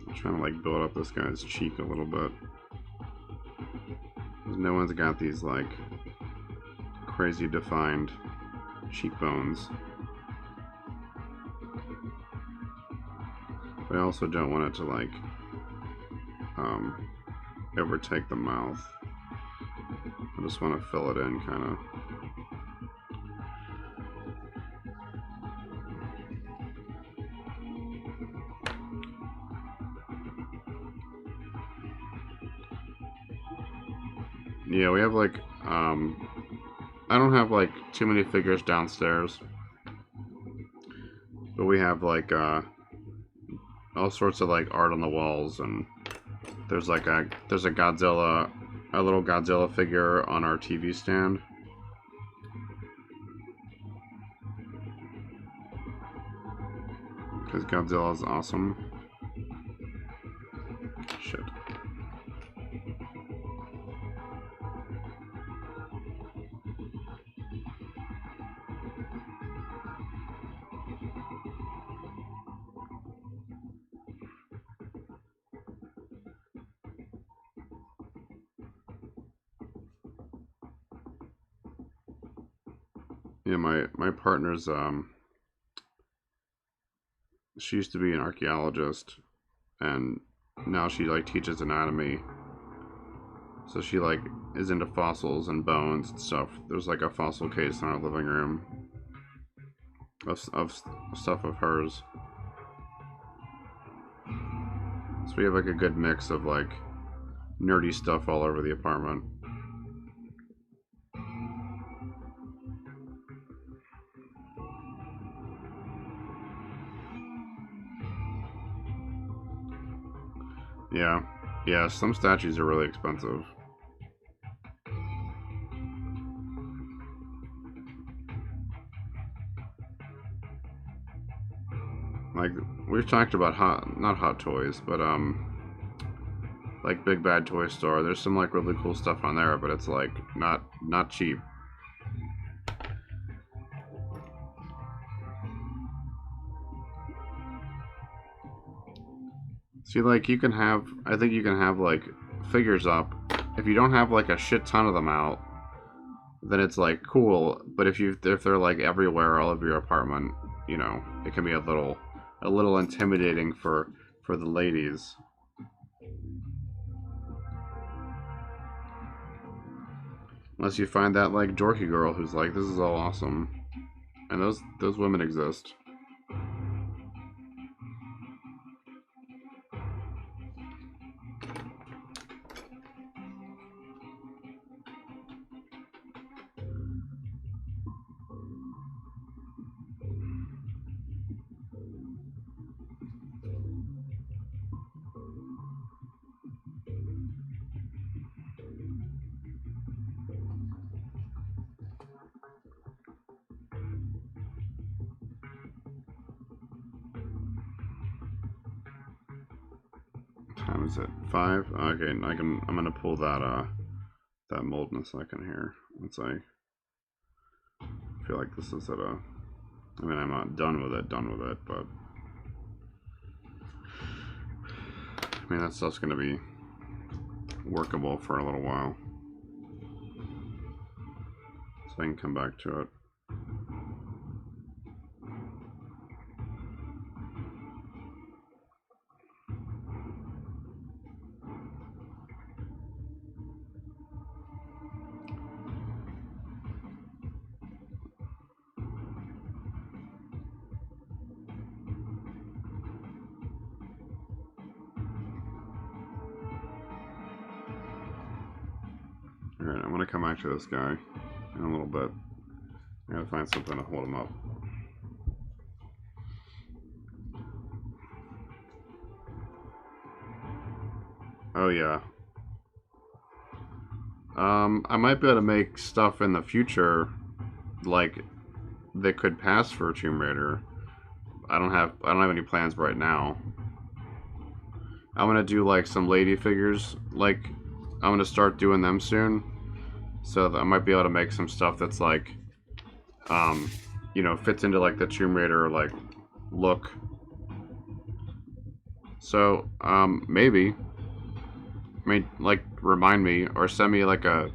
I'm trying to like build up this guy's cheek a little bit. No one's got these like crazy defined cheekbones. But I also don't want it to like overtake the mouth. I just want to fill it in kind of. Yeah, we have like I don't have like too many figures downstairs, but we have like all sorts of like art on the walls, and there's a Godzilla, a little Godzilla figure on our TV stand. Because Godzilla is awesome. Shit. Yeah, my partner's she used to be an archaeologist, and now she like teaches anatomy. So she like is into fossils and bones and stuff. There's like a fossil case in our living room of stuff of hers. So we have like a good mix of like nerdy stuff all over the apartment. Yeah. Yeah, some statues are really expensive. Like we've talked about not hot toys, but like Big Bad Toy Store. There's some like really cool stuff on there, but it's like not cheap. See, like I think you can have like figures up. If you don't have like a shit ton of them out, then it's like cool. But if they're like everywhere, all over your apartment, you know, it can be a little intimidating for the ladies. Unless you find that like dorky girl who's like, this is all awesome, and those women exist. What time is it? 5. Okay, I'm gonna pull that mold in a second here. Once I feel like this is at a. I mean, I'm not done with it, but I mean that stuff's gonna be workable for a little while, so I can come back to it. Alright, I'm gonna come back to this guy in a little bit. I gotta find something to hold him up. Oh yeah. I might be able to make stuff in the future, like that could pass for a Tomb Raider. I don't have any plans right now. I'm gonna do like some lady figures. Like I'm gonna start doing them soon, so that I might be able to make some stuff that's like, you know, fits into like the Tomb Raider like look. So maybe. I mean, like, remind me or send me like a.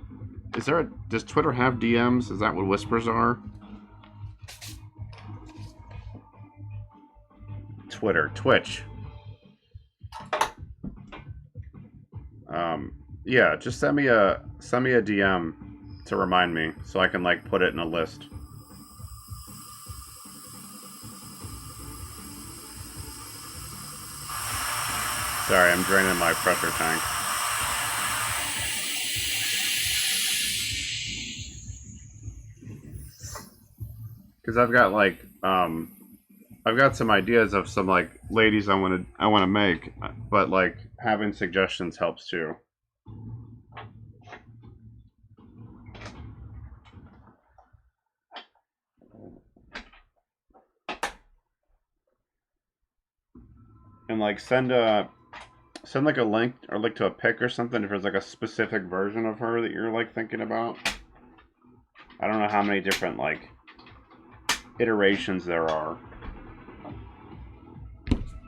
Is there a? Does Twitter have DMs? Is that what whispers are? Twitter, Twitch. Yeah, just send me a DM to remind me so I can like put it in a list. Sorry, I'm draining my pressure tank. Because I've got like I've got some ideas of some like ladies I want to make, but like having suggestions helps too. And like send like a link or like to a pic or something if there's like a specific version of her that you're like thinking about. I don't know how many different like iterations there are.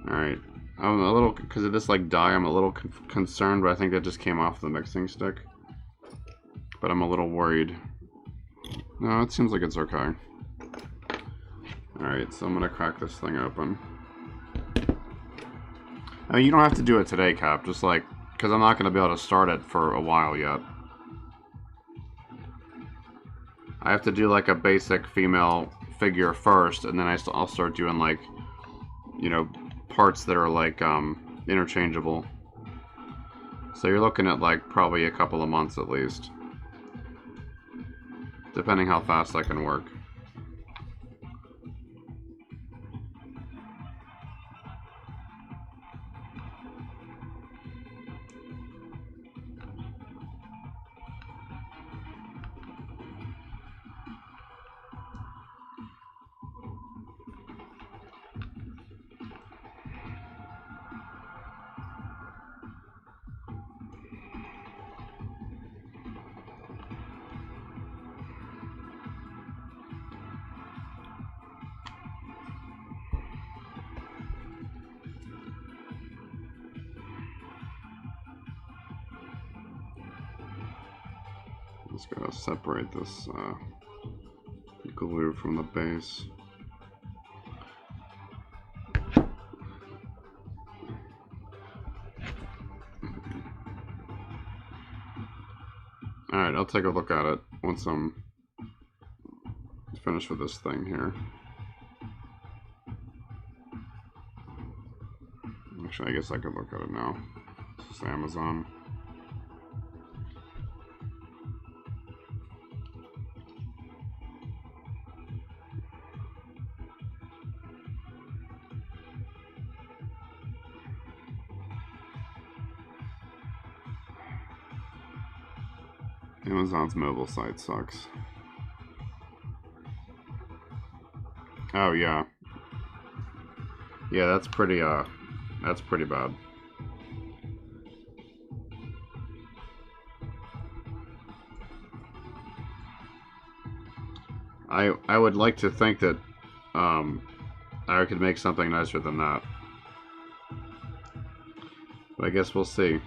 Alright. I'm a little, because of this like dye, I'm a little concerned, but I think that just came off the mixing stick. But I'm a little worried. No, it seems like it's okay. Alright, so I'm gonna crack this thing open. I mean, you don't have to do it today, Cap, just like, because I'm not gonna be able to start it for a while yet. I have to do like a basic female figure first, and then I'll start doing like, you know, parts that are like interchangeable. So you're looking at like probably a couple of months at least, depending how fast I can work. Just gotta separate this glue from the base. Alright, I'll take a look at it once I'm finished with this thing here. Actually, I guess I could look at it now. This is Amazon. Amazon's mobile site sucks. Oh yeah. Yeah, that's pretty bad. I would like to think that I could make something nicer than that. But I guess we'll see.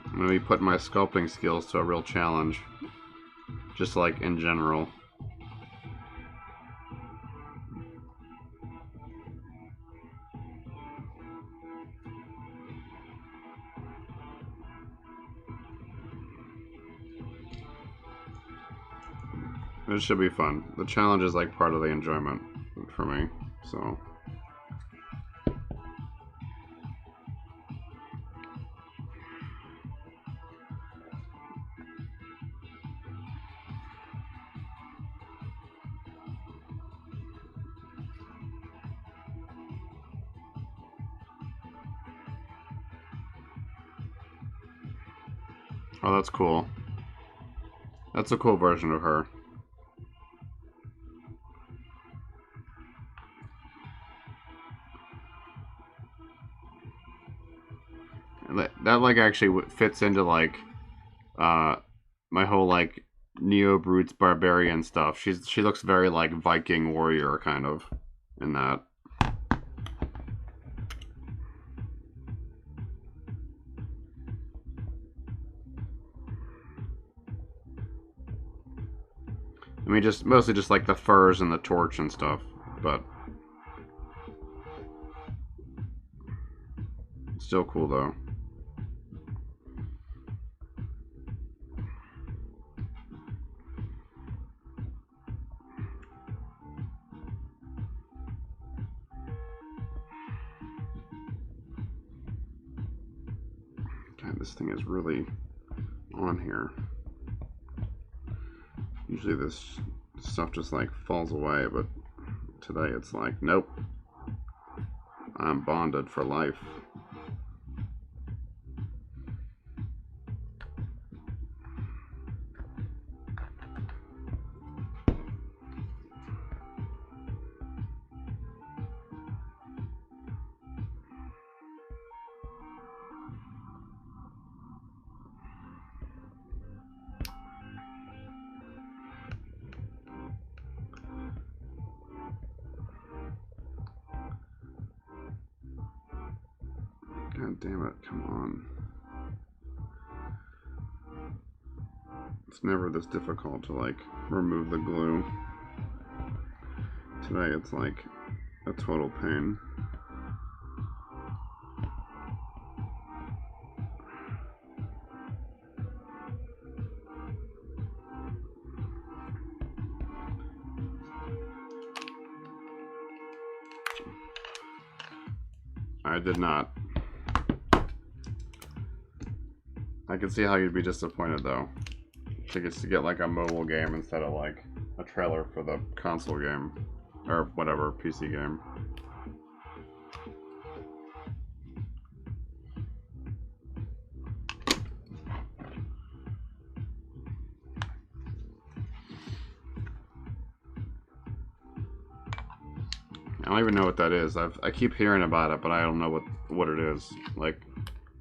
I'm gonna be putting my sculpting skills to a real challenge. Just like in general. It should be fun. The challenge is like part of the enjoyment for me, so. Oh, that's cool. That's a cool version of her. That like actually fits into like my whole like Neo Brutes barbarian stuff. She looks very like Viking warrior kind of in that. I mean, just mostly just like the furs and the torch and stuff, but still cool though. God, this thing is really on here. Usually this stuff just like falls away, but today it's like, nope. I'm bonded for life. God damn it, come on. It's never this difficult to like remove the glue. Today it's like a total pain. I did not. I can see how you'd be disappointed though. To get like a mobile game instead of like a trailer for the console game or whatever PC game. I don't even know what that is. I keep hearing about it, but I don't know what it is. Like,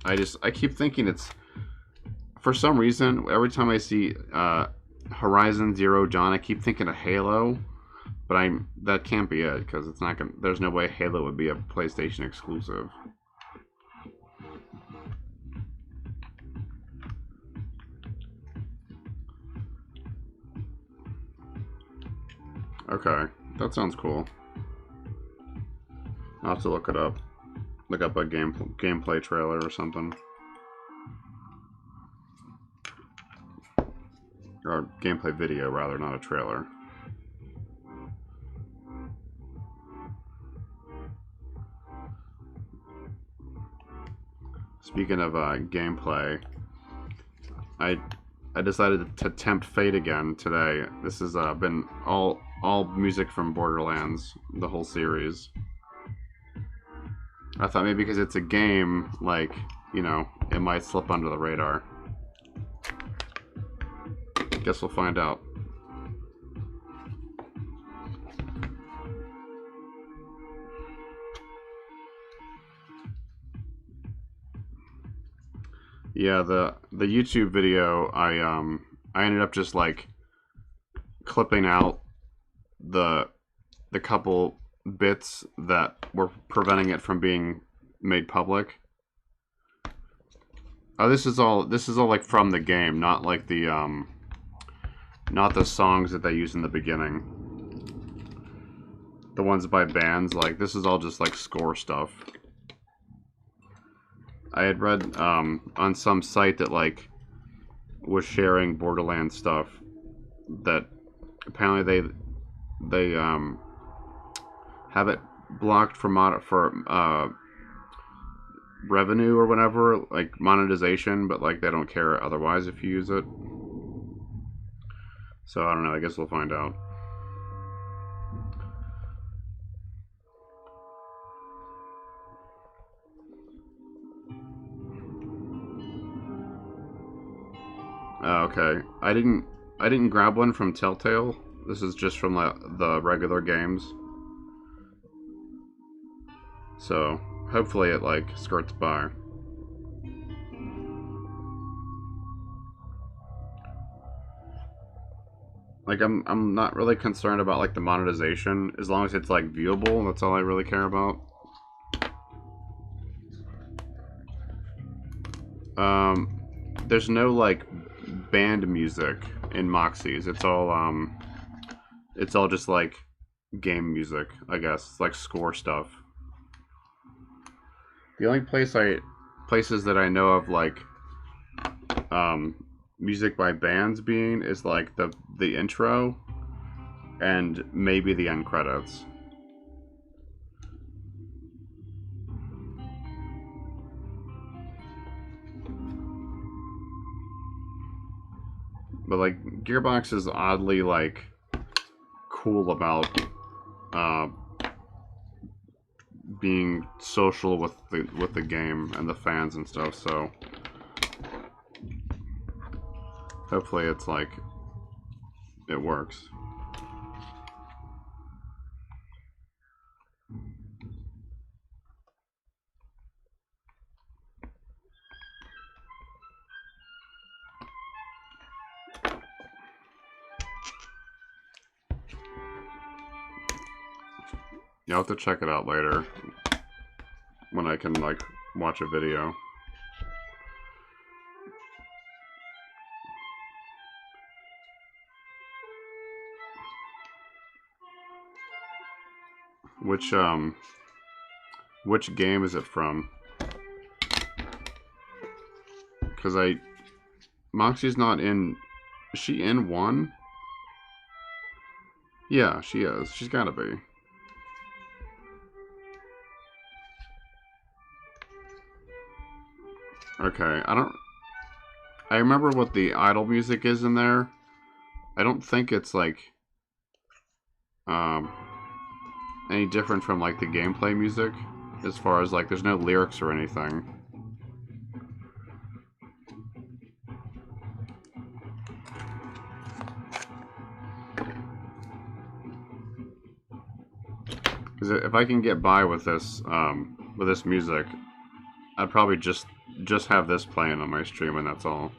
I keep thinking it's, for some reason, every time I see Horizon Zero Dawn, I keep thinking of Halo, but that can't be it because it's not gonna. There's no way Halo would be a PlayStation exclusive. Okay, that sounds cool. I'll have to look it up. Look up a gameplay trailer or something. Or a gameplay video, rather, not a trailer. Speaking of gameplay, I decided to tempt fate again today. This has been all music from Borderlands, the whole series. I thought maybe because it's a game, like, you know, it might slip under the radar. Guess we'll find out. Yeah, the YouTube video, I ended up just like clipping out the couple bits that were preventing it from being made public. Oh, this is all like from the game, not like the not the songs that they use in the beginning. The ones by bands, like this is all just like score stuff. I had read on some site that like was sharing Borderlands stuff that apparently they have it blocked for revenue or whatever, like monetization, but like they don't care otherwise if you use it. So I don't know, I guess we'll find out. Okay, I didn't grab one from Telltale. This is just from the regular games. So hopefully it like skirts by. Like I'm not really concerned about like the monetization as long as it's like viewable. That's all I really care about. There's no like band music in Moxie's. It's all just like game music, I guess. It's like score stuff. The only places that I know of like music by bands being is like the intro and maybe the end credits. But like Gearbox is oddly like cool about being social with the game and the fans and stuff, so hopefully it's like it works. You'll have to check it out later when I can like watch a video. Which game is it from? Because Moxie's not in. Is she in one? Yeah, she is. She's gotta be. Okay, I remember what the idle music is in there. I don't think it's like any different from like the gameplay music, as far as like there's no lyrics or anything. Because if I can get by with this music, I'd probably just have this playing on my stream and that's all.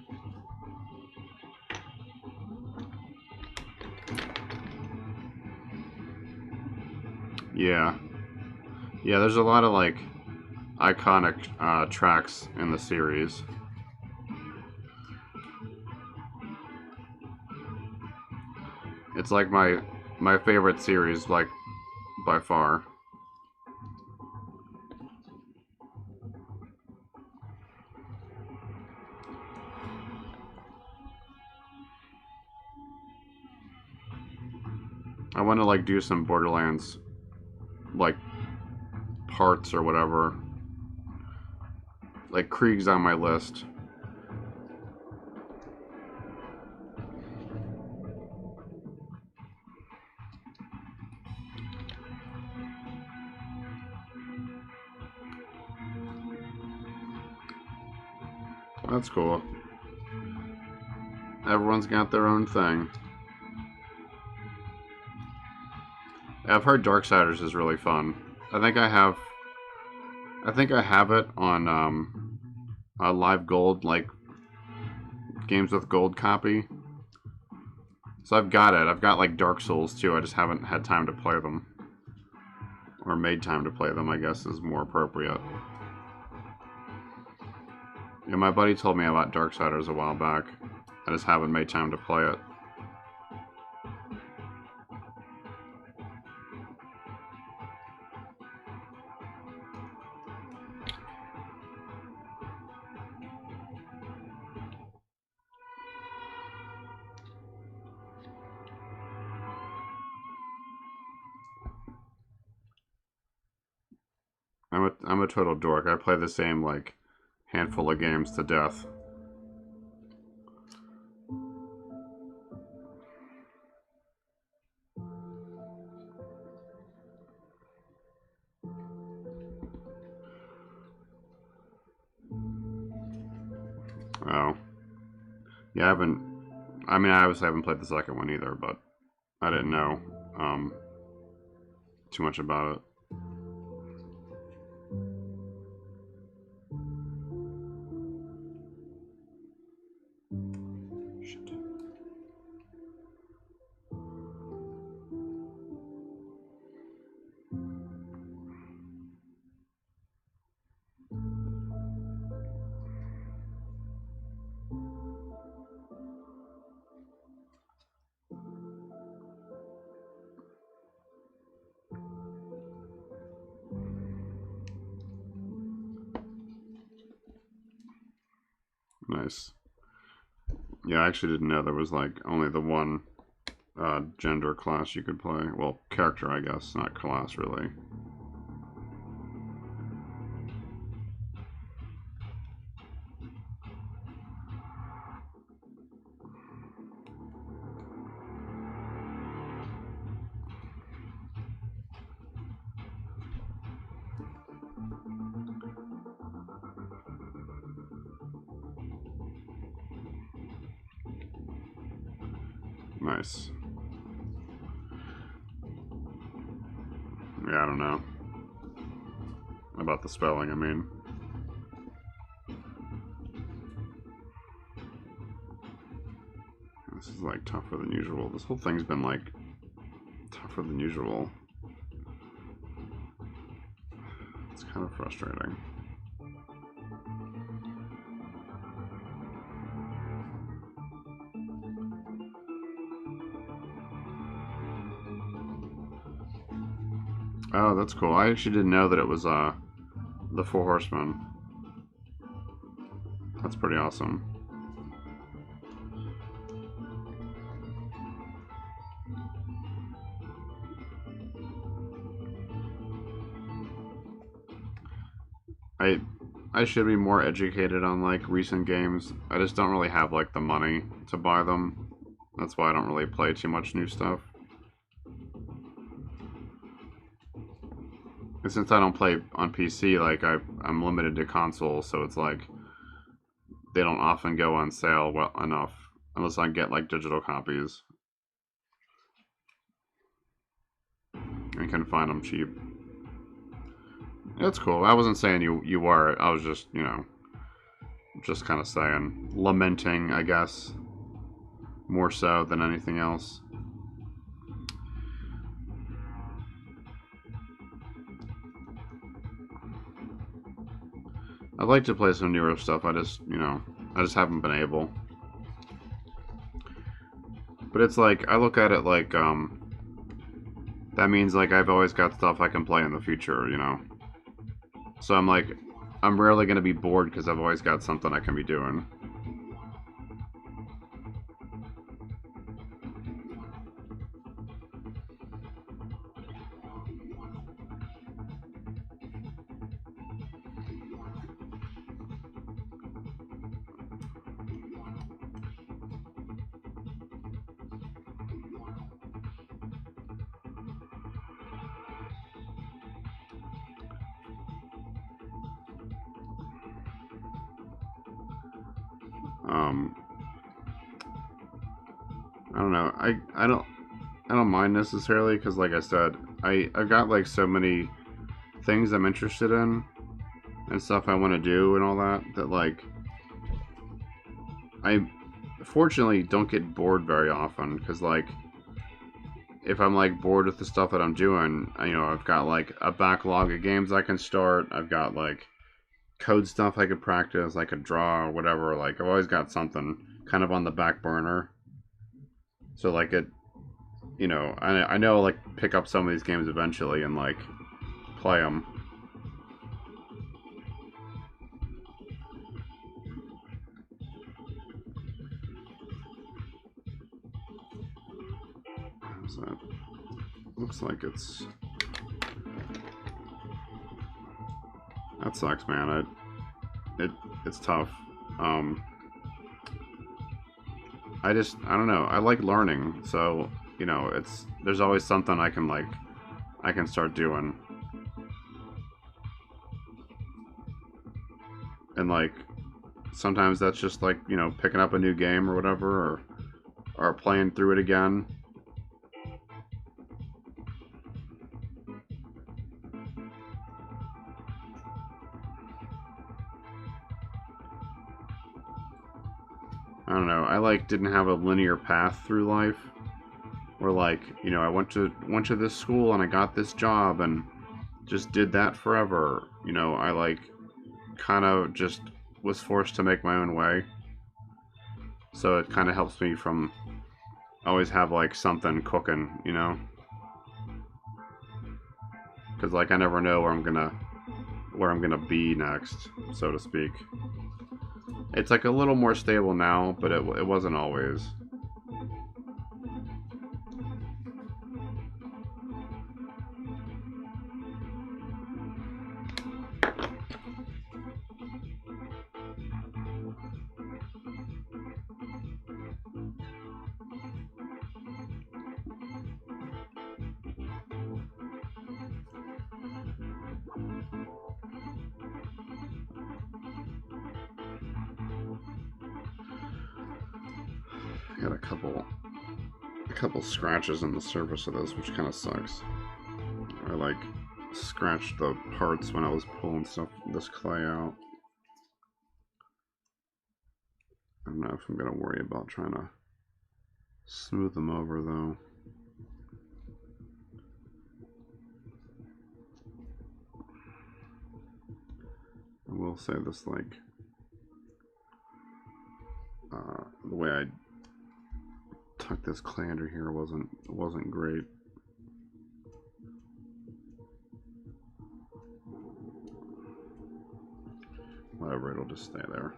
Yeah. Yeah, there's a lot of like iconic tracks in the series. It's like my my favorite series, like, by far. I want to, like, do some Borderlands, like, parts or whatever. Like, Krieg's on my list. That's cool. Everyone's got their own thing. I've heard Darksiders is really fun. I think I have it on Live Gold, like games with gold copy. So I've got it. I've got like Dark Souls too. I just haven't had time to play them. Or made time to play them, I guess is more appropriate. Yeah, my buddy told me about Darksiders a while back. I just haven't made time to play it. I'm a total dork. I play the same like handful of games to death. Oh. Yeah, I haven't... I mean, I obviously haven't played the second one either, but I didn't know too much about it. Shit. Nice. Yeah, I actually didn't know there was like only the one gender class you could play. Well, character, I guess, not class, really. Nice. Yeah, I don't know about the spelling, I mean. This is like tougher than usual. This whole thing's been like tougher than usual. It's kind of frustrating. Oh, that's cool. I actually didn't know that it was the Four Horsemen. That's pretty awesome. I should be more educated on like recent games. I just don't really have like the money to buy them. That's why I don't really play too much new stuff. And since I don't play on PC, like I'm limited to consoles, so it's like they don't often go on sale well enough unless I get like digital copies. I can find them cheap. That's cool. I wasn't saying you were. I was just, you know, just kind of saying, lamenting, I guess, more so than anything else. I'd like to play some newer stuff. I just, you know, I just haven't been able. But it's like, I look at it like, that means like I've always got stuff I can play in the future, you know. So I'm like, I'm rarely gonna be bored because I've always got something I can be doing. I don't know. I don't mind necessarily because, like I said, I've got like so many things I'm interested in and stuff I want to do and all that that like I fortunately don't get bored very often because like if I'm like bored with the stuff that I'm doing, you know, I've got like a backlog of games I can start. I've got like code stuff I could practice, I could draw or whatever. Like I've always got something kind of on the back burner. So like it, you know, I know like pick up some of these games eventually and like play them. So that looks like it's that sucks, man. It's tough. I don't know. I like learning, so you know, there's always something I can start doing, and like sometimes that's just like you know picking up a new game or whatever, or playing through it again. I don't know. I like didn't have a linear path through life, where like you know I went to this school and I got this job and just did that forever. You know, I like kind of just was forced to make my own way. So it kind of helps me from always have like something cooking, you know? Cuz like I never know where I'm going to be next, so to speak. It's like a little more stable now, but it wasn't always. I got a couple scratches on the surface of this, which kind of sucks. I like scratched the parts when I was pulling this clay out. I don't know if I'm gonna worry about trying to smooth them over though. I will say this like the way I tucked this clay under here wasn't great. Whatever, it'll just stay there.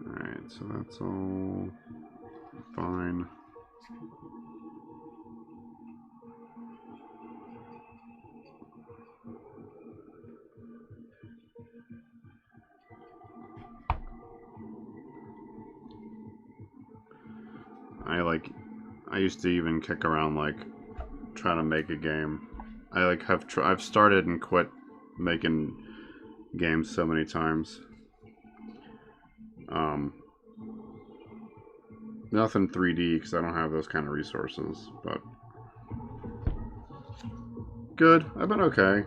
Alright, so that's all fine. I used to even kick around like trying to make a game. I like I've started and quit making games so many times. Nothing 3D because I don't have those kind of resources, but good. I've been okay.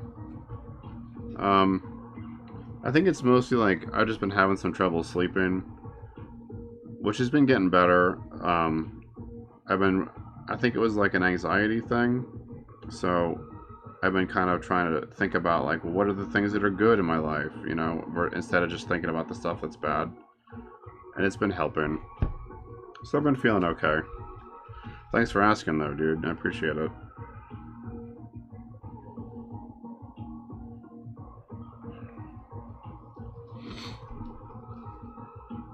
I think it's mostly like I've just been having some trouble sleeping, which has been getting better. I think it was like an anxiety thing, so I've been kind of trying to think about like what are the things that are good in my life, you know, instead of just thinking about the stuff that's bad, and it's been helping. So I've been feeling okay. Thanks for asking, though, dude. I appreciate it.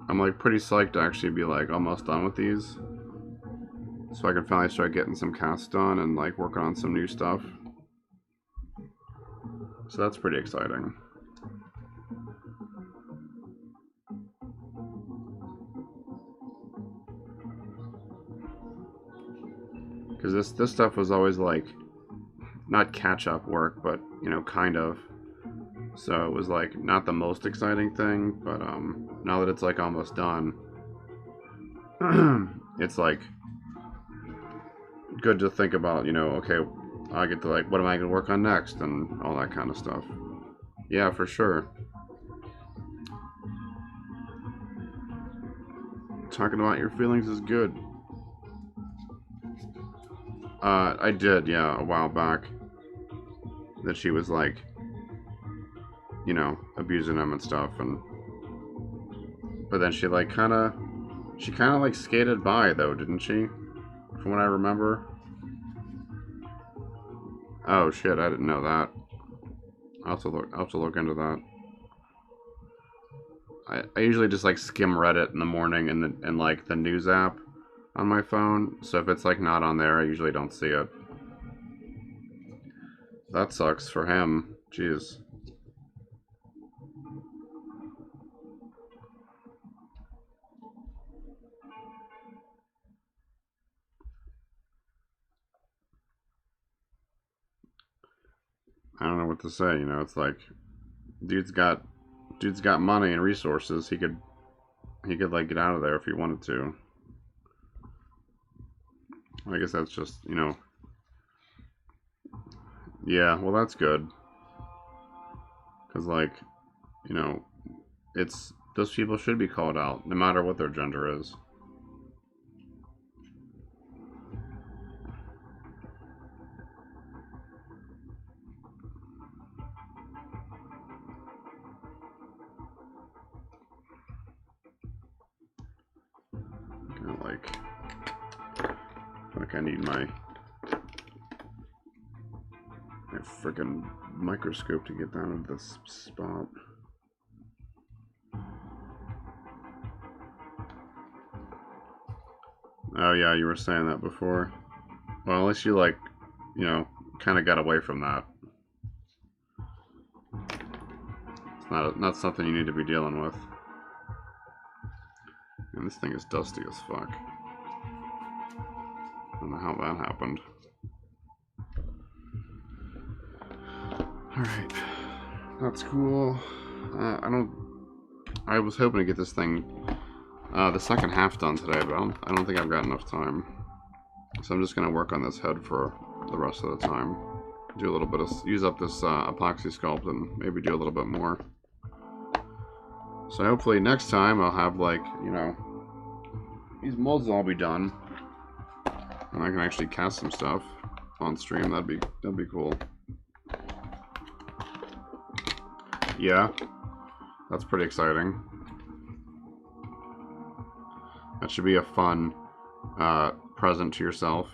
I'm like pretty psyched to actually be like almost done with these, so I can finally start getting some casts done and like working on some new stuff. So that's pretty exciting. Because this stuff was always like not catch-up work, but you know, kind of. So it was like not the most exciting thing, but now that it's like almost done, it's like good to think about, you know, okay, I get to like, what am I going to work on next and all that kind of stuff. Yeah, for sure. Talking about your feelings is good. I did, yeah, a while back. That she was like, you know, abusing him and stuff, and but then she like kind of like skated by though, didn't she? From what I remember. Oh shit, I didn't know that. I'll have to look into that. I usually just like skim Reddit in the morning and like the news app on my phone. So if it's like not on there, I usually don't see it. That sucks for him. Jeez. I don't know what to say, you know, it's like dude's got money and resources. He could like get out of there if he wanted to. I guess that's just, you know. Yeah, well that's good. Cuz like, you know, it's those people should be called out no matter what their gender is. Kind of like I need my freaking microscope to get down to this spot. Oh yeah, you were saying that before. Well, unless you like, you know, kind of got away from that. It's not something you need to be dealing with. And this thing is dusty as fuck. I don't know how that happened. Alright. That's cool. I was hoping to get this thing, the second half done today, but I don't think I've got enough time. So I'm just going to work on this head for the rest of the time. Do a little bit of, use up this Apoxie Sculpt and maybe do a little bit more. So hopefully next time I'll have like, you know, these molds will all be done. And I can actually cast some stuff on stream. That'd be cool. Yeah, that's pretty exciting. That should be a fun present to yourself.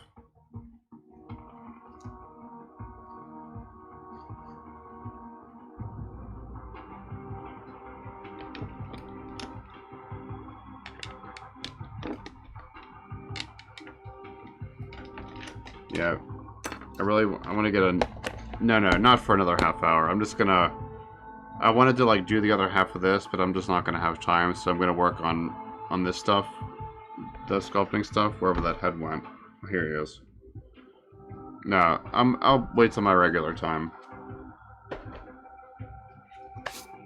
Yeah, I want to get a... No, not for another half hour. I'm just gonna... I wanted to like do the other half of this, but I'm just not gonna have time, so I'm gonna work on this stuff, the sculpting stuff, wherever that head went. Here he is. No, I'll wait till my regular time.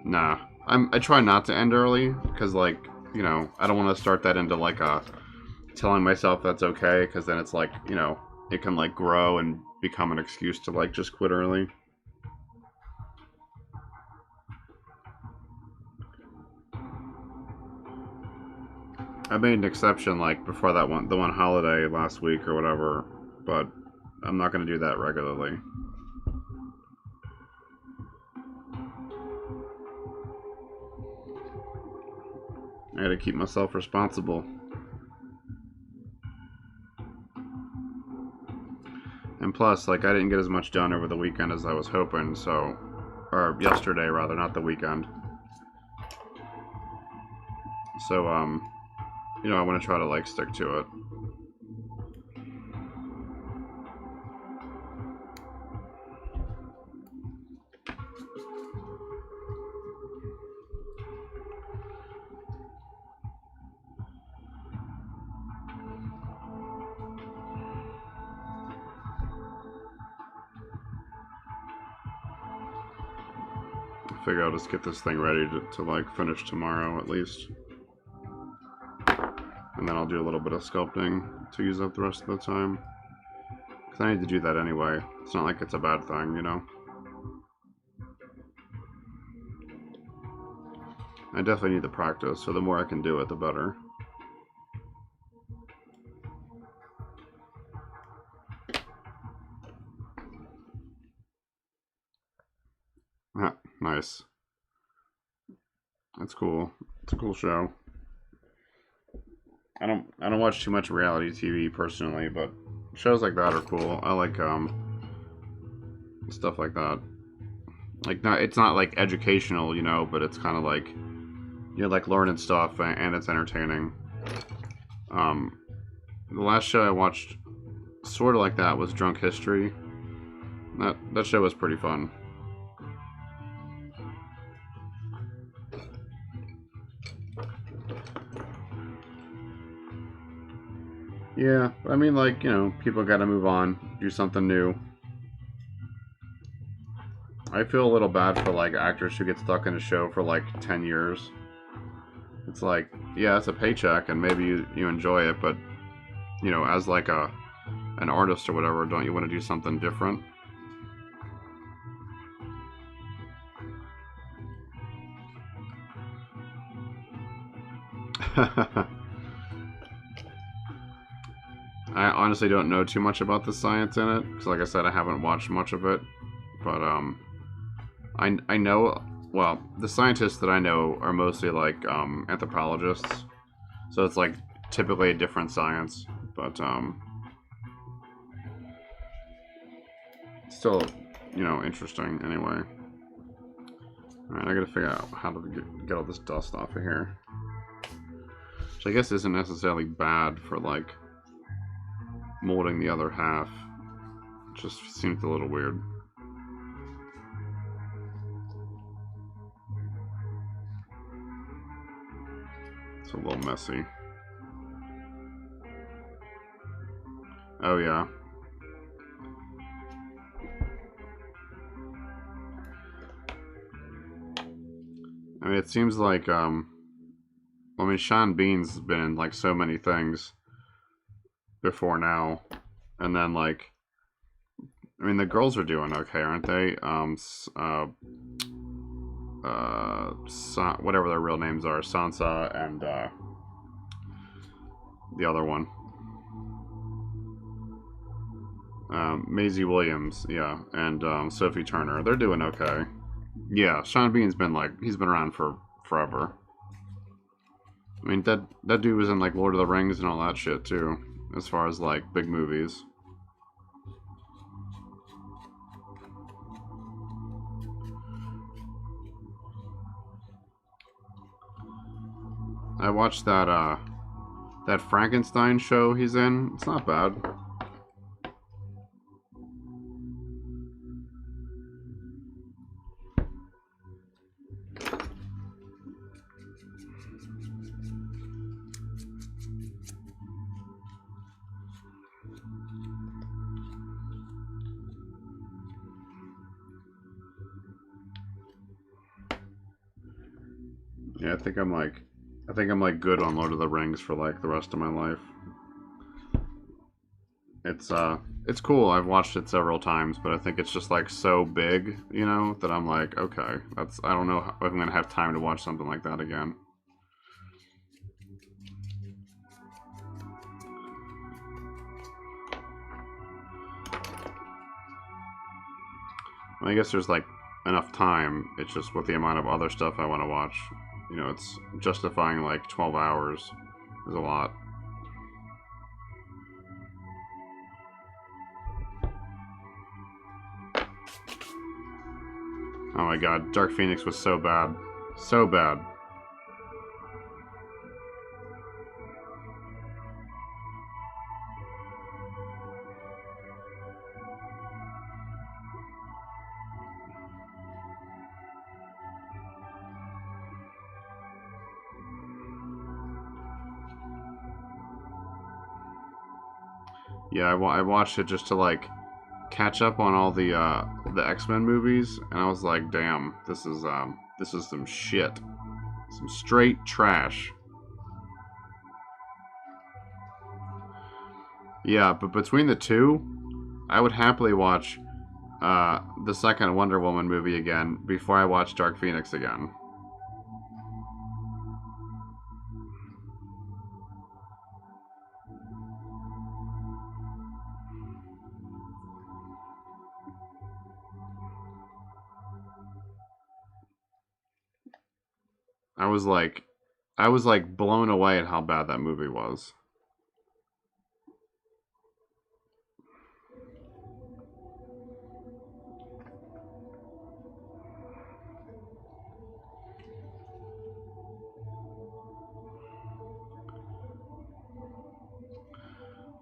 Nah, I try not to end early, because like, you know, I don't want to start that into like a telling myself that's okay, because then it's like, you know, it can like grow and become an excuse to like just quit early. I made an exception like before that one, the one holiday last week or whatever, but I'm not going to do that regularly. I got to keep myself responsible. And plus, like, I didn't get as much done over the weekend as I was hoping, so... Or yesterday, rather, not the weekend. So, you know, I want to try to, like, stick to it. I figure I'll just get this thing ready to like, finish tomorrow, at least. And then I'll do a little bit of sculpting to use up the rest of the time. Because I need to do that anyway. It's not like it's a bad thing, you know? I definitely need the practice, so the more I can do it, the better. Ah, nice. That's cool. It's a cool show. I don't watch too much reality TV personally, but shows like that are cool. I like stuff like that. Like, not, it's not like educational, you know, but it's kind of like you're like learning stuff and it's entertaining. The last show I watched sort of like that was Drunk History. That show was pretty fun. Yeah, I mean, like, you know, people gotta move on, do something new. I feel a little bad for, like, actors who get stuck in a show for, like, 10 years. It's like, yeah, it's a paycheck, and maybe you enjoy it, but, you know, as, like, an artist or whatever, don't you want to do something different? I honestly don't know too much about the science in it, because like I said, I haven't watched much of it. But I know, well, the scientists that I know are mostly like anthropologists, so it's like typically a different science, but still, you know, interesting anyway. Alright, I gotta figure out how to get all this dust off of here. Which I guess isn't necessarily bad for like molding the other half. It just seems a little weird. It's a little messy. Oh yeah. I mean, it seems like, I mean, Sean Bean's been in, like, so many things before now. And then, like, I mean, the girls are doing okay, aren't they? Whatever their real names are, Sansa and, the other one. Maisie Williams, yeah, and, Sophie Turner. They're doing okay. Yeah, Sean Bean's been, like, he's been around for forever. I mean, that dude was in, like, Lord of the Rings and all that shit, too. As far as, like, big movies. I watched that Frankenstein show he's in. It's not bad. Yeah, I think I'm like good on Lord of the Rings for like the rest of my life. It's cool. I've watched it several times, but I think it's just like so big, you know, that I'm like, okay, I don't know if I'm gonna have time to watch something like that again. I guess there's like enough time. It's just with the amount of other stuff I want to watch. You know, it's justifying like 12 hours is a lot. Oh my god, Dark Phoenix was so bad. So bad. Yeah, I watched it just to like catch up on all the X-Men movies, and I was like, damn, this is some shit, some straight trash. Yeah, but between the two, I would happily watch the second Wonder Woman movie again before I watch Dark Phoenix again. I was like, blown away at how bad that movie was.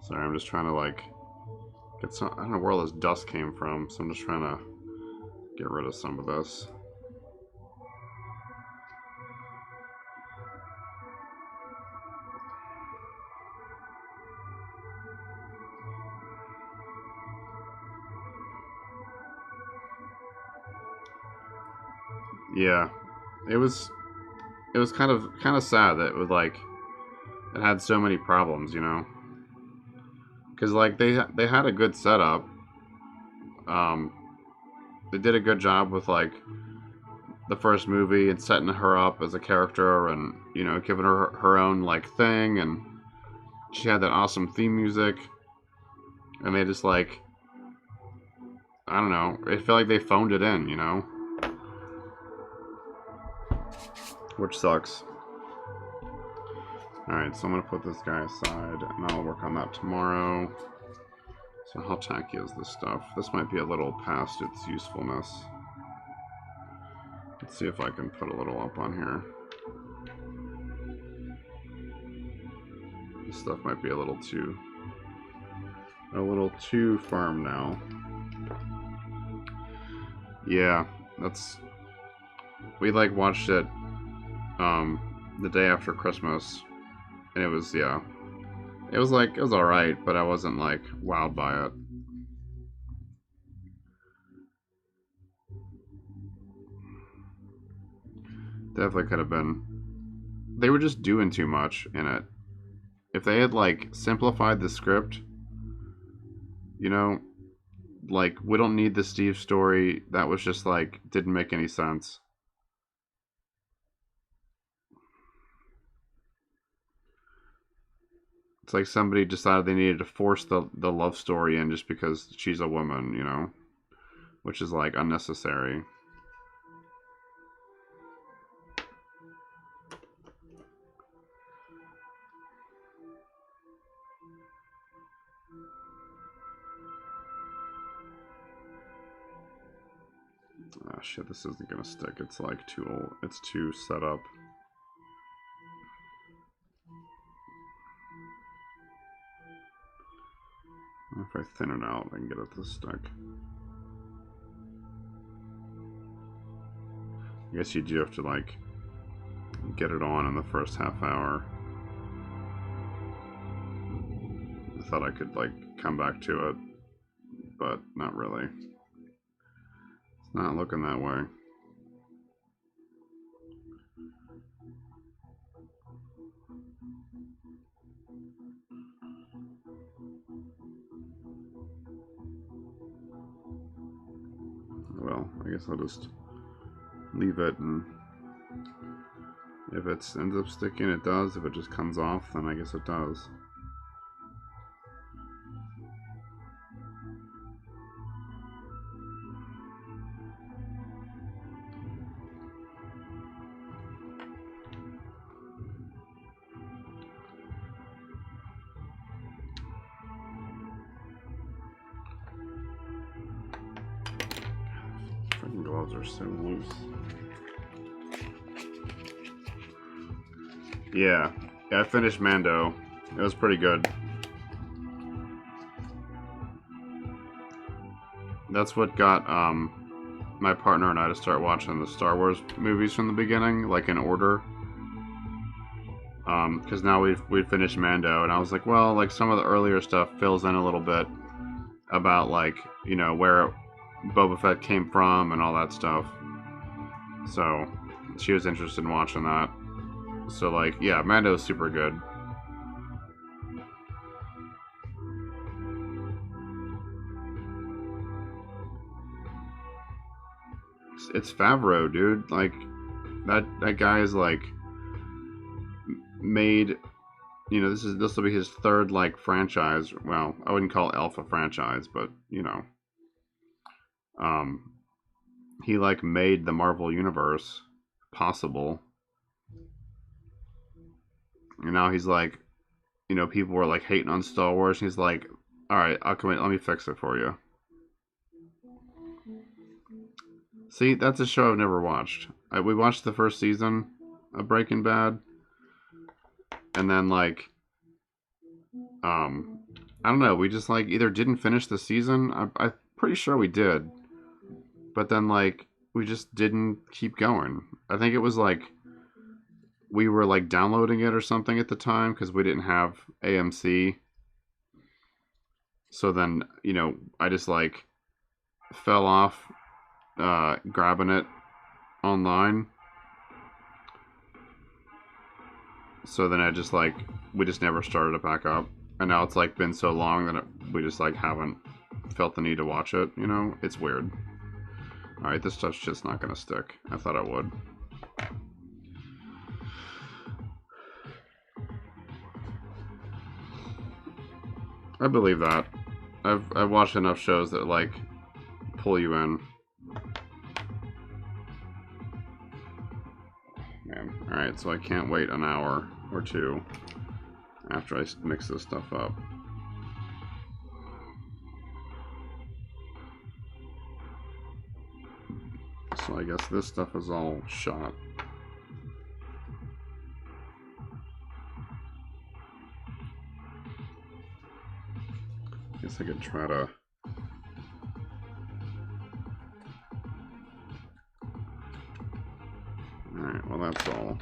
Sorry, I'm just trying to like get some. I don't know where all this dust came from, so I'm just trying to get rid of some of this. Yeah, it was kind of sad that it was like it had so many problems, you know, because like they had a good setup. Um, they did a good job with like the first movie and setting her up as a character, and you know, giving her own like thing, and she had that awesome theme music, and they just like, I don't know, it felt like they phoned it in, you know, which sucks. Alright, so I'm gonna put this guy aside, and I'll work on that tomorrow. So how tacky is this stuff? This might be a little past its usefulness. Let's see if I can put a little up on here. This stuff might be a little too firm now. Yeah, we like watched it the day after Christmas, and it was, yeah, it was alright, but I wasn't like wowed by it. Definitely could have been. They were just doing too much in it. If they had like simplified the script, you know, like we don't need the Steve story. That was just like didn't make any sense. It's like somebody decided they needed to force the love story in just because she's a woman, you know, which is like unnecessary. Ah, shit, this isn't gonna stick. It's like too old. It's too set up. If I thin it out, I can get it to stick. I guess you do have to like get it on in the first half hour. I thought I could like come back to it, but not really. It's not looking that way. Well, I guess I'll just leave it, and if it ends up sticking, it does. If it just comes off, then I guess it does. Freaking gloves cords are so loose. Yeah, I finished Mando. It was pretty good. That's what got my partner and I to start watching the Star Wars movies from the beginning, like in order. Because now we've finished Mando, and I was like, well, like some of the earlier stuff fills in a little bit about, like, you know, where Boba Fett came from and all that stuff. So she was interested in watching that. So, like, yeah, Mando's super good. It's Favreau, dude. Like, that guy is like made. You know, this will be his third like franchise. Well, I wouldn't call it Alpha franchise, but you know, he like made the Marvel universe possible, and now he's like, you know, people were like hating on Star Wars, and he's like, all right, I'll come in, let me fix it for you. See, that's a show I've never watched. We watched the first season of Breaking Bad, and then like, I don't know, we just like either didn't finish the season. I'm pretty sure we did, but then like we just didn't keep going. I think it was like we were like downloading it or something at the time because we didn't have AMC. So then, you know, I just like fell off grabbing it online. So then I just like, we just never started it back up. And now it's like been so long that we just like haven't felt the need to watch it, you know? It's weird. Alright, this stuff's just not gonna stick. I thought it would. I believe that. I've watched enough shows that like pull you in. Man, alright, so I can't wait an hour or two after I mix this stuff up. So I guess this stuff is all shot. I guess I could try to... Alright, well that's all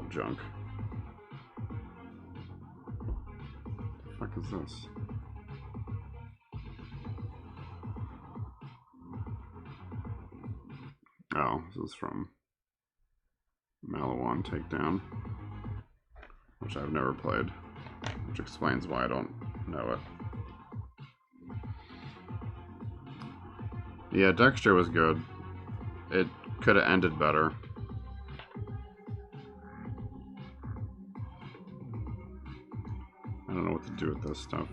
junk. What the fuck is this? Oh, this is from Malawan Takedown, which I've never played, which explains why I don't know it. Yeah, Dexter was good. It could have ended better. I don't know what to do with this stuff.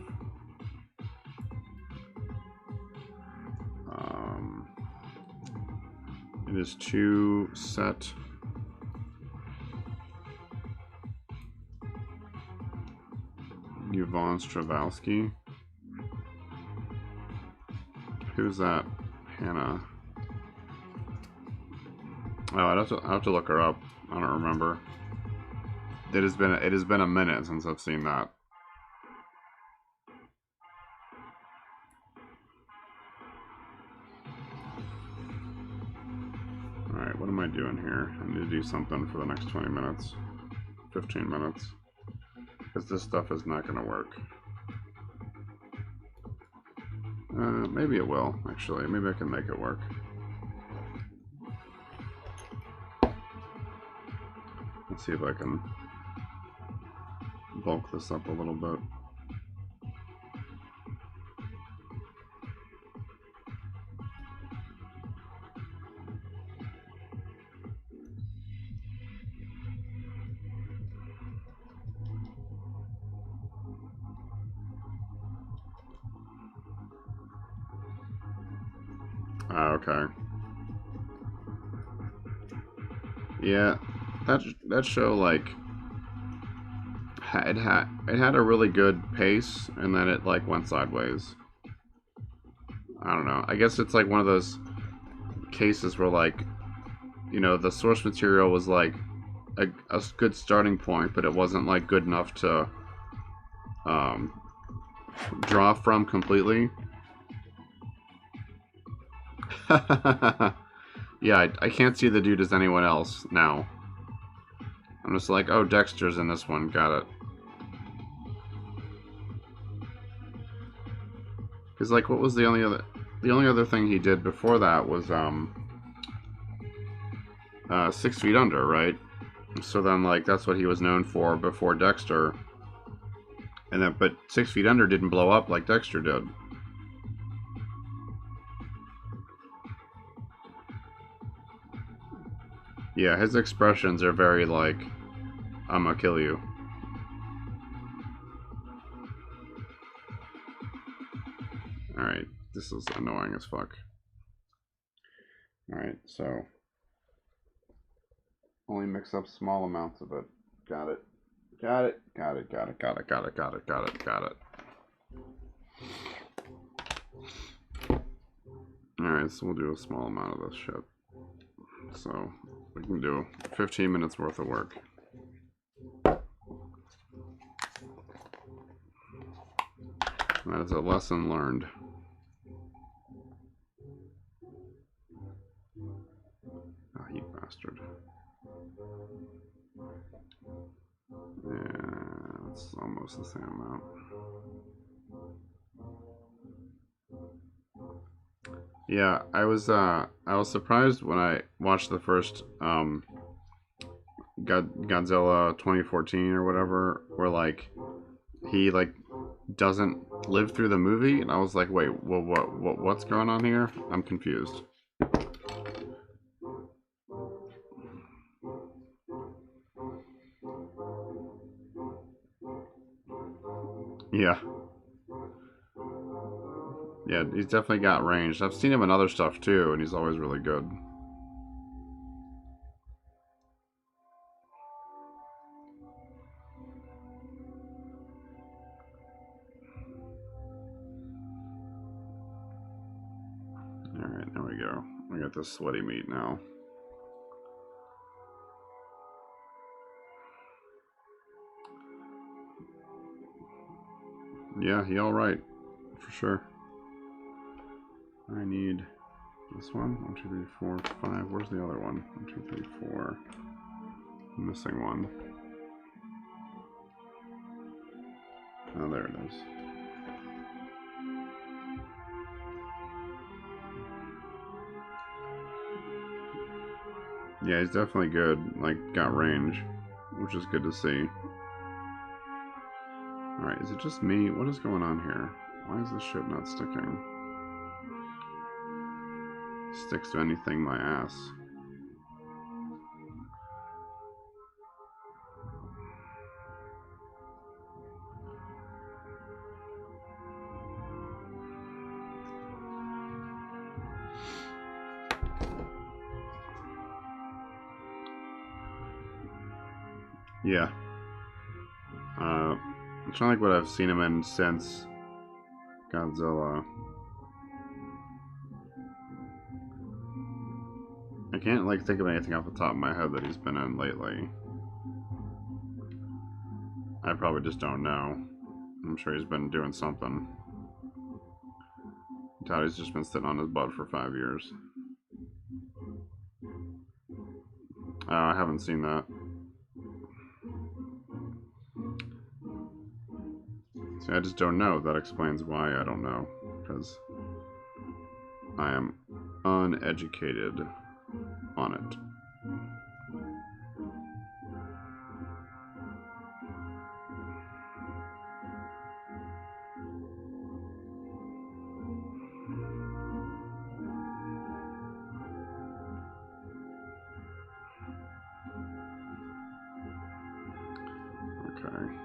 It is too set. Yvonne Stravalski. Who's that? Hannah. Oh, I have to look her up. I don't remember. It has been a minute since I've seen that. Alright, what am I doing here? I need to do something for the next 20 minutes. 15 minutes. Because this stuff is not going to work. Maybe it will, actually. Maybe I can make it work. Let's see if I can bulk this up a little bit. Okay. Yeah, that show, like, it had a really good pace, and then it like went sideways. I don't know. I guess it's like one of those cases where, like, you know, the source material was like a good starting point, but it wasn't like good enough to draw from completely. Yeah, I can't see the dude as anyone else now. I'm just like, oh, Dexter's in this one. Got it. Because, like, what was the only other thing he did before that was 6 Feet Under, right? So then, like, that's what he was known for before Dexter. And then, but 6 Feet Under didn't blow up like Dexter did. Yeah, his expressions are very like, I'm gonna kill you. Alright, this is annoying as fuck. Alright, so only mix up small amounts of it. Got it. Got it. Got it. Got it. Got it. Got it. Got it. Got it. Got it. Alright, so we'll do a small amount of this shit. So we can do 15 minutes worth of work. That is a lesson learned. Oh, you bastard. Yeah, it's almost the same amount. Yeah, I was surprised when I watched the first Godzilla 2014 or whatever, where like he like doesn't live through the movie, and I was like, wait, what's going on here? I'm confused. Yeah. Yeah, he's definitely got range. I've seen him in other stuff too, and he's always really good. Alright, there we go. We got this sweaty meat now. Yeah, he alright. For sure. I need this one. 1, 2, 3, 4, 5. Where's the other one? 1, 2, 3, 4. I'm missing one. Oh, there it is. Yeah, he's definitely good. Like, got range, which is good to see. Alright, is it just me? What is going on here? Why is this shit not sticking? Sticks to anything, my ass. Yeah. I'm trying to think what I've seen him in since Godzilla. I can't like think of anything off the top of my head that he's been in lately. I probably just don't know. I'm sure he's been doing something. I doubt he's just been sitting on his butt for 5 years. I haven't seen that. See, I just don't know. That explains why I don't know. Because I am uneducated on it. Okay.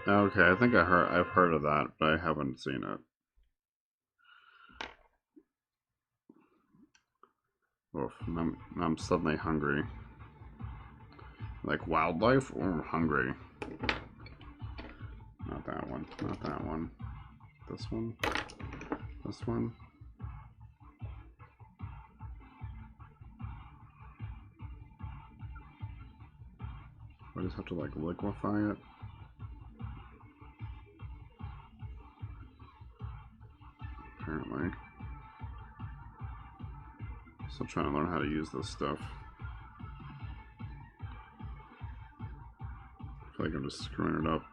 Okay, I think I've heard of that, but I haven't seen it. Oof, I'm suddenly hungry. Like wildlife or hungry? Not that Not that one. This one. This one. I just have to like liquefy it. Apparently. Still trying to learn how to use this stuff. I feel like I'm just screwing it up.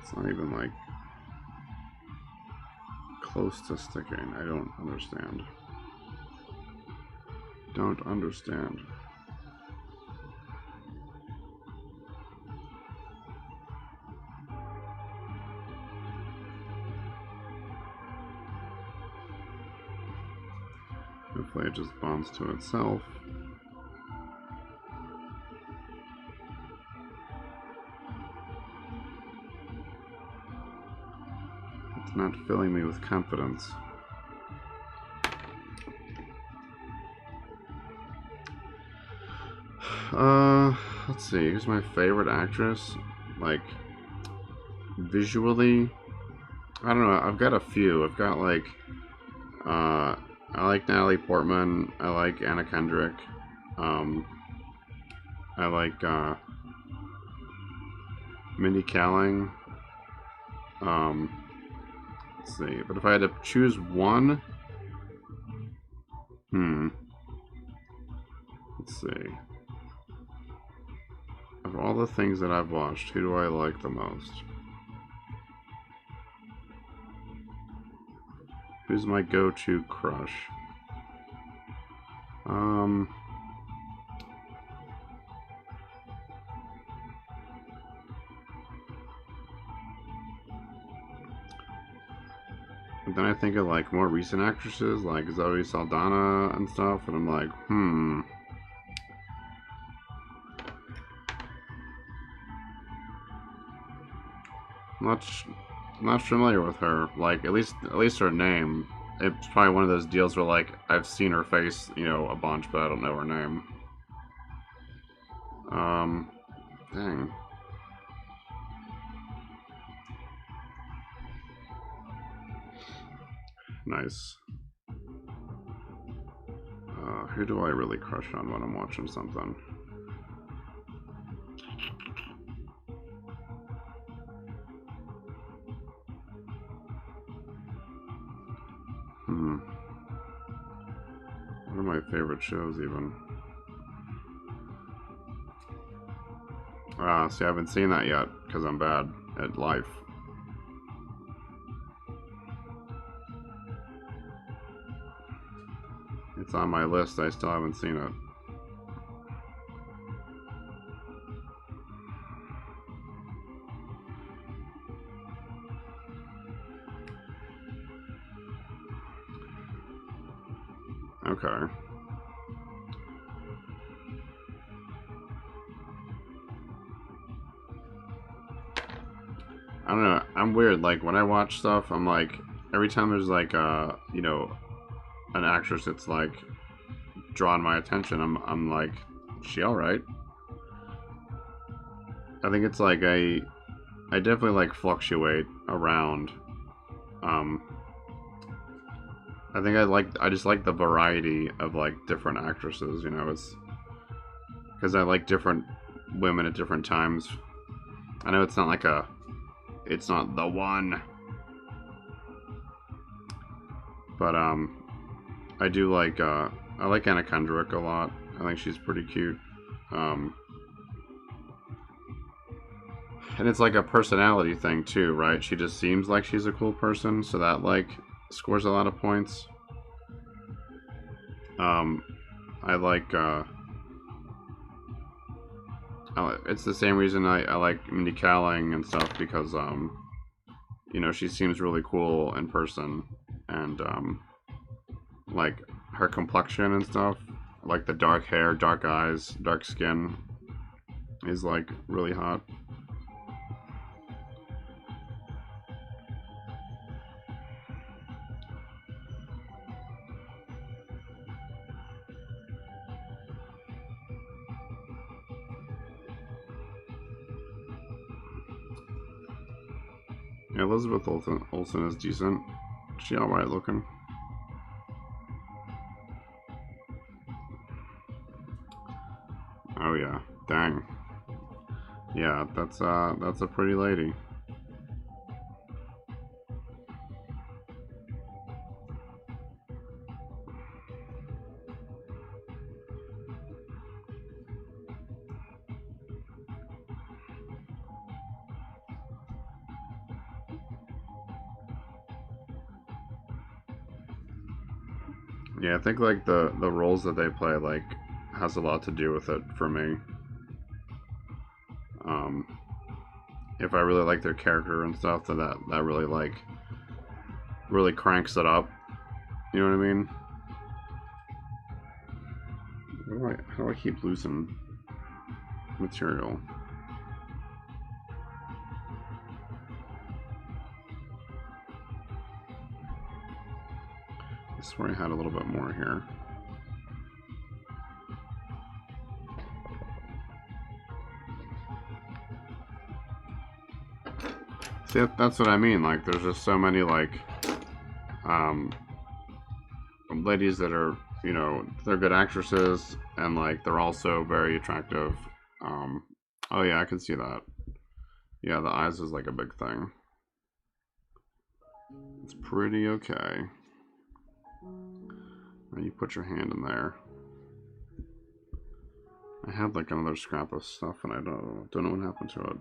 It's not even like close to sticking. I don't understand. Don't understand. Hopefully it just bonds to itself. It's not filling me with confidence. Let's see, who's my favorite actress? Like, visually? I don't know, I've got a few. I've got like, I like Natalie Portman, I like Anna Kendrick, I like, Mindy Kaling, let's see, but if I had to choose one, let's see. Of all the things that I've watched, who do I like the most? Who's my go-to crush? But then I think of like more recent actresses like Zoe Saldana and stuff, and I'm like, not familiar with her. Like at least her name. It's probably one of those deals where like I've seen her face, you know, a bunch, but I don't know her name. Dang. Nice. Who do I really crush on when I'm watching something? What are my favorite shows even? See, I haven't seen that yet because I'm bad at life. It's on my list, I still haven't seen it. Okay. I don't know, I'm weird, like when I watch stuff, I'm like, every time there's like you know, an actress that's like drawing my attention, I'm like, is she alright? I think it's like I definitely like fluctuate around. I think I just like the variety of like different actresses, you know, it's because I like different women at different times. I know it's not like it's not the one, but I do like I like Anna Kendrick a lot. I think she's pretty cute. And it's like a personality thing too, right? She just seems like she's a cool person, so that like scores a lot of points. I like it's the same reason I like Mindy Kaling and stuff, because you know, she seems really cool in person, and like her complexion and stuff, like the dark hair, dark eyes, dark skin is like really hot. Yeah, Elizabeth Olsen is decent. She alright looking. Oh yeah, dang. Yeah, that's a pretty lady. Yeah, I think like the roles that they play like has a lot to do with it for me. If I really like their character and stuff, then that really like really cranks it up. You know what I mean? How do I keep losing material? I swear I had a little bit more here. See, that's what I mean. Like, there's just so many like ladies that are, you know, they're good actresses, and like they're also very attractive. Oh yeah, I can see that. Yeah, the eyes is like a big thing. It's pretty okay. And you put your hand in there. I had like another scrap of stuff, and I don't know what happened to it.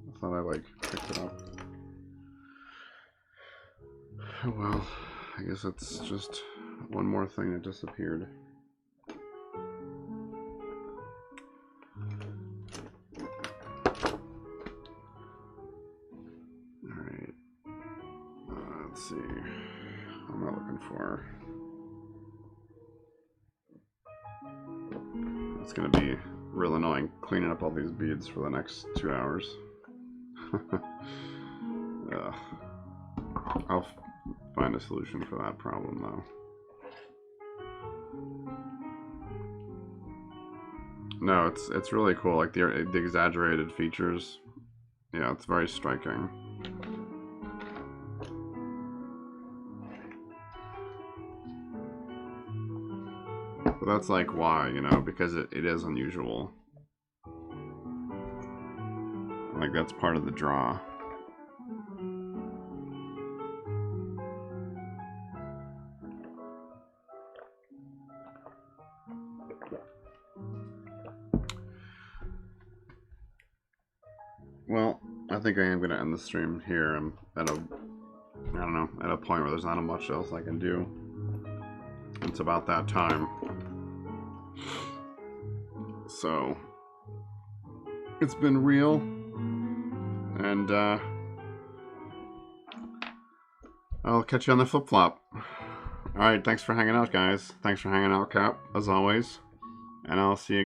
I thought I like picked it up. Oh well, I guess it's just one more thing that disappeared. Alright. Let's see. I'm not looking for. It's gonna be real annoying cleaning up all these beads for the next 2 hours. I'll find a solution for that problem though. No, it's really cool. Like the exaggerated features. Yeah, it's very striking. But that's like why, you know, because it is unusual. Like that's part of the draw. Well, I think I am going to end the stream here. I'm at I don't know, at a point where there's not much else I can do. It's about that time. So, it's been real. And, I'll catch you on the flip-flop. Alright, thanks for hanging out, guys. Thanks for hanging out, Cap, as always. And I'll see you